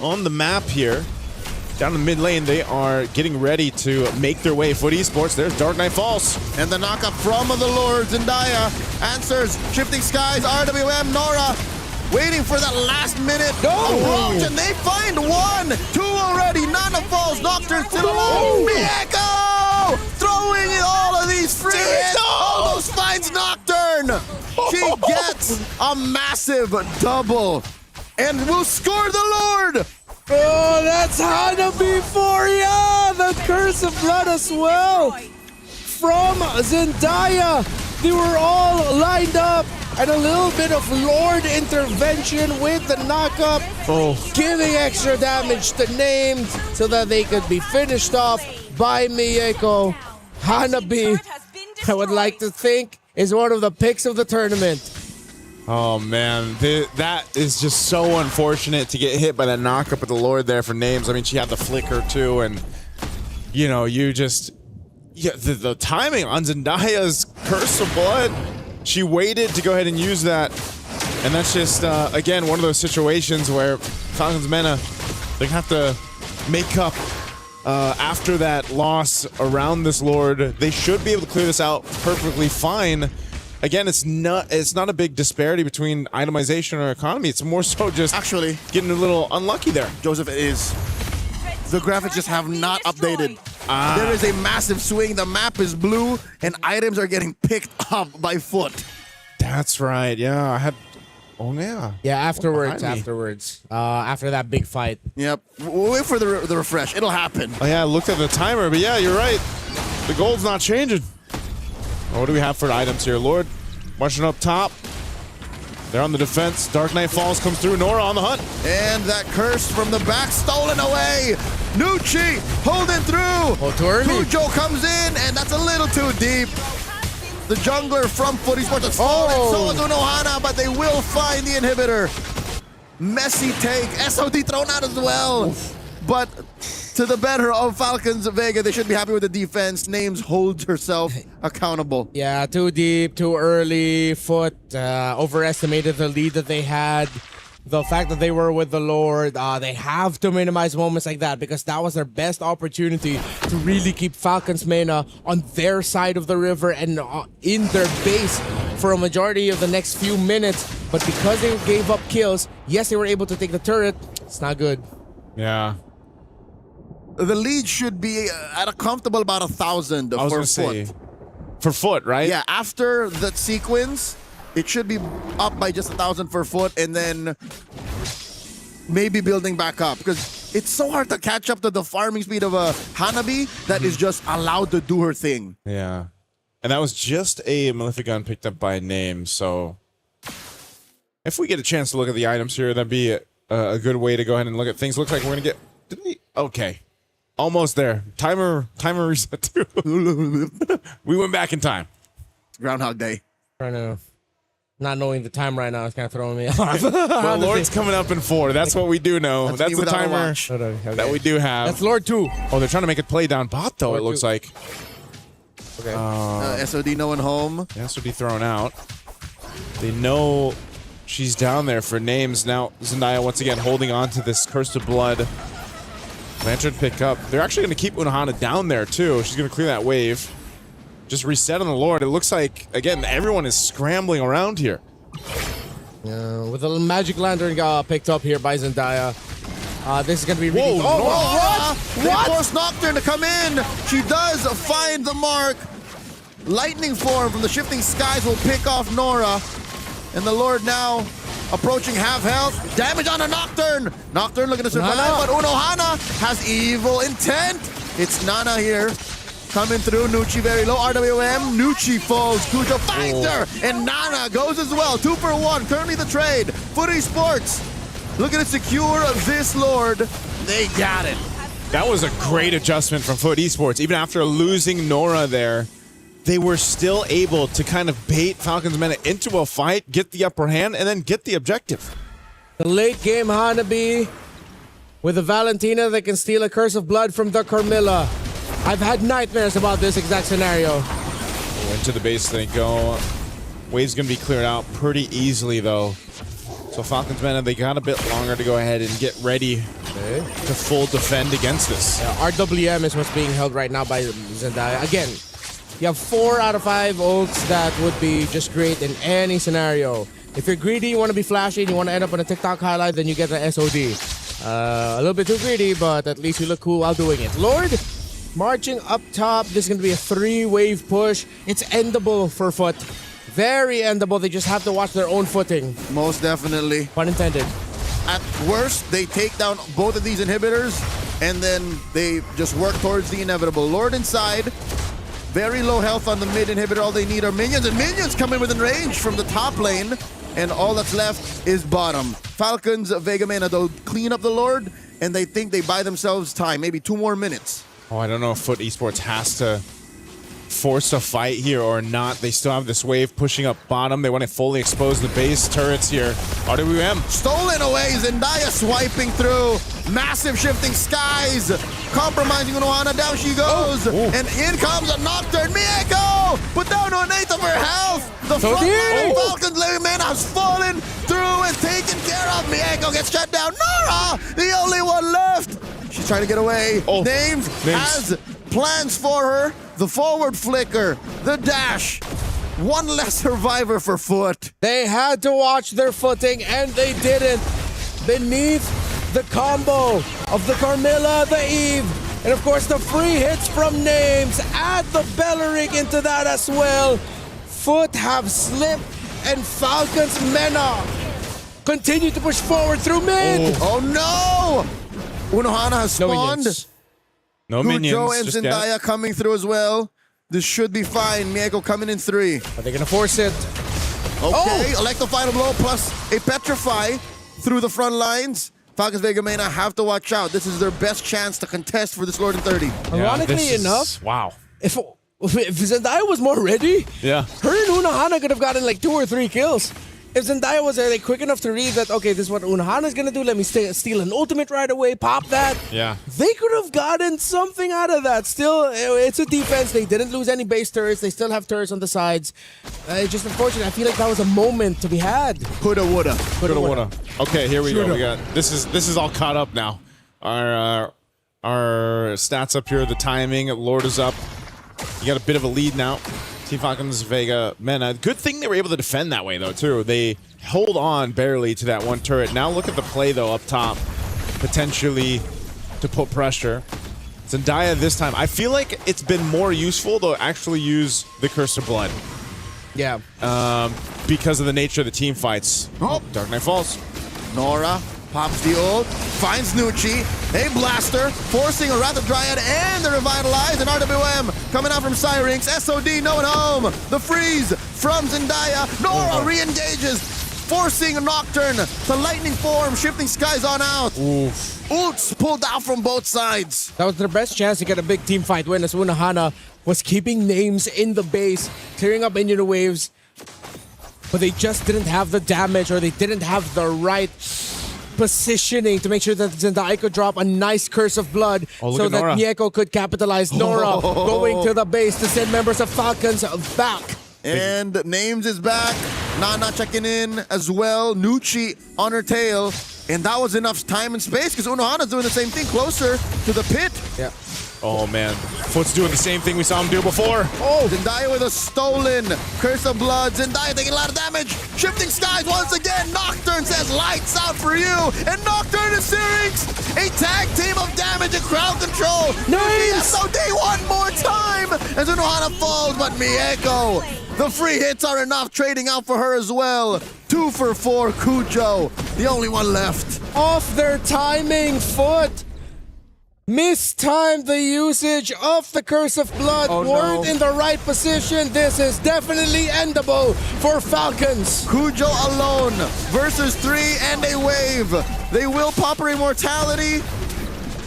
on the map here, down in the mid lane, they are getting ready to make their way. Foot Esports, there's Dark Knight Falls. And the knockup from the Lord. Zendaya answers. Shifting Skies, RWM, Nora. Waiting for that last minute approach, and they find 1, 2 already. Nana falls, Nocturne still alive. Mieko throwing in all of these free hits. Almost finds Nocturne. She gets a massive double and will score the Lord. Oh, that's Hanabi for ya! The Curse of Blood as well. From Zendaya, they were all lined up. And a little bit of Lord intervention with the knockup, giving extra damage to Names so that they could be finished off by Mieko. Hanabi, I would like to think, is one of the picks of the tournament. Oh man, that is just so unfortunate to get hit by that knockup of the Lord there for Names. I mean, she had the flicker too, and you know, the timing on Zendaya's Curse of Blood. She waited to go ahead and use that, and that's just, again, one of those situations where Falcons Mena, they have to make up after that loss around this Lord. They should be able to clear this out perfectly fine. Again, it's not a big disparity between itemization or economy. It's more so just actually getting a little unlucky there. Joseph, it is. The graphics just have not updated. There is a massive swing. The map is blue, and items are getting picked up by Foot. That's right. Yeah, I had. Oh yeah. Yeah, afterwards. After that big fight. Yep. We'll wait for the refresh. It'll happen. Oh yeah, I looked at the timer, but yeah, you're right. The gold's not changing. What do we have for items here, Lord? Marching up top. They're on the defense. Dark Knight Falls comes through. Nora on the hunt. And that curse from the back stolen away. Nucci holding through. Oh, too early. Cujo comes in, and that's a little too deep. The jungler from Foot Esports has fallen. So is Unohana, but they will find the inhibitor. Messy take. SOD thrown out as well. But to the better of Falcons Vega, they should be happy with the defense. Names holds herself accountable. Yeah, too deep, too early. Foot overestimated the lead that they had. The fact that they were with the Lord, they have to minimize moments like that because that was their best opportunity to really keep Falcons Mena on their side of the river and in their base for a majority of the next few minutes. But because they gave up kills, yes, they were able to take the turret. It's not good. Yeah. The lead should be at a comfortable about 1,000 I was for gonna say, Foot. for Foot, right? Yeah, after that sequence, it should be up by just 1,000 for Foot, and then maybe building back up because it's so hard to catch up to the farming speed of a Hanabi that is just allowed to do her thing. Yeah. And that was just a Maleficon picked up by name, so if we get a chance to look at the items here, that'd be a good way to go ahead and look at things. Looks like we're gonna get. Didn't we? Okay. Almost there. Timer reset too. We went back in time. Groundhog Day. Trying to not knowing the time right now is kind of throwing me off. Well, Lord's coming up in 4. That's what we do know. That's That's me the without a timer watch. that we do have. That's Lord 2. Oh, they're trying to make it play down bot though. Lord It looks 2. like. Okay. SOD no one home. This would be thrown out. They know she's down there for names. Now Zendaya once again holding on to this Curse of Blood. Lantern pick up. They're actually going to keep Unohana down there too. She's going to clear that wave. Just reset on the Lord. It looks like, again, everyone is scrambling around here. With the magic lantern picked up here by Zendaya. This is going to be really... What? They force Nocturne to come in. She does find the mark. Lightning form from the shifting skies will pick off Nora. And the Lord now approaching half health. Damage on a Nocturne. Nocturne looking to survive, but Unohana has evil intent. It's Nana here. Coming through, Nucci very low, RWM, Nucci falls, Cujo finds her, and Nana goes as well, 2 for 1, currently the trade. Foot Esports looking to secure this Lord. They got it. That was a great adjustment from Foot Esports. Even after losing Nora there, they were still able to kind of bait Falcons Mena into a fight, get the upper hand, and then get the objective. The late game Hanabi with a Valentina that can steal a Curse of Blood from the Carmilla. I've had nightmares about this exact scenario. Into the base they go. Wave's going to be cleared out pretty easily, though. So Falcons Mena, they got a bit longer to go ahead and get ready to full defend against this. RWM is what's being held right now by Zendaya. Again, you have 4 out of 5 ults that would be just great in any scenario. If you're greedy, you want to be flashy, and you want to end up on a TikTok highlight, then you get the SOD. A little bit too greedy, but at least you look cool while doing it. Lord, marching up top. This is going to be a 3-wave push. It's endable for Foot. Very endable. They just have to watch their own footing. Most definitely. Pun intended. At worst, they take down both of these inhibitors, and then they just work towards the inevitable. Lord inside. Very low health on the mid inhibitor. All they need are minions, and minions come in within range from the top lane, and all that's left is bottom. Falcons, Vega Mena, they'll clean up the Lord, and they think they buy themselves time, maybe 2 more minutes. Oh, I don't know if Foot Esports has to force a fight here or not. They still have this wave pushing up bottom. They want to fully expose the base turrets here. RWM. Stolen away. Zendaya swiping through. Massive shifting skies. Compromising Unohana. Down she goes. And in comes a Nocturne. Mieko! Put down to an 8th of her health. The front line of Falcons Mena has fallen through and taken care of. Mieko gets shut down. Nora, the only one left. She's trying to get away. Names has plans for her. The forward flicker, the dash. One less survivor for Foot. They had to watch their footing, and they didn't. Beneath the combo of the Carmilla, the Eve, and of course the free hits from Names. Add the Belleric into that as well. Foot have slipped, and Falcons Mena continue to push forward through mid. Oh no! Unohana has spawned. No minions. Cujo and Zendaya coming through as well. This should be fine. Mieko coming in 3. Are they gonna force it? Okay, elect the final blow plus a petrify through the front lines. Falcons Vega Mena have to watch out. This is their best chance to contest for this Lord in 30. Ironically enough, wow. If Zendaya was more ready, yeah, her and Unahana could have gotten like 2 or 3 kills. If Zendaya was like quick enough to read that, okay, this is what Unahana's gonna do, let me steal an ultimate right away, pop that. Yeah. They could have gotten something out of that. Still, it's a defense. They didn't lose any base turrets. They still have turrets on the sides. It's just unfortunate. I feel like that was a moment to be had. Coulda, woulda. Okay, here we go. We got this is all caught up now. Our stats up here, the timing, Lord is up. You got a bit of a lead now. Team Falcons Vega Mena. Good thing they were able to defend that way though too. They hold on barely to that one turret. Now look at the play though up top, potentially to put pressure. Zendaya this time, I feel like it's been more useful to actually use the Curse of Blood. Yeah. Because of the nature of the team fights. Oh, Dark Knight falls. Nora pops the ult, finds Nucci, a blaster, forcing a Wrath of Dryad and the Revitalize, and RWM coming out from Syrinx, SOD no one home, the freeze from Zendaya, Nora re-engages, forcing a Nocturne to lightning form, shifting skies on out. Ults pulled out from both sides. That was their best chance to get a big team fight win as Unahana was keeping names in the base, clearing up Indian waves, but they just didn't have the damage or they didn't have the right positioning to make sure that Zendaya could drop a nice Curse of Blood so that Mieko could capitalize. Nora going to the base to send members of Falcons back. And Names is back. Nana checking in as well. Nucci on her tail. And that was enough time and space because Unohana's doing the same thing closer to the pit. Yeah. Oh man, Foot's doing the same thing we saw him do before. Oh, Zendaya with a stolen Curse of Blood. Zendaya taking a lot of damage. Shifting skies once again. Nocturne says lights out for you. And Nocturne is Syrinx. A tag team of damage and crowd control. Nice. SOD one more time. As Unohana falls, but Mieko. The free hits are enough, trading out for her as well. 2 for 4, Cujo. The only one left. Off their timing, Foot. Mistimed the usage of the Curse of Blood. Weren't in the right position. This is definitely endable for Falcons. Cujo alone versus 3 and a wave. They will pop her immortality.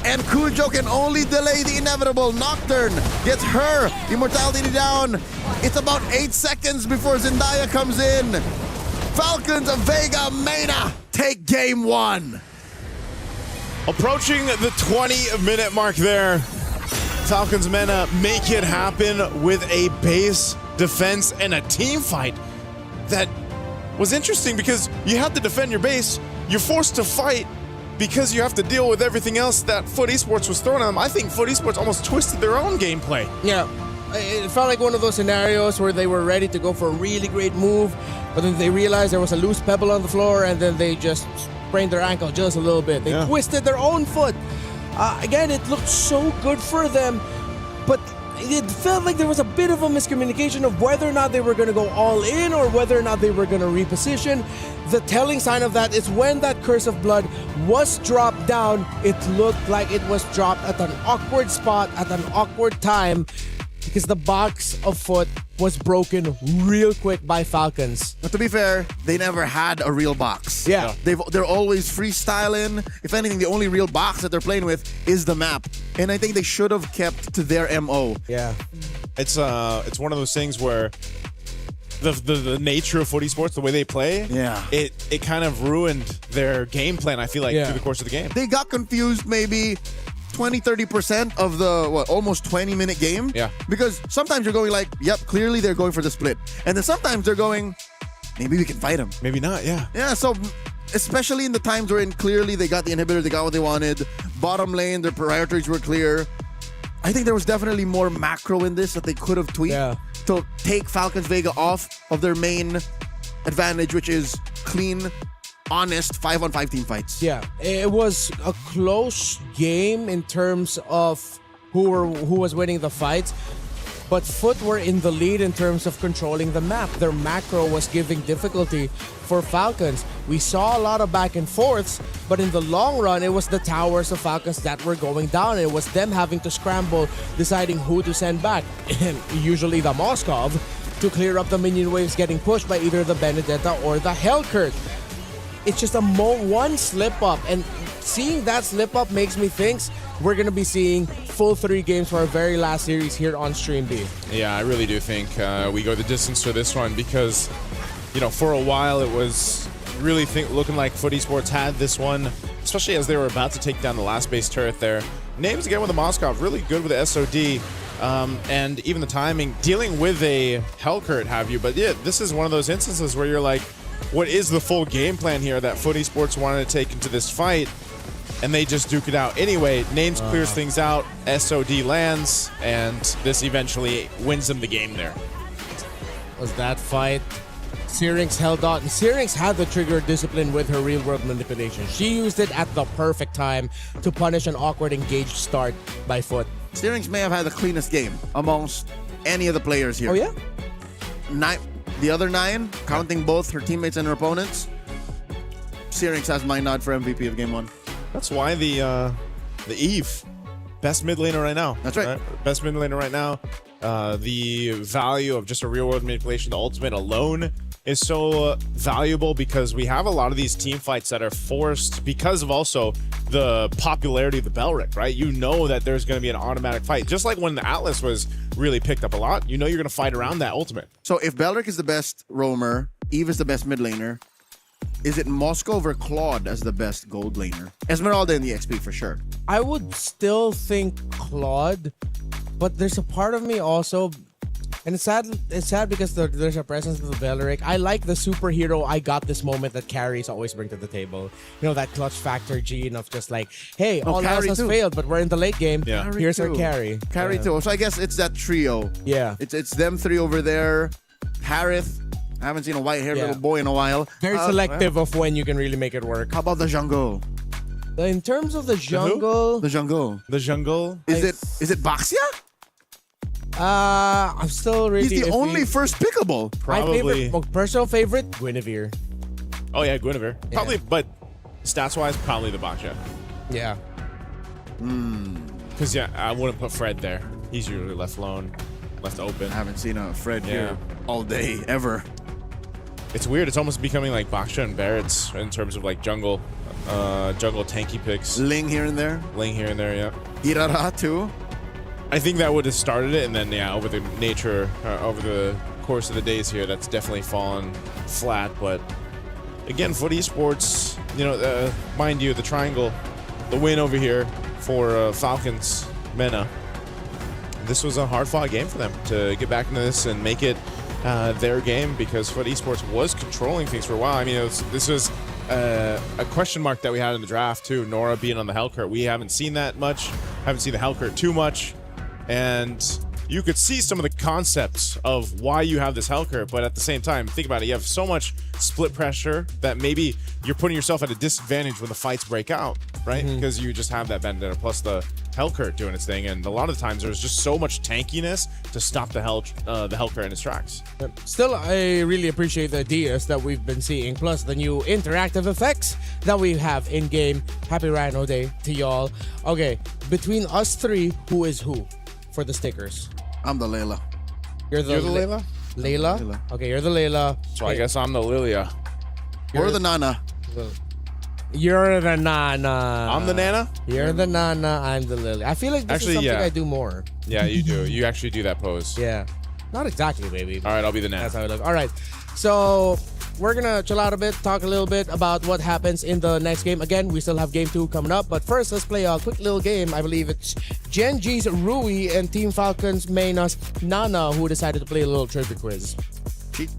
And Cujo can only delay the inevitable. Nocturne gets her immortality down. It's about 8 seconds before Zendaya comes in. Falcons of Vega Mena take game 1. Approaching the 20-minute mark there. Falcons Mena make it happen with a base defense and a team fight that was interesting because you have to defend your base. You're forced to fight because you have to deal with everything else that Foot Esports was throwing at them. I think Foot Esports almost twisted their own gameplay. Yeah, it felt like one of those scenarios where they were ready to go for a really great move, but then they realized there was a loose pebble on the floor and then they just sprained their ankle just a little bit. They twisted their own foot. Again, it looked so good for them, but it felt like there was a bit of a miscommunication of whether or not they were going to go all in or whether or not they were going to reposition. The telling sign of that is when that Curse of Blood was dropped down, it looked like it was dropped at an awkward spot, at an awkward time, because the box of Foot was broken real quick by Falcons. But to be fair, they never had a real box. Yeah. They're always freestyling. If anything, the only real box that they're playing with is the map. And I think they should have kept to their MO. Yeah. It's one of those things where the nature of Foot Esports, the way they play, it kind of ruined their game plan, I feel like, through the course of the game. They got confused maybe 20-30% of the almost 20-minute game. Yeah. Because sometimes you're going like, yep, clearly they're going for the split. And then sometimes they're going, maybe we can fight them. Maybe not, yeah. Yeah, so especially in the times wherein clearly they got the inhibitor, they got what they wanted. Bottom lane, their priorities were clear. I think there was definitely more macro in this that they could have tweaked to take Falcons Vega off of their main advantage, which is clean, honest 5-on-5 team fights. Yeah, it was a close game in terms of who was winning the fights, but Foot were in the lead in terms of controlling the map. Their macro was giving difficulty for Falcons. We saw a lot of back and forths, but in the long run, it was the towers of Falcons that were going down. It was them having to scramble, deciding who to send back. Usually the Moskov. to clear up the minion waves getting pushed by either the Benedetta or the Hellcurt. It's just one slip up, and seeing that slip up makes me think we're going to be seeing full 3 games for our very last series here on Stream B. Yeah, I really do think we go the distance for this one because, you know, for a while it was really looking like Foot Esports had this one, especially as they were about to take down the last base turret there. Names again with the Moskov, really good with the SOD, and even the timing, dealing with a Hellcurt have you. But yeah, this is one of those instances where you're like, what is the full game plan here that Foot Esports wanted to take into this fight? And they just duke it out. Anyway, Names clears things out, SOD lands, and this eventually wins them the game there. Was that fight? Syrinx held on. Syrinx had the trigger discipline with her real-world manipulation. She used it at the perfect time to punish an awkward engaged start by Foot. Syrinx may have had the cleanest game amongst any of the players here. Oh, yeah? The other 9, counting both her teammates and her opponents, Syrinx has my nod for MVP of Game 1. That's why the Eve, best mid laner right now. That's right. Best mid laner right now. The value of just a real-world manipulation, the ultimate alone, is so valuable because we have a lot of these team fights that are forced because of also the popularity of the Belric, right? You know that there's going to be an automatic fight. Just like when the Atlas was really picked up a lot, you know you're going to fight around that ultimate. So if Belric is the best roamer, Eve is the best mid laner, is it Moscow over Claude as the best gold laner? Esmeralda in the XP for sure. I would still think Claude, but there's a part of me also, and it's sad because there's a presence of the Belric. I like the superhero I got this moment that carries always bring to the table. You know, that clutch factor gene of just like, hey, all else has failed, but we're in the late game. Yeah. Here's our carry. Carry too. So I guess it's that trio. Yeah. It's them 3 over there. Harith. I haven't seen a white-haired little boy in a while. Very selective of when you can really make it work. How about the jungle? In terms of the jungle... The jungle. The jungle? Is it Baxia? I'm still really... He's the only first pickable. Probably. My personal favorite, Guinevere. Oh yeah, Guinevere. Probably, but stats-wise, probably the Baksha. Yeah. Because yeah, I wouldn't put Fred there. He's usually left alone, left open. I haven't seen a Fred here all day, ever. It's weird. It's almost becoming like Baksha and Barrett's in terms of like jungle tanky picks. Ling here and there. Ling here and there, yeah. Hirara too. I think that would have started it, and then yeah, over the over the course of the days here, that's definitely fallen flat. But again, Foot Esports, you know, mind you, the triangle, the win over here for Falcons, Mena. This was a hard-fought game for them to get back into this and make it their game because Foot Esports was controlling things for a while. I mean, this was a question mark that we had in the draft too. Nora being on the Hellcurt, we haven't seen that much. Haven't seen the Hellcurt too much, and you could see some of the concepts of why you have this Hellcurt. But at the same time, think about it. You have so much split pressure that maybe you're putting yourself at a disadvantage when the fights break out, right? Because you just have that Vendetta plus the Hellcurt doing its thing, and a lot of the times there's just so much tankiness to stop the Hellcurt in its tracks. Still, I really appreciate the ideas that we've been seeing, plus the new interactive effects that we have in game. Happy Rhino Day to y'all. Okay, between us 3, who is who for the stickers? I'm the Layla. You're the Layla? Layla? Okay, you're the Layla. So I guess I'm the Lilia. Or the Nana. You're the Nana. I'm the Nana? You're the Nana, I'm the Lily. I feel like this is something I do more. Yeah, you do. You actually do that pose. Yeah. Not exactly, baby. All right, I'll be the Nana. That's how it looks. All right. So, we're going to chill out a bit, talk a little bit about what happens in the next game. Again, we still have game 2 coming up. But first, let's play a quick little game. I believe it's Gen G's Rui and Team Falcons Mayna's Nana who decided to play a little trivia quiz. Cheat.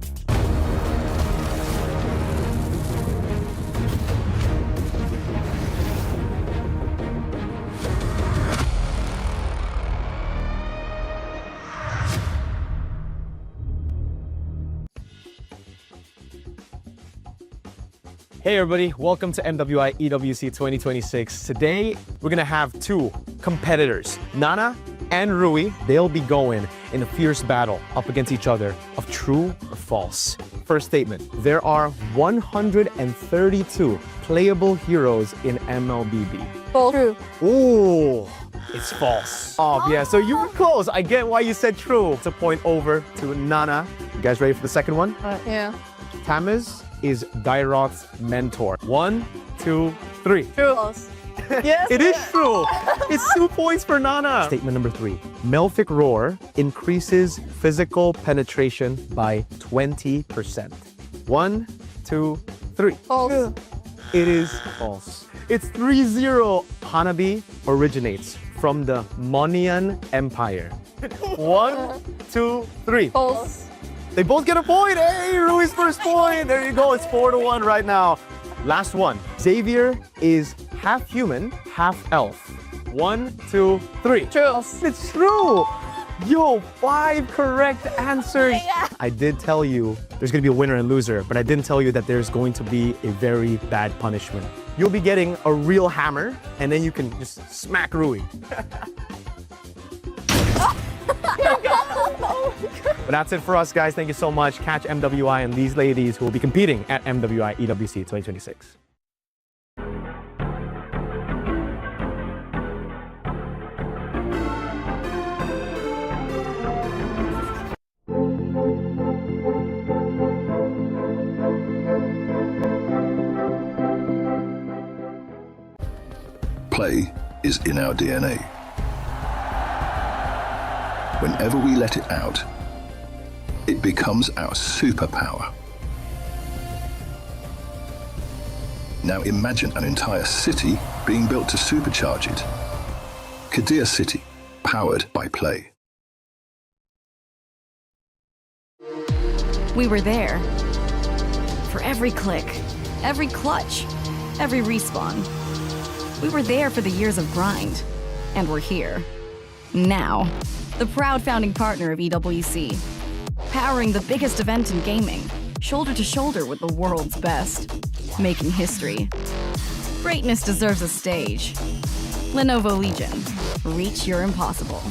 Hey everybody, welcome to MWI EWC 2026. Today, we're gonna have 2 competitors, Nana and Rui. They'll be going in a fierce battle up against each other of true or false. First statement, there are 132 playable heroes in MLBB. True. Ooh, it's false. Oh yeah, so you were close. I get why you said true. It's a point over to Nana. You guys ready for the second one? Yeah. Tamiz is Dairoth's mentor. 1, 2, 3. True. Yes. It is true. It's 2 points for Nana. Statement number 3. Melphic Roar increases physical penetration by 20%. 1, 2, 3. False. It is false. It's 3-0. Hanabi originates from the Monian Empire. 1, 2, 3. False. They both get a point. Hey, Rui's first point. There you go. It's 4-1 right now. Last one. Xavier is half human, half elf. 1, 2, 3. True. It's true. Yo, 5 correct answers. Yeah. I did tell you there's going to be a winner and loser, but I didn't tell you that there's going to be a very bad punishment. You'll be getting a real hammer, and then you can just smack Rui. But that's it for us, guys. Thank you so much. Catch MWI and these ladies who will be competing at MWI EWC 2026. Play is in our DNA. Whenever we let it out, it becomes our superpower. Now imagine an entire city being built to supercharge it. Kadir City, powered by play. We were there. For every click, every clutch, every respawn. We were there for the years of grind. And we're here. Now. The proud founding partner of EWC. Powering the biggest event in gaming. Shoulder to shoulder with the world's best. Making history. Greatness deserves a stage. Lenovo Legion. Reach your impossible.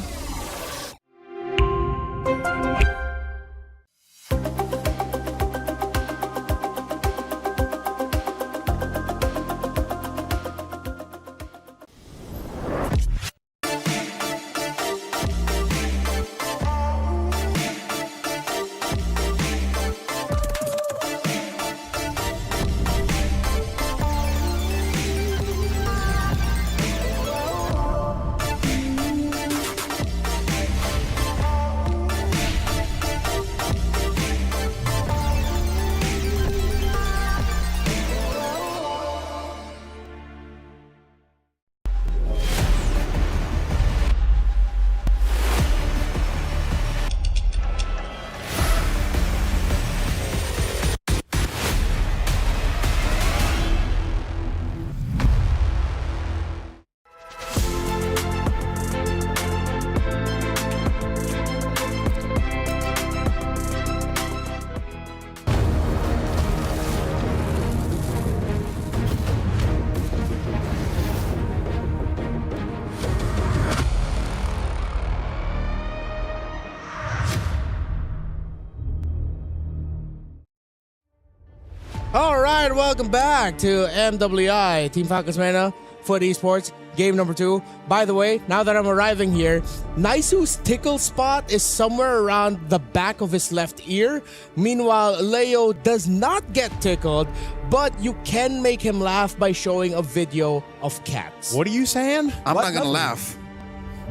All right, welcome back to MWI, Team Falcons Mena, Foot Esports, game number 2. By the way, now that I'm arriving here, Naisu's tickle spot is somewhere around the back of his left ear. Meanwhile, Leo does not get tickled, but you can make him laugh by showing a video of cats. What are you saying? I'm not going to laugh.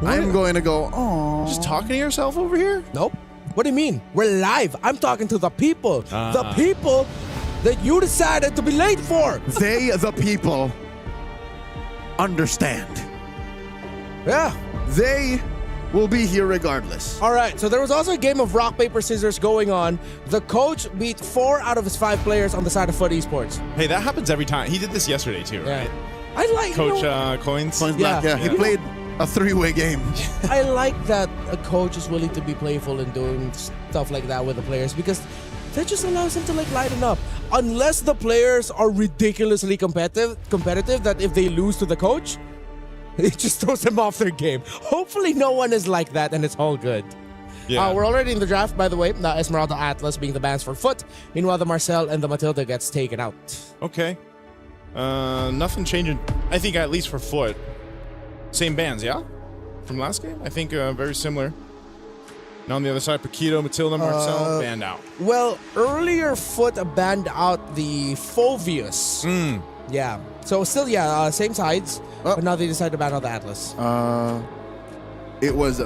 I'm going to go, oh. Just talking to yourself over here? Nope. What do you mean? We're live. I'm talking to the people. The people that you decided to be late for. They, the people, understand. Yeah. They will be here regardless. All right, so there was also a game of rock, paper, scissors going on. The coach beat 4 out of his 5 players on the side of Foot Esports. Hey, that happens every time. He did this yesterday too, right? I like Coach Coins. Coins Black, yeah. He played a 3-way game. I like that a coach is willing to be playful and doing stuff like that with the players because that just allows them to like lighten up. Unless the players are ridiculously competitive that if they lose to the coach, it just throws them off their game. Hopefully no one is like that and it's all good. Yeah. We're already in the draft, by the way. Esmeralda Atlas being the bans for Foot. Meanwhile, the Marcel and the Matilda gets taken out. Okay. Nothing changing. I think at least for Foot. Same bans, yeah? From last game? I think very similar. And on the other side, Paquito, Matilda, Marcel, banned out. Well, earlier Foot banned out the Fovius. Yeah. So still, same sides, but now they decided to ban out the Atlas. It was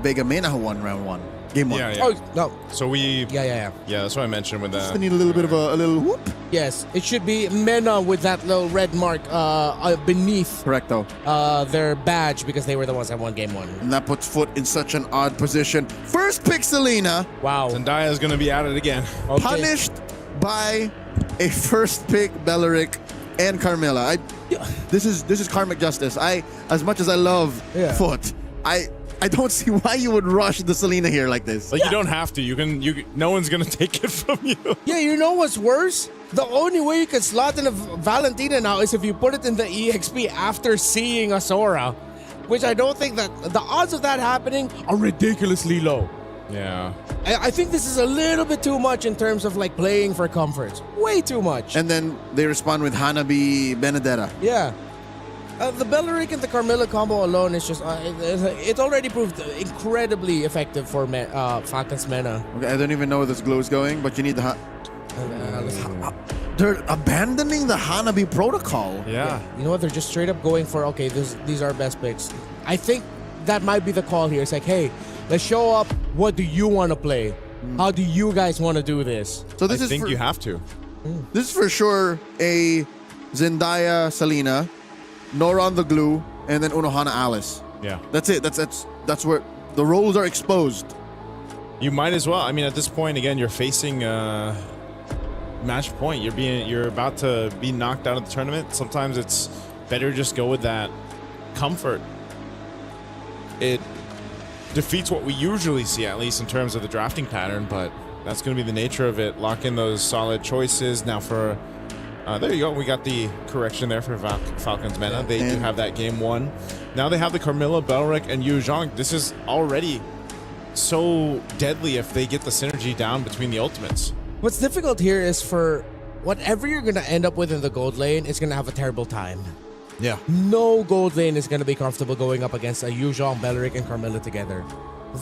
Vega Mena who won round 1. Game 1. Yeah. Oh, no. So we... Yeah. Yeah, that's what I mentioned with that. Just need a little bit of a little whoop. Yes, it should be Mena with that little red mark beneath Correcto. Their badge because they were the ones that won game 1. And that puts Foot in such an odd position. First pick Selena. Wow. Zendaya is going to be at it again. Okay. Punished by a first pick Belleric and Carmilla. This is karmic justice. As much as I love Foot, I don't see why you would rush the Selena here like this. Like, you don't have to. You can. No one's going to take it from you. Yeah, you know what's worse? The only way you can slot in a Valentina now is if you put it in the EXP after seeing a Sora, which I don't think that the odds of that happening are ridiculously low. Yeah. I think this is a little bit too much in terms of like playing for comforts. Way too much. And then they respond with Hanabi Benedetta. Yeah. The Belleric and the Carmilla combo alone is just... it already proved incredibly effective for Falcon's Mena. Okay, I don't even know where this glow is going, but you need the... They're abandoning the Hanabi protocol. Yeah. You know what? They're just straight up going for, okay, these are our best picks. I think that might be the call here. It's like, hey, let's show up. What do you want to play? How do you guys want to do this? So this I think you have to. This is for sure a Zendaya Selena, Nora on the glue, and then Unohana Alice. Yeah. That's it. That's where the roles are exposed. You might as well. I mean, at this point, again, you're facing match point. You're about to be knocked out of the tournament. Sometimes it's better just go with that comfort. It defeats what we usually see, at least in terms of the drafting pattern, but that's going to be the nature of it. Lock in those solid choices. Now for there you go. We got the correction there for Falcon's Mena. They do have that game 1. Now they have the Carmilla, Belleric, and Yu Zhang. This is already so deadly if they get the synergy down between the ultimates. What's difficult here is for whatever you're going to end up with in the gold lane, it's going to have a terrible time. Yeah. No gold lane is going to be comfortable going up against a Yu Zhang, Belleric, and Carmilla together.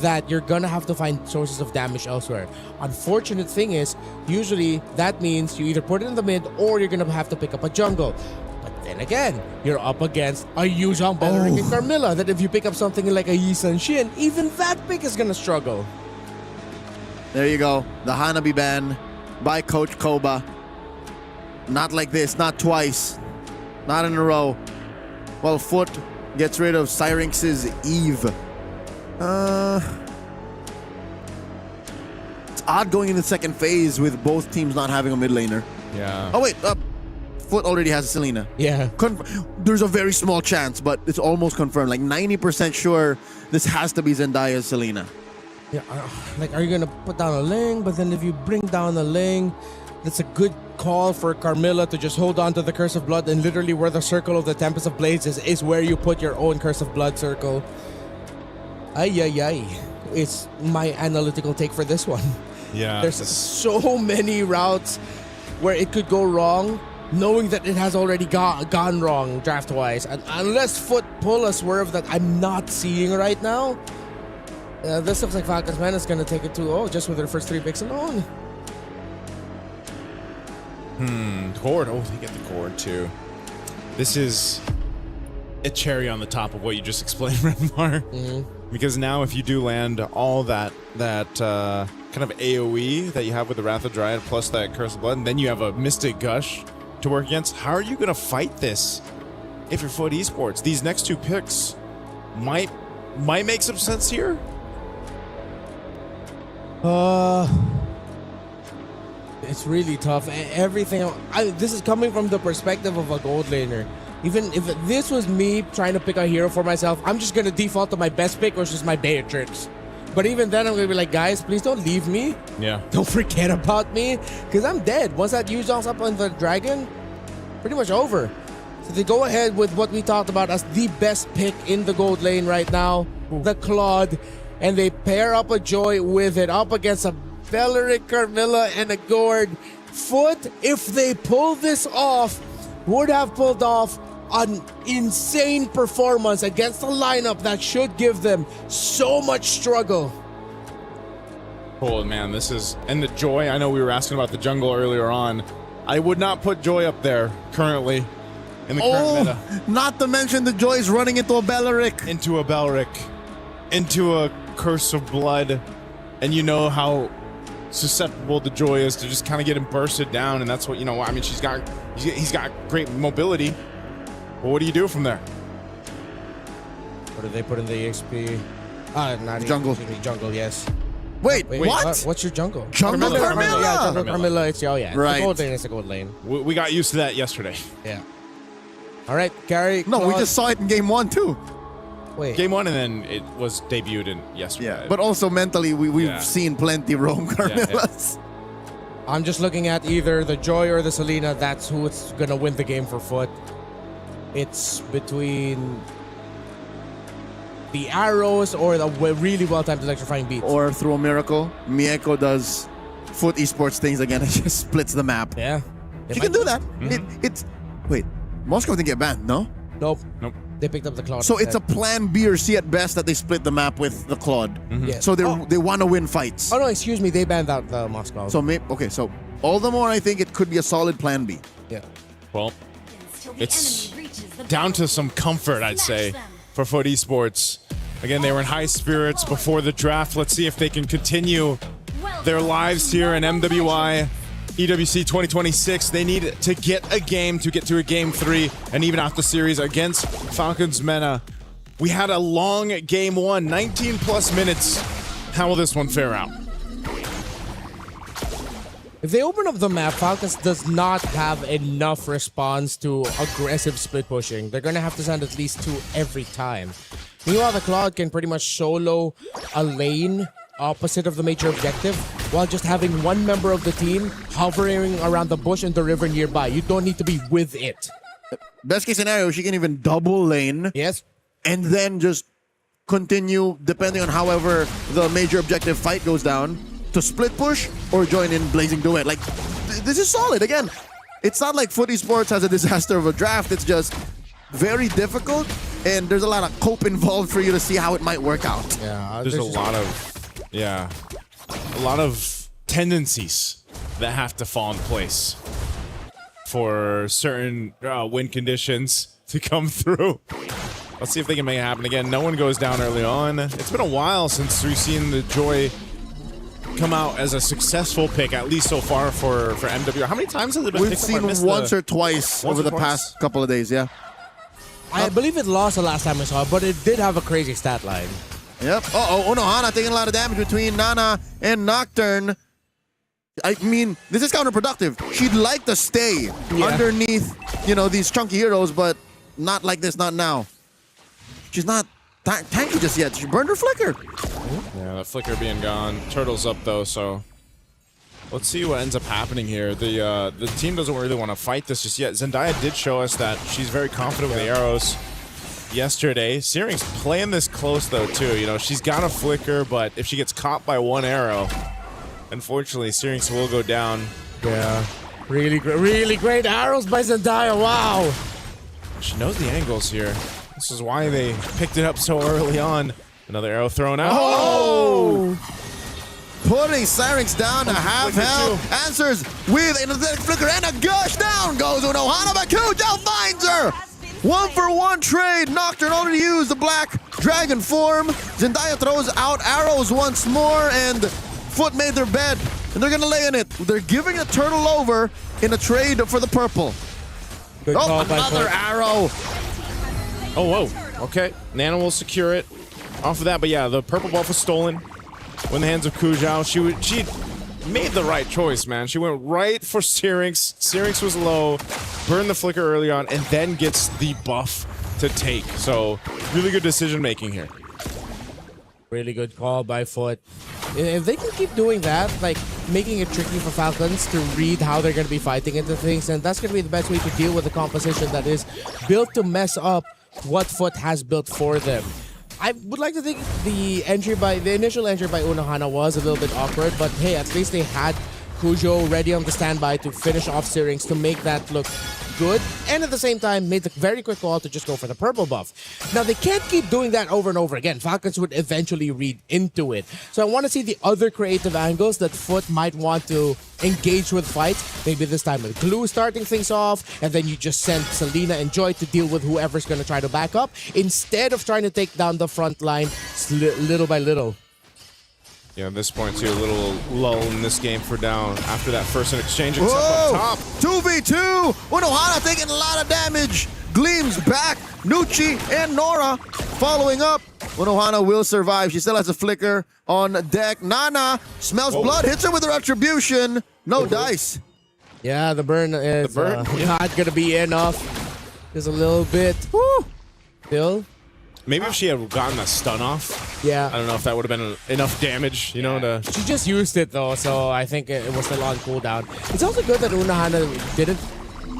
That you're gonna have to find sources of damage elsewhere. Unfortunate thing is, usually that means you either put it in the mid or you're gonna have to pick up a jungle. But then again, you're up against a Yu Zhang, Belleric, and Carmilla that if you pick up something like a Yi Sun Shin, even that pick is gonna struggle. There you go. The Hanabi ban by Coach Koba. Not like this, not twice, not in a row. Well, Foot gets rid of Syrinx's Eve. It's odd going in the second phase with both teams not having a mid laner. Yeah. Oh wait, Foot already has a Selena. Yeah. There's a very small chance, but it's almost confirmed. Like 90% sure this has to be Zendaya's Selena. Yeah, like are you gonna put down a Ling? But then if you bring down a Ling, that's a good call for Carmilla to just hold on to the Curse of Blood, and literally where the circle of the Tempest of Blades is where you put your own Curse of Blood circle. Ay. It's my analytical take for this one. Yeah. There's so many routes where it could go wrong, knowing that it has already gone wrong draft-wise. And unless Foot pull a swerve that I'm not seeing right now, this looks like Falcon's Mena is going to take it 2-0 just with their first 3 picks alone. Cord. Oh, they get the cord too. This is a cherry on the top of what you just explained, Renmar. Because now if you do land all that kind of AoE that you have with the Wrath of Dryad plus that Curse of Blood, and then you have a Mystic Gush to work against, how are you going to fight this if you're Foot Esports? These next 2 picks might make some sense here. It's really tough. Everything. This is coming from the perspective of a gold laner. Even if this was me trying to pick a hero for myself, I'm just gonna default to my best pick, which is my Beatrix. But even then, I'm gonna be like, guys, please don't leave me. Yeah. Don't forget about me, because I'm dead. Once that Yu Zhang's up on the dragon, pretty much over. So they go ahead with what we talked about as the best pick in the gold lane right now, the Claude, and they pair up a Joy with it up against a Belleric, Carmilla, and a Gord. Foot, if they pull this off, would have pulled off an insane performance against a lineup that should give them so much struggle. Oh man, this is, and the Joy, I know we were asking about the jungle earlier on. I would not put Joy up there currently in the current meta. Not to mention the Joy's running into a Beleric. Into a Beleric, into a Curse of Blood, and you know how susceptible the Joy is to just kind of get him bursted down, and that's what, you know, I mean, he's got great mobility. Well, what do you do from there? What did they put in the EXP? Not Jungle. Jungle, yes. Wait, what? What's your jungle? Jungle Carmilla. Yeah, Jungle Carmilla. It's, oh yeah. Right. The gold lane is a gold lane. We got used to that yesterday. Yeah. All right, Gary. No, we just saw it in game 1 too. Wait. Game 1, and then it was debuted in yesterday. Yeah, but also mentally, we've seen plenty roam Carmillas. I'm just looking at either the Joy or the Selena. That's who it's gonna win the game for Foot. It's between the arrows or the really well-timed electrifying beats. Or through a miracle, Mieko does Foot Esports things again and just splits the map. Yeah. She can do that. Wait, Moscow didn't get banned, no? Nope. Nope. They picked up the Claude. So it's a plan B or C at best that they split the map with the Claude. Yeah. So they want to win fights. Oh no, excuse me. They banned out the Moscow. So so all the more I think it could be a solid plan B. Yeah. Well, it's down to some comfort, I'd say, for Foot Esports. Again, they were in high spirits before the draft. Let's see if they can continue their lives here in MWI EWC 2026. They need to get a game to get to a game 3 and even out the series against Falcons Mena. We had a long game 1, 19 plus minutes. How will this one fare out? If they open up the map, Falcons does not have enough response to aggressive split pushing. They're going to have to send at least 2 every time. Meanwhile, the Cloud can pretty much solo a lane opposite of the major objective while just having one member of the team hovering around the bush and the river nearby. You don't need to be with it. Best case scenario, she can even double lane. Yes. And then just continue, depending on however the major objective fight goes down, to split push or join in Blazing Duet. Like, this is solid. Again, it's not like Foot Esports has a disaster of a draft. It's just very difficult, and there's a lot of cope involved for you to see how it might work out. Yeah, there's a lot of tendencies that have to fall in place for certain win conditions to come through. Let's see if they can make it happen again. No one goes down early on. It's been a while since we've seen the Joy come out as a successful pick, at least so far for MWI. How many times has it been We've picked seen up? once or twice over the past couple of days, yeah. I believe it lost the last time I saw it, but it did have a crazy stat line. Yep. Unohana taking a lot of damage between Nana and Nocturne. I mean, this is counterproductive. She'd like to stay underneath, these chunky heroes, but not like this, not now. She's not tanky just yet. She burned her flicker. Yeah, that flicker being gone. Turtle's up though, so let's see what ends up happening here. The team doesn't really want to fight this just yet. Zendaya did show us that she's very confident with the arrows yesterday. Searing's playing this close though too. She's got a flicker, but if she gets caught by one arrow, unfortunately, Searing's will go down. Yeah, really great arrows by Zendaya. Wow. She knows the angles here. This is why they picked it up so early on. Another arrow thrown out. Oh! Putting Syrinx down to half health. Answers with an athletic flicker and a gush. Down goes Unohana, but Kujo finds her. 1-for-1 trade. Nocturne already used the black dragon form. Zendaya throws out arrows once more, and Foot made their bed, and they're gonna lay in it. They're giving a turtle over in a trade for the purple. Good call by another Foot. arrow. Oh, whoa. Okay. Nana will secure it off of that, but yeah, the purple buff was stolen in the hands of Kujao. She made the right choice, man. She went right for Syrinx. Syrinx was low, burned the flicker early on, and then gets the buff to take. So, really good decision making here. Really good call by Foot. If they can keep doing that, like making it tricky for Falcons to read how they're going to be fighting into things, then that's going to be the best way to deal with the composition that is built to mess up what Foot has built for them. I would like to think the initial entry by Unohana was a little bit awkward, but hey, at least they had Kujo ready on the standby to finish off Syrinx to make that look good, and at the same time made the very quick call to just go for the purple buff. Now, they can't keep doing that over and over again. Falcons would eventually read into it. So I want to see the other creative angles that Foot might want to engage with fights. Maybe this time with Glue starting things off, and then you just send Selena and Joy to deal with whoever's going to try to back up, instead of trying to take down the front line little by little. Yeah, at this point, too, a little lull in this game for down after that first exchange. It's up top. 2v2. Unohana taking a lot of damage. Gleams back. Nucci and Nora following up. Unohana will survive. She still has a flicker on deck. Nana smells blood, hits her with the retribution. No dice. Yeah, the burn is not going to be enough. Just a little bit. Woo! Still. Maybe if she had gotten that stun off, yeah, I don't know if that would have been enough damage, you know, to... She just used it, though, so I think it was still on cooldown. It's also good that Unohana didn't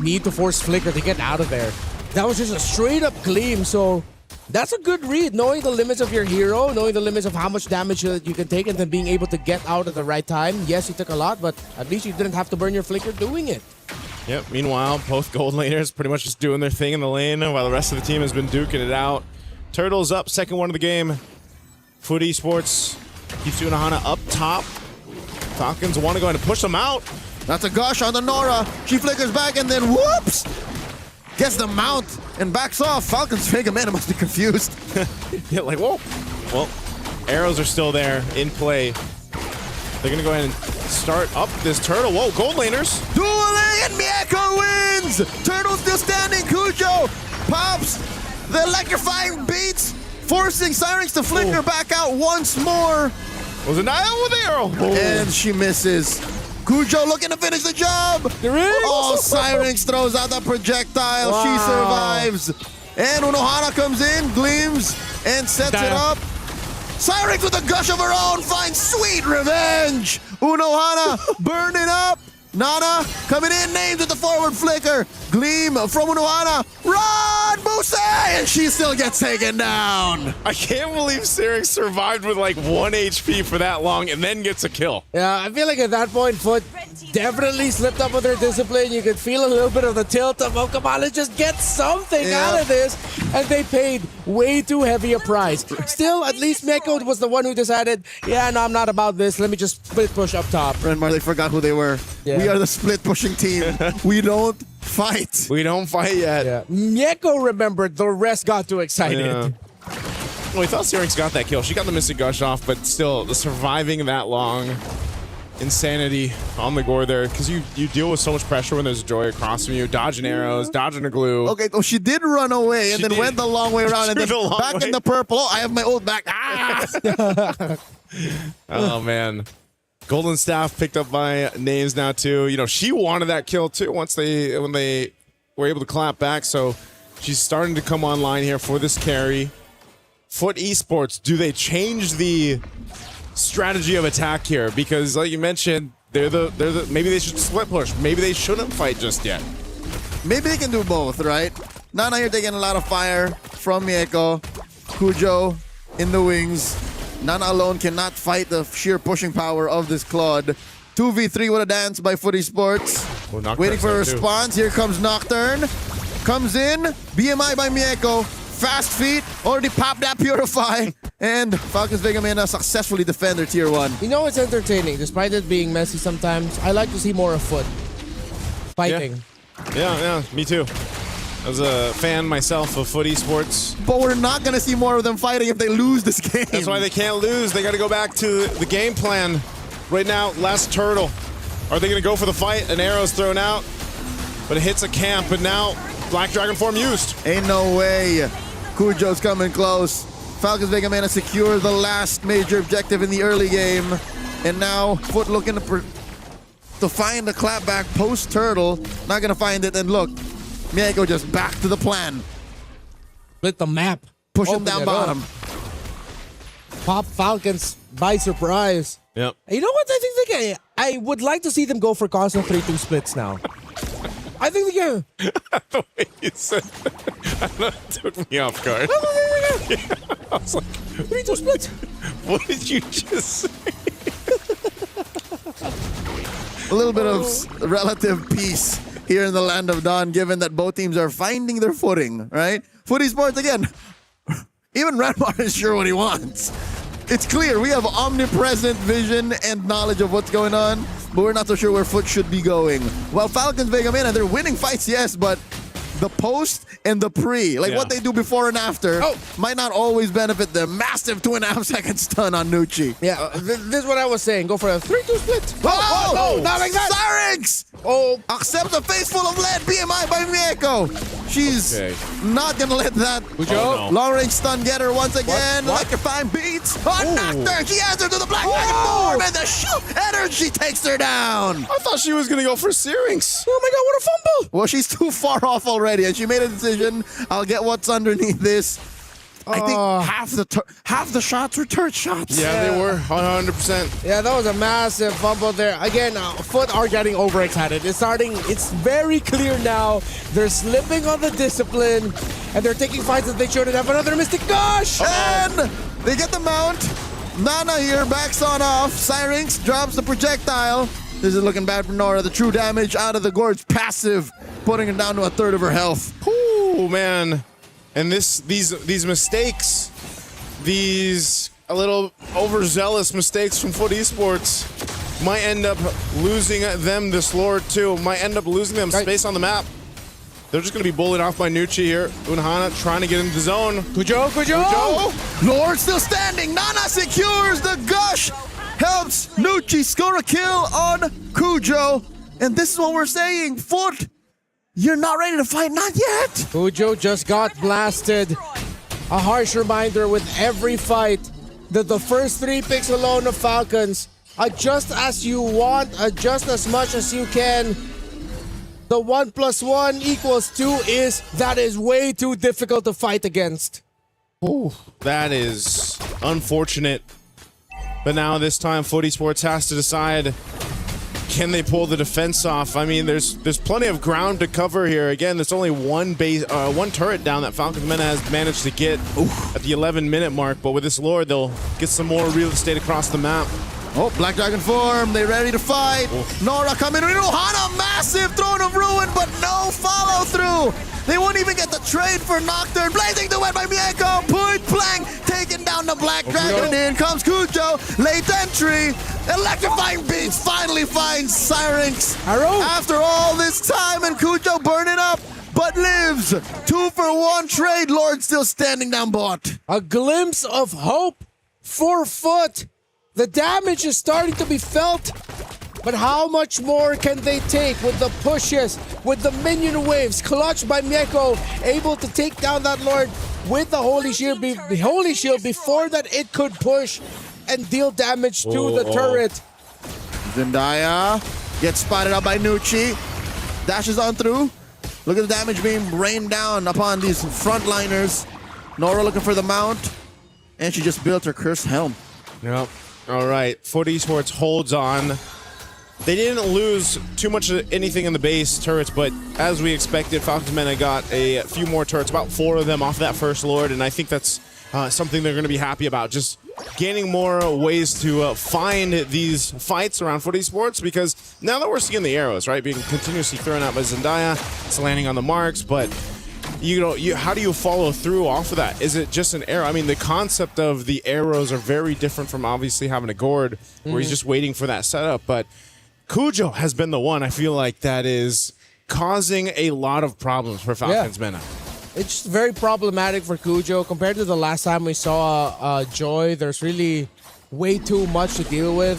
need to force Flicker to get out of there. That was just a straight-up gleam, so that's a good read. Knowing the limits of your hero, knowing the limits of how much damage you can take, and then being able to get out at the right time. Yes, you took a lot, but at least you didn't have to burn your Flicker doing it. Yep, meanwhile, both gold laners pretty much just doing their thing in the lane while the rest of the team has been duking it out. Turtles up, second one of the game. Foot Esports keeps Unohana up top. Falcons want to go ahead and push them out. That's a gush on the Nora. She flickers back and then whoops! Gets the mount and backs off. Falcons Vega Mana must be confused. Yeah, like, whoa. Well, arrows are still there in play. They're going to go ahead and start up this turtle. Whoa, gold laners. Dueling and Mieko wins! Turtles still standing. Cujo pops the electrifying beats, forcing Syrinx to flicker back out once more. Was it Nile with the arrow? And she misses. Cujo looking to finish the job. There is. Oh, Syrinx throws out the projectile. Wow. She survives. And Unohana comes in, gleams, and sets it up. Syrinx with a gush of her own finds sweet revenge. Unohana burning up. Nana coming in, named with the forward flicker. Gleam from Unohana. Run, Buse! And she still gets taken down. I can't believe Syrinx survived with like 1 HP for that long and then gets a kill. Yeah, I feel like at that point, Foot definitely slipped up with her discipline. You could feel a little bit of the tilt of, oh, come on, let's just get something out of this. And they paid way too heavy a price. Still, at least Mieko was the one who decided, yeah, no, I'm not about this. Let me just split push up top. Renmar, they forgot who they were. Yeah. We are the split pushing team. We don't fight. We don't fight yet. Yeah. Mieko remembered, the rest got too excited. Yeah. Well, we thought Syrinx got that kill. She got the Mystic Gush off, but still, the surviving that long, insanity on the gore there, because you deal with so much pressure when there's Joy across from you, dodging arrows, dodging a glue. Okay, so she did run away and then went the long way around and then back in the purple. Oh, I have my ult back. Ah! Oh, man. Golden Staff picked up by Names now, too. You know, she wanted that kill, too, when they were able to clap back. So she's starting to come online here for this carry. Foot Esports, do they change the strategy of attack here? Because, like you mentioned, maybe they should split push. Maybe they shouldn't fight just yet. Maybe they can do both, right? Nana here taking a lot of fire from Mieko. Cujo in the wings. Nana alone cannot fight the sheer pushing power of this Claude. 2v3 with a dance by Foot Esports. Waiting for a response. Here comes Nocturne. Comes in. BMI by Mieko. Fast feet. Already popped that Purify. And Falcons Vega Mana successfully defend their tier 1. You know, it's entertaining. Despite it being messy sometimes, I like to see more of Foot fighting. Yeah, me too. I was a fan myself of Foot Esports. But we're not going to see more of them fighting if they lose this game. That's why they can't lose. They got to go back to the game plan. Right now, last turtle. Are they going to go for the fight? An arrow's thrown out, but it hits a camp, but now Black Dragon form used. Ain't no way. Cujo's coming close. Falcons Vega Mana secure the last major objective in the early game. And now Foot looking to find the clapback post-turtle. Not going to find it. And look, Mieko just back to the plan. Split the map. Push him down bottom. Pop Falcons by surprise. Yep. You know what? I would like to see them go for constant 3-2 splits now. I think they can. The way you said that took me off guard. Yeah, I was like, 3-2 splits. What did you just say? A little bit of relative peace here in the Land of Dawn, given that both teams are finding their footing, right? Footy Sports, again, even Ranmar is sure what he wants. It's clear we have omnipresent vision and knowledge of what's going on, but we're not so sure where Foot should be going. Well, Falcons Vega in, and they're winning fights, yes, but the post and the pre, like what they do before and after, might not always benefit them. Massive 2.5 second stun on Nucci. Yeah, this is what I was saying. Go for a 3-2 split. Oh, not like that. Syrinx! Oh, accepts a face full of lead. BMI by Mieko. She's not gonna let that long range stun get her once again. Electrifying beats. Knocked her. She answered to the Black Dragon form, and the shoot energy takes her down. I thought she was gonna go for Syrinx. Oh my god, what a fumble! Well, she's too far off already, and she made a decision. I'll get what's underneath this. I think half the shots were turret shots. Yeah, they were 100%. Yeah, that was a massive fumble there. Again, Foot are getting overexcited. It's very clear now. They're slipping on the discipline, and they're taking fights that they shouldn't have. Another Mystic Dash! And they get the mount. Nana here backs on off. Syrinx drops the projectile. This is looking bad for Nora. The true damage out of the Gorge passive, putting her down to a third of her health. Oh man. And these mistakes, these a little overzealous mistakes from Foot Esports might end up losing them this Lord too. Might end up losing them space on the map. They're just going to be bullied off by Nucci here. Unhana trying to get into the zone. Kujo! Lord still standing. Nana secures the gush. Helps Nucci score a kill on Kujo. And this is what we're saying. Foot, you're not ready to fight, not yet. Kujo just got blasted. A harsh reminder with every fight that the first 3 picks alone of Falcons, adjust as you want, adjust as much as you can. The 1 + 1 = 2 that is way too difficult to fight against. Oh, that is unfortunate. But now this time, Foot Esports has to decide, can they pull the defense off? I mean, there's plenty of ground to cover here. Again, there's only one turret down that Falcons Men has managed to get at the 11-minute mark. But with this Lord, they'll get some more real estate across the map. Oh, Black Dragon form. They ready to fight. Nora coming in. Hana, massive throne of ruin, but no follow through. They won't even get the trade for Nocturne. Blazing the wet by Mieko. Point blank. Taking down the Black Dragon. And in comes Kujo. Late entry. Electrifying beats finally finds Syrinx. After all this time, and Kujo burning up, but lives. 2 for 1 trade. Lord still standing down bot. A glimpse of hope for Foot. The damage is starting to be felt, but how much more can they take with the pushes, with the minion waves? Clutched by Mieko, able to take down that Lord with the Holy Shield, before that it could push and deal damage to the turret. Zendaya gets spotted out by Nucci. Dashes on through. Look at the damage being rained down upon these frontliners. Nora looking for the mount, and she just built her cursed helm. Yep. All right, Foot Esports holds on. They didn't lose too much of anything in the base turrets, but as we expected, Falcons Men got a few more turrets, about 4 of them off that first Lord, and I think that's something they're going to be happy about, just gaining more ways to find these fights around Foot Esports, because now that we're seeing the arrows, right, being continuously thrown out by Zendaya, it's landing on the marks, but how do you follow through off of that? Is it just an arrow? I mean, the concept of the arrows are very different from obviously having a gourd where he's just waiting for that setup. But Kujo has been the one, I feel like, that is causing a lot of problems for Falcons Mena. It's very problematic for Kujo. Compared to the last time we saw Joy, there's really way too much to deal with.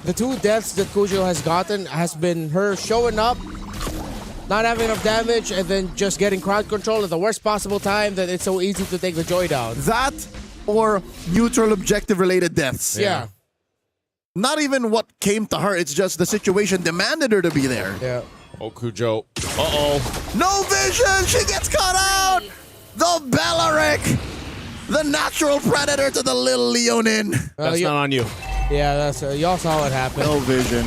The 2 deaths that Kujo has gotten has been her showing up, not having enough damage, and then just getting crowd control at the worst possible time that it's so easy to take the Joy down. That or neutral objective related deaths. Yeah. Not even what came to her, it's just the situation demanded her to be there. Yeah. Oh, Kujo. Uh-oh. No vision! She gets caught out! The Bellaric! The natural predator to the little Leonin. That's not on you. Yeah, that's y'all saw what happened. No vision.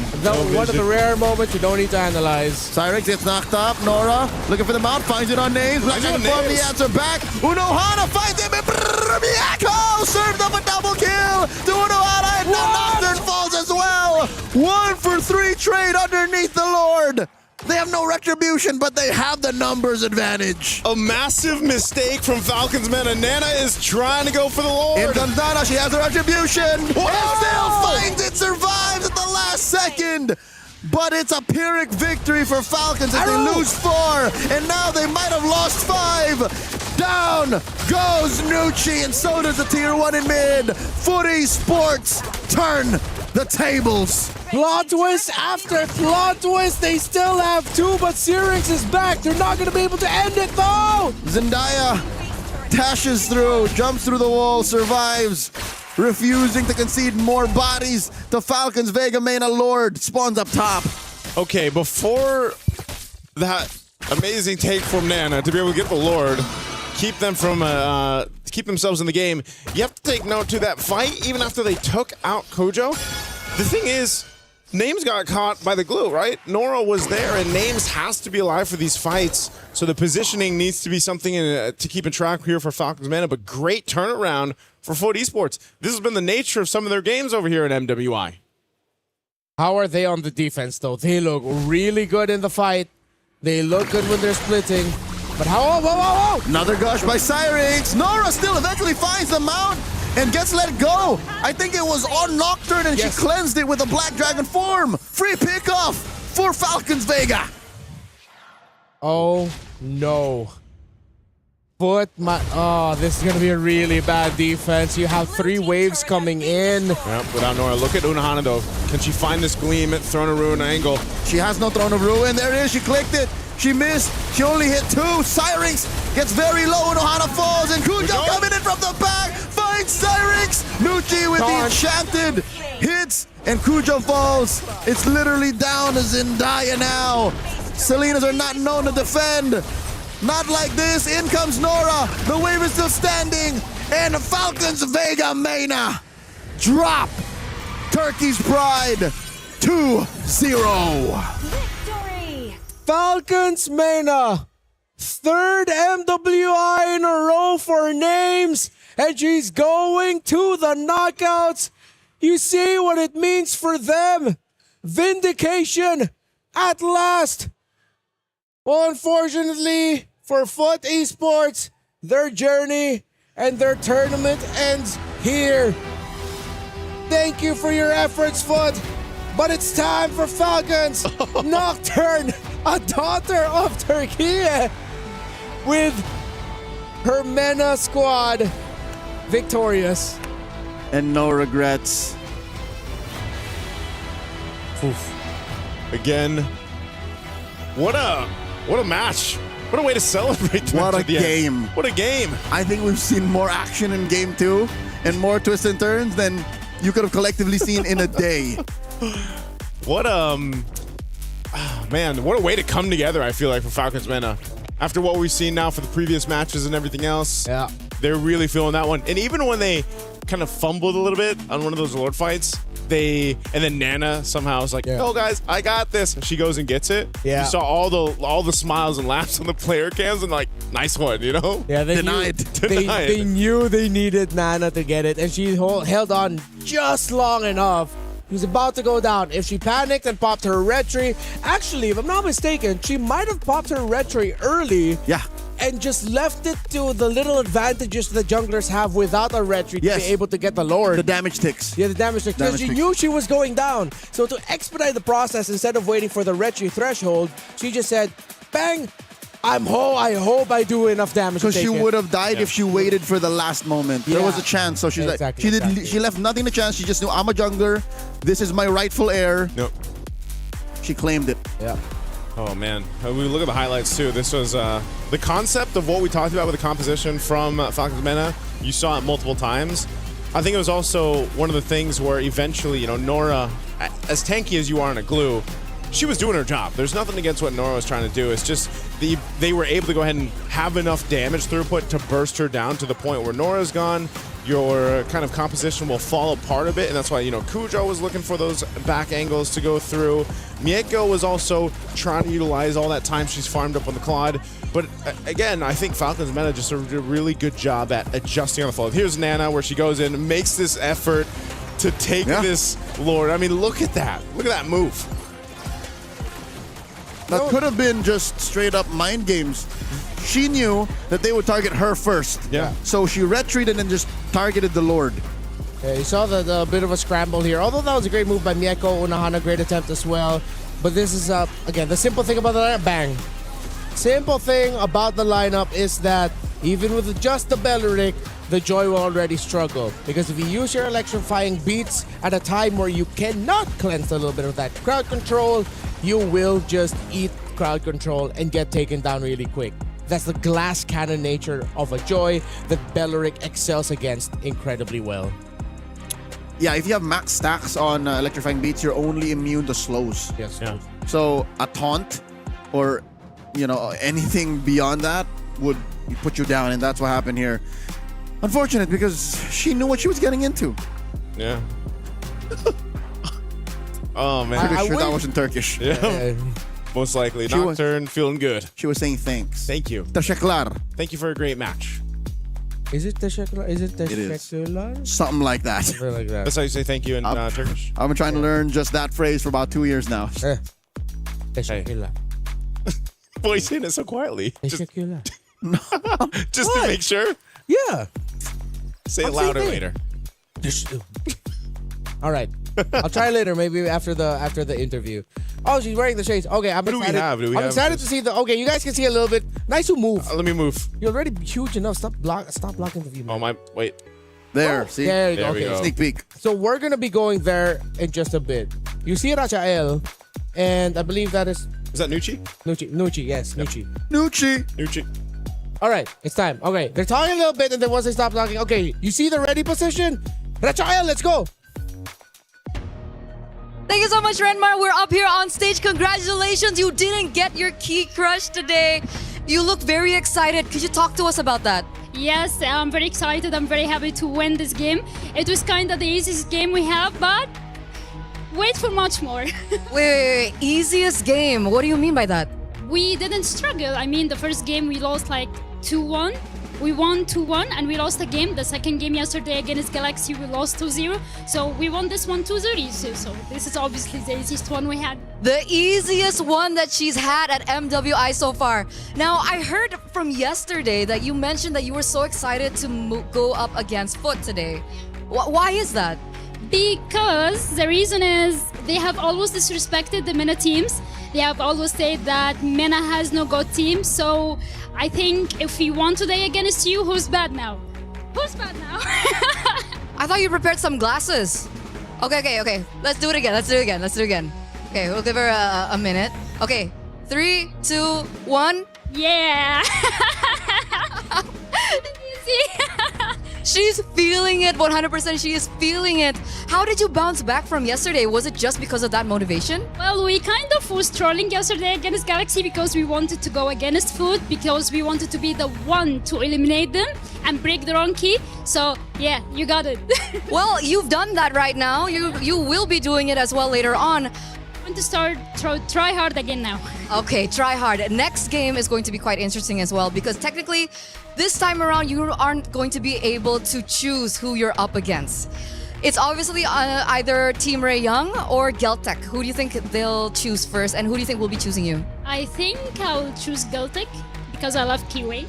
One of the rare moments you don't need to analyze. Syrinx gets knocked up. Nora looking for the mount, finds it on Names. Black Dragon form the answer back. Unohana finds him. Mieko served up a double kill to Unohana, and Nocturne falls as well. 1 for 3 trade underneath the Lord. They have no retribution, but they have the numbers advantage. A massive mistake from Falcons men, and Nana is trying to go for the Lord. Here comes Nana, she has the retribution. Whoa! And still finds it, survives at the last second. But it's a Pyrrhic victory for Falcons as they lose 4, and now they might have lost 5. Down goes Nucci, and so does the Tier 1 in mid. Footy Sports turn the tables. Plot twist after plot twist. They still have 2, but Syrinx is back. They're not going to be able to end it, though. Zendaya dashes through, jumps through the wall, survives, refusing to concede more bodies to Falcons. Vega Mena Lord spawns up top. Okay, before that amazing take from Nana to be able to get the Lord, keep them from keep themselves in the game, you have to take note to that fight. Even after they took out Kojo, the thing is, Names got caught by the glue, right? Nora was there, and Names has to be alive for these fights, so the positioning needs to be something to keep in track here for Falcons Mana, but great turnaround for Foot Esports. This has been the nature of some of their games over here at MWI. How are they on the defense, though? They look really good in the fight. They look good when they're splitting. But how? Whoa. Another gush by Syrinx. Nora still eventually finds the mount and gets let go. I think it was on Nocturne, and she cleansed it with a Black Dragon form. Free pickoff for Falcons Vega. Oh, no. This is going to be a really bad defense. You have 3 waves coming in. Yep, without Nora. Look at Unahana, though. Can she find this gleam at Throne of Ruin angle? She has no Throne of Ruin. There it is. She clicked it. She missed. She only hit 2. Syrinx gets very low. Unahana falls. And Kujo coming in from the back. Finds Syrinx. Nucci with the enchanted hits. And Kujo falls. It's literally down to Zendaya now. Salinas are not known to defend. Not like this. In comes Nora. The wave is still standing. And Falcons Vega Mena drop Turkey's Pride 2-0. Falcons Mena, 3rd MWI in a row for Names, and she's going to the knockouts. You see what it means for them. Vindication at last. Well, unfortunately for Foot Esports, their journey and their tournament ends here. Thank you for your efforts, Foot. But it's time for Falcons. Nocturne, a daughter of Turkey, with her MENA squad victorious. And no regrets. Oof. Again, what a match. What a way to celebrate. What a game. What a game. I think we've seen more action in game 2 and more twists and turns than you could have collectively seen in a day. What man, what a way to come together, I feel like, for Falcons Mena. After what we've seen now for the previous matches and everything else, they're really feeling that one. And even when they kind of fumbled a little bit on one of those Lord fights, and then Nana somehow was like, "Oh guys, I got this." And she goes and gets it. Yeah. You saw all the smiles and laughs on the player cams, and like, nice one, you know? Yeah, they knew they needed Nana to get it, and she held on just long enough. He was about to go down. If she panicked and popped her retry, actually, if I'm not mistaken, she might have popped her retry early. Yeah. And just left it to the little advantages the junglers have without a retry to be able to get the Lord. The damage ticks. Yeah, the damage ticks. Because she knew she was going down. So to expedite the process, instead of waiting for the retry threshold, she just said, bang, I hope I do enough damage. Because she would have died if she waited for the last moment. There was a chance, so she's she left nothing to chance. She just knew, I'm a jungler. This is my rightful heir. Nope. She claimed it. Yeah. Oh man, we look at the highlights too. This was the concept of what we talked about with the composition from Falcons Mena. You saw it multiple times. I think it was also one of the things where eventually, Nora, as tanky as you are in a glue, she was doing her job. There's nothing against what Nora was trying to do. It's just they were able to go ahead and have enough damage throughput to burst her down to the point where Nora's gone. Your kind of composition will fall apart a bit, and that's why, Kujo was looking for those back angles to go through. Mieko was also trying to utilize all that time she's farmed up on the Claude. But again, I think Falcons Meta just did a really good job at adjusting on the flow. Here's Nana, where she goes in, makes this effort to take this Lord. I mean, look at that. Look at that move. That could have been just straight up mind games. She knew that they would target her first. Yeah. So she retreated and just targeted the Lord. Yeah, you saw the bit of a scramble here. Although that was a great move by Mieko Unahana, great attempt as well. But this is, again, the simple thing about the lineup, bang. Simple thing about the lineup is that even with just the Belleric, the Joy will already struggle. Because if you use your electrifying beats at a time where you cannot cleanse a little bit of that crowd control, you will just eat crowd control and get taken down really quick. That's the glass cannon nature of a Joy that Belleric excels against incredibly well. Yeah, if you have max stacks on electrifying beats, you're only immune to slows. Yes. Yeah. So a taunt or anything beyond that would put you down, and that's what happened here. Unfortunate because she knew what she was getting into. Yeah. Oh man. Pretty sure that was in Turkish. Yeah. Most likely. Nocturne feeling good. She was saying thanks. Thank you. Teşekkürler. Thank you for a great match. Is it Teşekkürler? Is it Teşekkürler? Something like that. Something like that. That's how you say thank you in Turkish. I've been trying to learn just that phrase for about 2 years now. Teşekkürler. Why are you saying it so quietly? Teşekkürler. Just to make sure? Yeah. Say it louder later. All right. I'll try later, maybe after the interview. Oh, she's wearing the shades. Okay, I'm excited. Do we have excited to see the. Okay, you guys can see a little bit. Nice to move. Let me move. You're already huge enough. Stop blocking the view. Oh my! Wait. There, see? There you go. There we Okay. go. Sneak peek. So we're gonna be going there in just a bit. You see Rachael, and I believe that is Is that Nucci? Nucci. Yes, Yep. Nucci. Nucci. All right, it's time. Okay, they're talking a little bit, and then once they stop talking, okay, you see the ready position? Rachael, let's go. Thank you so much, Renmar. We're up here on stage. Congratulations, you didn't get your key crush today. You look very excited. Could you talk to us about that? Yes, I'm very excited. I'm very happy to win this game. It was kind of the easiest game we have, but wait for much more. Wait. Easiest game. What do you mean by that? We didn't struggle. I mean, the first game we lost like 2-1. We won 2-1 and we lost a game. The second game yesterday against Galaxy, we lost 2-0. So we won this one 2-0. So this is obviously the easiest one we had. The easiest one that she's had at MWI so far. Now, I heard from yesterday that you mentioned that you were so excited to go up against Foot today. Why is that? Because the reason is they have always disrespected the MENA teams. They have always said that MENA has no god team. So I think if we won today against you, who's bad now? Who's bad now? I thought you prepared some glasses. Okay. Let's do it again. Okay, we'll give her a minute. Okay, 3, 2, 1. Yeah. She's feeling it 100%. She is feeling it. How did you bounce back from yesterday? Was it just because of that motivation? Well, we kind of was trolling yesterday against Galaxy because we wanted to go against Foot, because we wanted to be the one to eliminate them and break their own key. So yeah, you got it. Well, you've done that right now. You will be doing it as well later on. I'm going to start try hard again now. Okay, try hard. Next game is going to be quite interesting as well, because technically this time around you aren't going to be able to choose who you're up against. It's obviously either Team Ray Young or Geltec. Who do you think they'll choose first, and who do you think will be choosing you? I think I'll choose Geltec because I love Kiwi.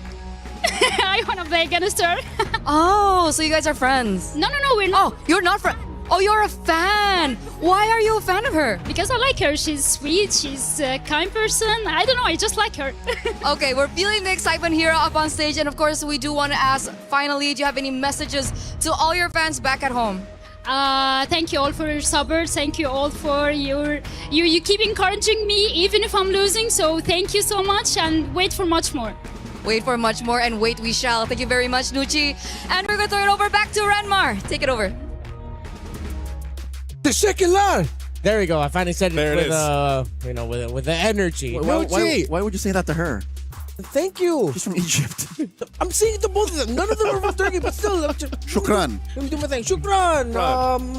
I want to play against her. Oh, so you guys are friends? No, we're not. Oh, you're not friends. Oh, you're a fan. Why are you a fan of her? Because I like her. She's sweet. She's a kind person. I don't know. I just like her. Okay, we're feeling the excitement here up on stage. And of course, we do want to ask, finally, do you have any messages to all your fans back at home? Thank you all for your support. Thank you all for you keep encouraging me even if I'm losing. So thank you so much, and wait for much more. Wait for much more, and wait we shall. Thank you very much, Nucci. And we're going to throw it over back to Renmar. Take it over. Teşekkürler. There we go. I finally said it There with with the energy. Why would you say that to her? Thank you. She's from Egypt. I'm seeing the both of them. None of them are from Turkey, but still. Shukran. Let me do my thing. Shukran.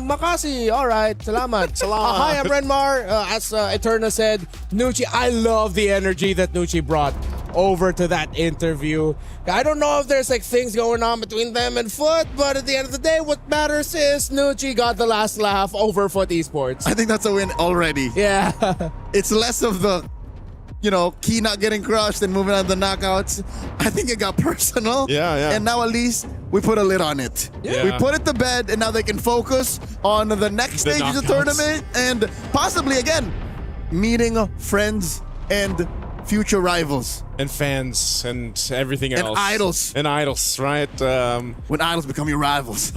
Makasi. All right. Salamat. Hi, I'm Renmar. As Eterna said, Nucci, I love the energy that Nucci brought over to that interview. I don't know if there's like things going on between them and Foot, but at the end of the day, what matters is Nucci got the last laugh over Foot Esports. I think that's a win already. Yeah. It's less of the Key not getting crushed and moving on to the knockouts, I think it got personal. Yeah. And now at least we put a lid on it. Yeah. We put it to bed, and now they can focus on the next stage of the tournament and possibly, again, meeting friends and future rivals. And fans and everything else. And idols. And idols, right? When idols become your rivals.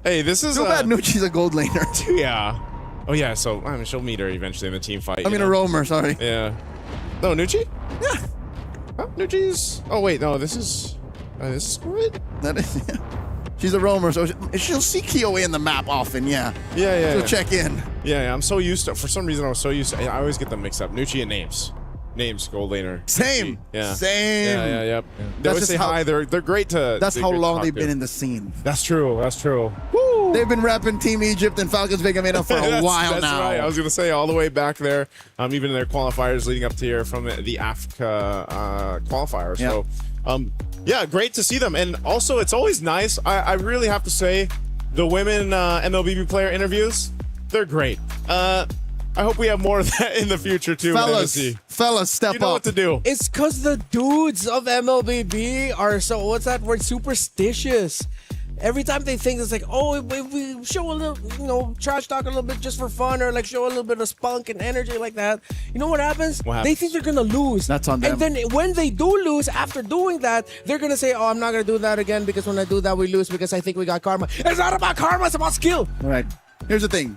Hey, this is... Too bad Nucci's a gold laner. Yeah. Oh, yeah, so she'll meet her eventually in the team fight. A roamer, sorry. Yeah. No, Nucci? Yeah. Oh, Nucci's... Oh, wait, no, this is good? That is, yeah. She's a roamer, so she'll see KOA in the map often, yeah. Yeah. She'll check in. Yeah, I'm so used to... For some reason, I always get them mixed up. Nucci and Names. Names, gold laner. Same. Yeah. Same. Yeah, yep. They always say hi. They're great to... That's how long they've been in the scene. That's true. Woo! They've been repping Team Egypt and Falcons Vega Meta for a while that's now. Right. I was going to say all the way back there, even in their qualifiers leading up to here from the AFCA qualifier. Yeah. So, great to see them. And also, it's always nice. I really have to say, the women MLBB player interviews, they're great. I hope we have more of that in the future, too. Fellas, step up. You know what to do. It's because the dudes of MLBB are so, what's that word, superstitious. Every time they think it's like, oh, if we show a little, trash talk a little bit just for fun, or like show a little bit of spunk and energy like that, you know what happens? They think they're gonna lose. That's on them. And then when they do lose, after doing that, they're gonna say, oh, I'm not gonna do that again because when I do that, we lose because I think we got karma. It's not about karma, it's about skill. All right. Here's the thing.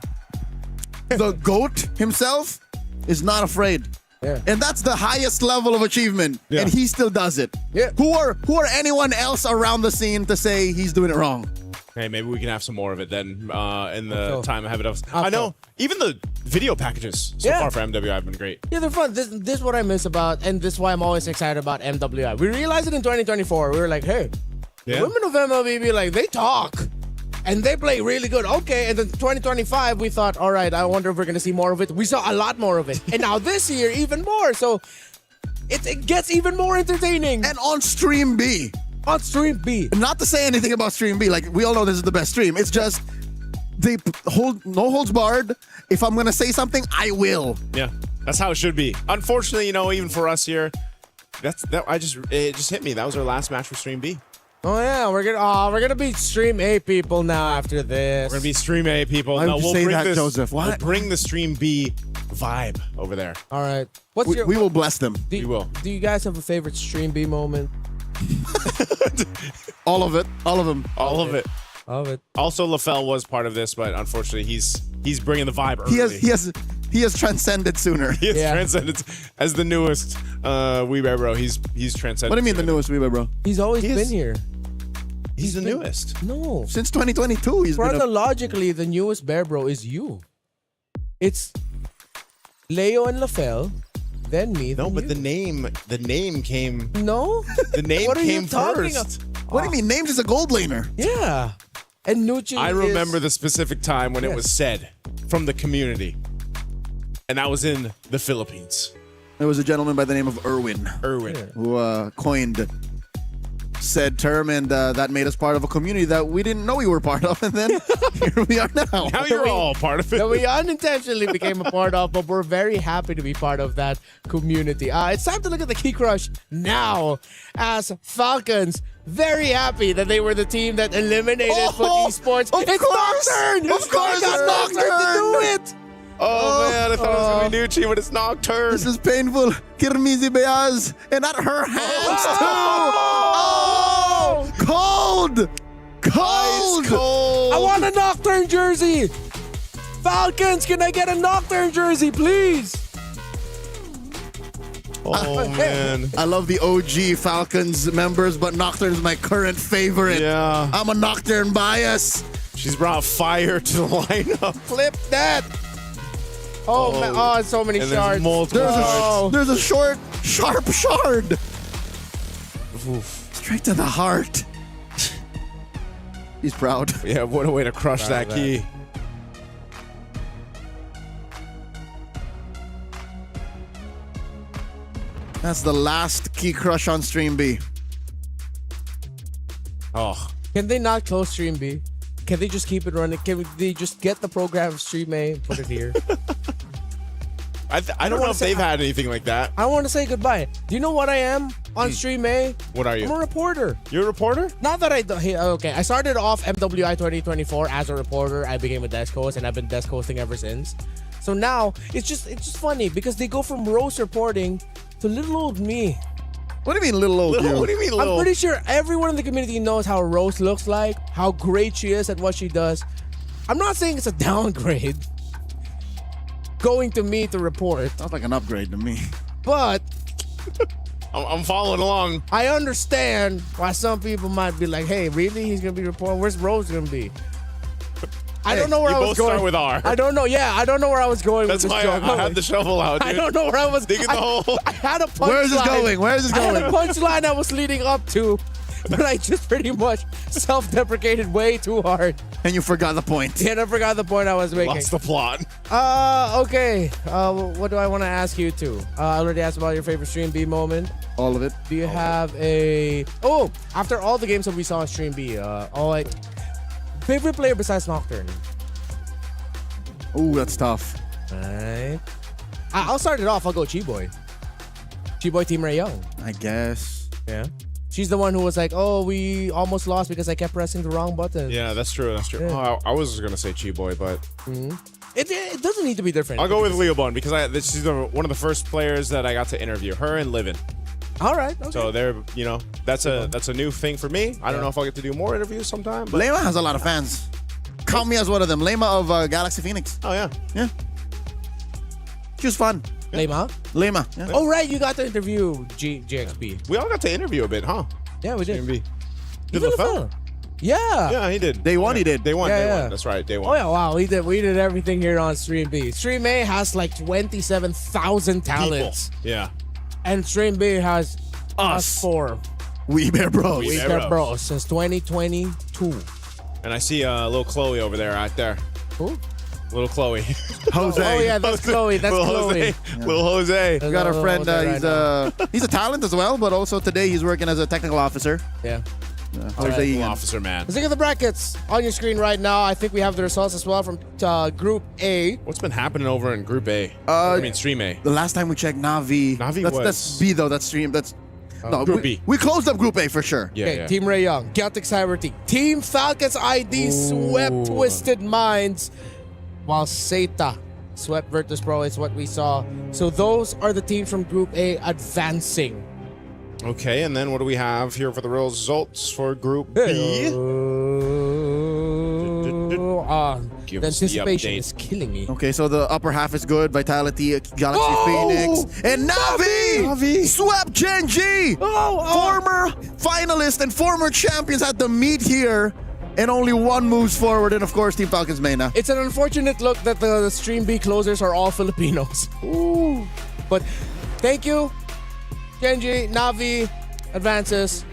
The GOAT himself is not afraid. Yeah. And that's the highest level of achievement. Yeah. And he still does it. Yeah. Who are anyone else around the scene to say he's doing it wrong? Hey, maybe we can have some more of it then in the time ahead of us. I know. Even the video packages so far for MWI have been great. Yeah, they're fun. This is what I miss about, and this is why I'm always excited about MWI. We realized it in 2024. We were like, hey, the women of MLBB, like, they talk. And they play really good. Okay, and then 2025, we thought, all right, I wonder if we're going to see more of it. We saw a lot more of it. And now this year, even more. So it gets even more entertaining. And on Stream B. On Stream B. Not to say anything about Stream B. Like, we all know this is the best stream. It's just, they hold no holds barred. If I'm going to say something, I will. Yeah, that's how it should be. Unfortunately, even for us here, it just hit me. That was our last match for Stream B. Oh yeah, we're gonna be Stream A people now after this. We're gonna be Stream A people. Why would you say that, this, Joseph? Why? We'll bring the Stream B vibe over there. All right. We will bless them. We will. Do you guys have a favorite Stream B moment? All of it. All of them. All of it. All of it. Also, LaFell was part of this, but unfortunately, he's bringing the vibe early. He has transcended sooner. He has transcended as the newest Weebay Bro. He's transcended. What do you mean the newest Weebay Bro? He's always been here. He's the newest. No. Since 2022, he's been chronologically, the newest Bear Bro is you. It's Leo and LaFell, then me. No, then but you. the name came. No. The name What are you came talking first. What do you mean? Names is a gold laner. Yeah. And Nucci I remember the specific time when it was said from the community, and that was in the Philippines. There was a gentleman by the name of Erwin. Who coined said term, and that made us part of a community that we didn't know we were part of, and then here we are now. Now you're all part of it. That we unintentionally became a part of, but we're very happy to be part of that community. It's time to look at the Key Crush now, as Falcons very happy that they were the team that eliminated Foot Esports. It's Nocturne! Of course, it's Nocturne to do it! Oh man, I thought it was gonna be Nucci, but it's Nocturne. This is painful. Kirmizi Beyaz, and at her hands too. Cold. I want a Nocturne jersey. Falcons, can I get a Nocturne jersey, please? Oh man, I love the OG Falcons members, but Nocturne's my current favorite. Yeah, I'm a Nocturne bias. She's brought fire to the lineup. Flip that. Oh man! Oh, so many shards. There's a short, sharp shard. Straight to the heart. He's proud. Yeah, what a way to crush that key. That's the last key crush on Stream B. Oh. Can they not close Stream B? Can they just keep it running? Can they just get the program of Stream A and put it here? I don't know if they've had anything like that. I want to say goodbye. Do you know what I am on Stream A? What are you? I'm a reporter. You're a reporter? Not that okay. I started off MWI 2024 as a reporter. I became a desk host, and I've been desk hosting ever since. So now it's just funny because they go from roast reporting to little old me. What do you mean, little old you? What do you mean, little? I'm pretty sure everyone in the community knows how Rose looks like, how great she is at what she does. I'm not saying it's a downgrade. Going to me to report. Sounds like an upgrade to me. But I'm following along. I understand why some people might be like, hey, really? He's going to be reporting? Where's Rose going to be? I don't know where I was going. You both start with R. I don't know. Yeah, I don't know where I was going That's with this why joke. I had the shovel out, dude. I don't know where I was. Digging the hole. I had a punchline. Where is this going? Where is this I had a going? punchline I was leading up to, but I just pretty much self-deprecated way too hard. And you forgot the point. Yeah, and I forgot the point I was making. Lost the plot. Okay. What do I want to ask you to? I already asked about your favorite Stream B moment. All of it. Do you have a... Oh, after all the games that we saw on Stream B, favorite player besides Nocturne? Ooh, that's tough. Right. I'll start it off. I'll go Chiboy. Chiboy Team Ray Young. I guess. Yeah. She's the one who was like, oh, we almost lost because I kept pressing the wrong button. Yeah, that's true. That's true. Yeah. Oh, I was going to say Chiboy, but... It doesn't need to be different. I'll go with Leobon because she's one of the first players that I got to interview. Her and Livin. All right. Okay. So they're, that's a new thing for me. I don't know if I'll get to do more interviews sometime. But Lema has a lot of fans. Count me as one of them. Lema of Galaxy Phoenix. Oh, yeah. Yeah. She was fun. Lema? Lema. Yeah. Oh, right. You got to interview GXP. We all got to interview a bit, huh? Yeah, we did. Did Even LaFell? Yeah. Yeah, he did. Day one, he did. Day one. Yeah. That's right. Day Oh, one. yeah. Wow. We did everything here on Stream B. Stream A has like 27,000 talents. People. Yeah. And Stream B has us four. We Bear Bros. We Bear Bros since 2022. And I see little Chloe over there, right there. Who? Little Chloe. Jose. Oh, yeah, that's Chloe. That's Little Chloe. Jose. Little Jose. We got our friend. Jose He's a talent as well, but also today he's working as a technical officer. Yeah. Jose Ian. Officer, man. Let's look at the brackets on your screen right now. I think we have the results as well from Group A. What's been happening over in Group A? Stream A. The last time we checked, Navi. That's B though. That's Stream. That's no Group B. We closed up Group A for sure. Yeah, Okay, yeah. Team Ray Young, Celtic Cyber Team, Team Falcons ID swept Twisted Minds, while Seta swept Virtus Pro is what we saw. So those are the teams from Group A advancing. Okay, and then what do we have here for the results for Group B? Give The us the anticipation update. is killing me. Okay, so the upper half is good. Vitality, Galaxy Phoenix, and Navi swept Genji. Former finalist and former champions had to meet here, and only one moves forward. And of course, Team Falcons Mena. It's an unfortunate look that the Stream B closers are all Filipinos. Ooh. But thank you, Genji, Navi, advances.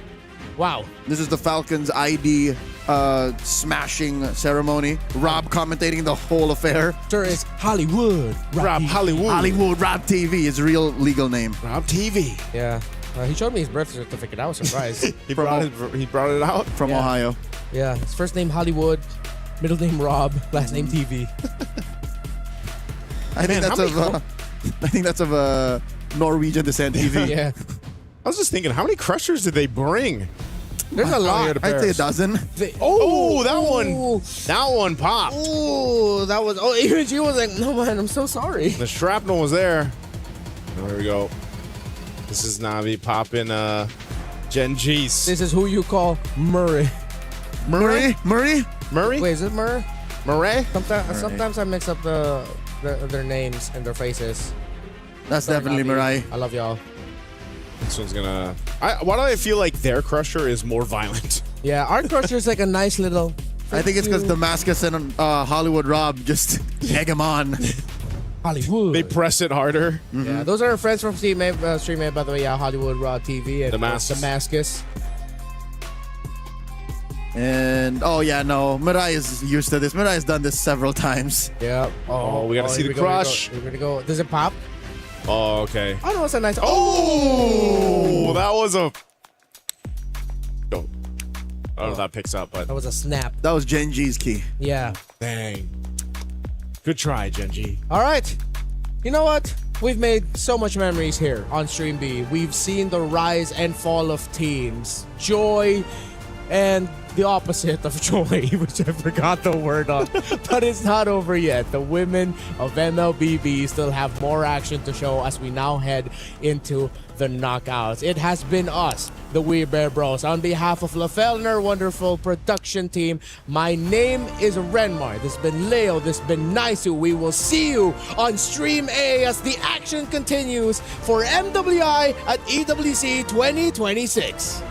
Wow. This is the Falcons ID smashing ceremony. Rob commentating the whole affair. Sir, it's Hollywood. Rob Hollywood. Hollywood Rob TV, his real legal name. Rob TV. Yeah. He showed me his birth certificate. I was surprised. He brought it out from Ohio. Yeah. His first name Hollywood, middle name Rob, last name TV. I think that's of Norwegian descent TV. Yeah. I was just thinking, how many crushers did they bring? There's a lot. I'd say a dozen. That one popped. Oh, that was. Oh, even she was like, "No man, I'm so sorry." The shrapnel was there. There we go. This is Navi popping Genji's. This is who you call Murray. Murray? Wait, is it Murray? Murray? Sometimes I mix up their names and their faces. That's Sorry, definitely Navi. Murray. I love y'all. This one's gonna. Why do I feel like their crusher is more violent? Yeah, our crusher is like a nice little. I think it's because Damascus and Hollywood Rob just egg him on. Hollywood. They press it harder. Yeah, those are our friends from Stream A, by the way. Yeah, Hollywood Raw TV and Damascus. And Mirai is used to this. Mirai has done this several times. Yeah. Oh, we gotta see the crush. We're gonna go. Does it pop? Oh, okay. Oh no, it's a nice. Oh, that was a. I don't know if that picks up, but that was a snap. That was Genji's key. Yeah. Dang. Good try, Genji. All right. You know what? We've made so much memories here on Stream B. We've seen the rise and fall of teams, joy, and the opposite of joy, which I forgot the word on. But it's not over yet. The women of MLBB still have more action to show as we now head into the knockouts. It has been us, the We Bear Bros. On behalf of LaFell and our wonderful production team, my name is Renmar. This has been Leo. This has been Naisu. We will see you on Stream A as the action continues for MWI at EWC 2026.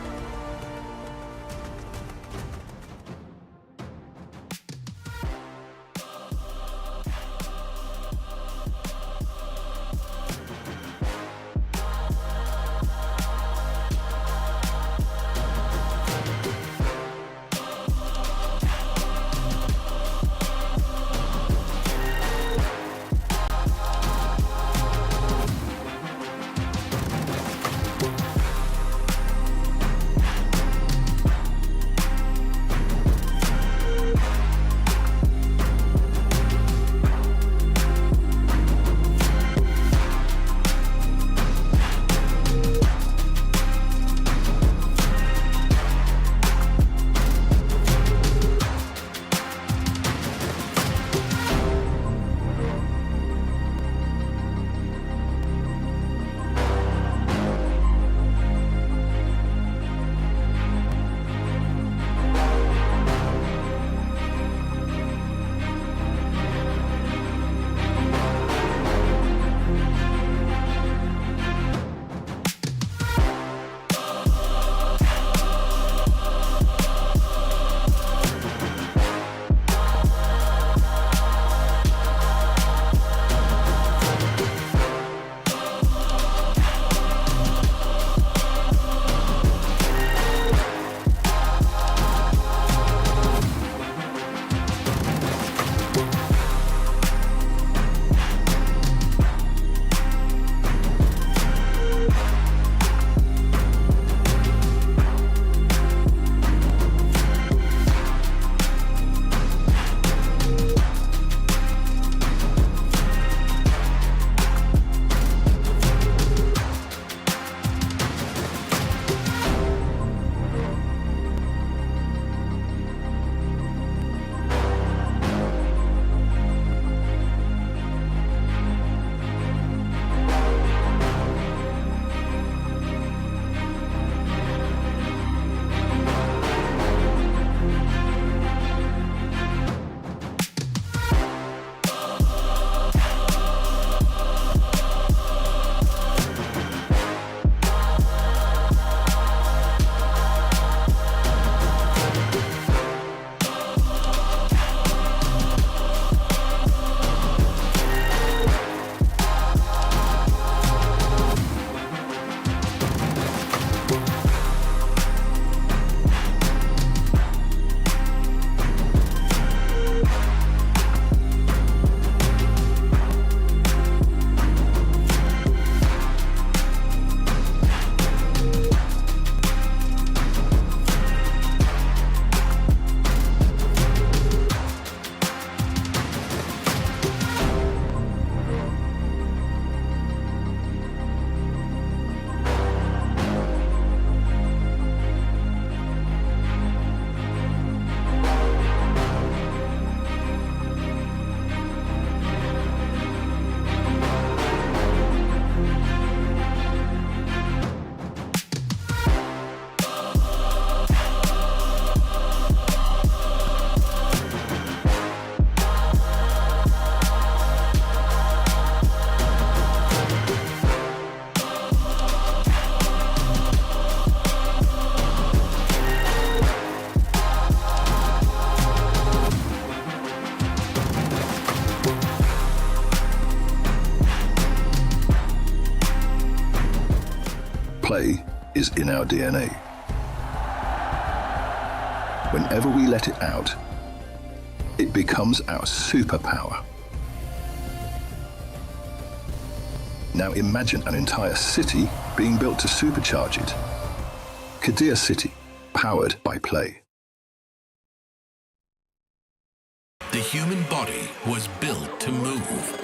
Play is in our DNA. Whenever we let it out, it becomes our superpower. Now imagine an entire city being built to supercharge it. Kadir City, powered by play. The human body was built to move.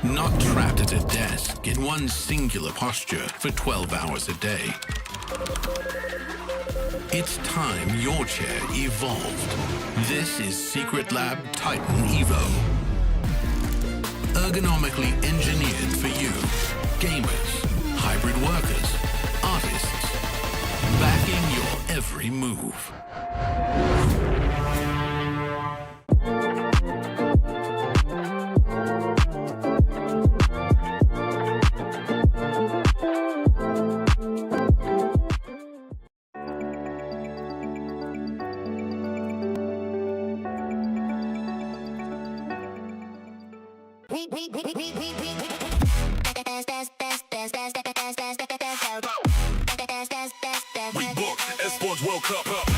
Not trapped at a desk in one singular posture for 12 hours a day. It's time your chair evolved. This is Secret Lab Titan Evo. Ergonomically engineered for you, gamers, hybrid workers, artists, backing your every move. We book Esports World Cup up.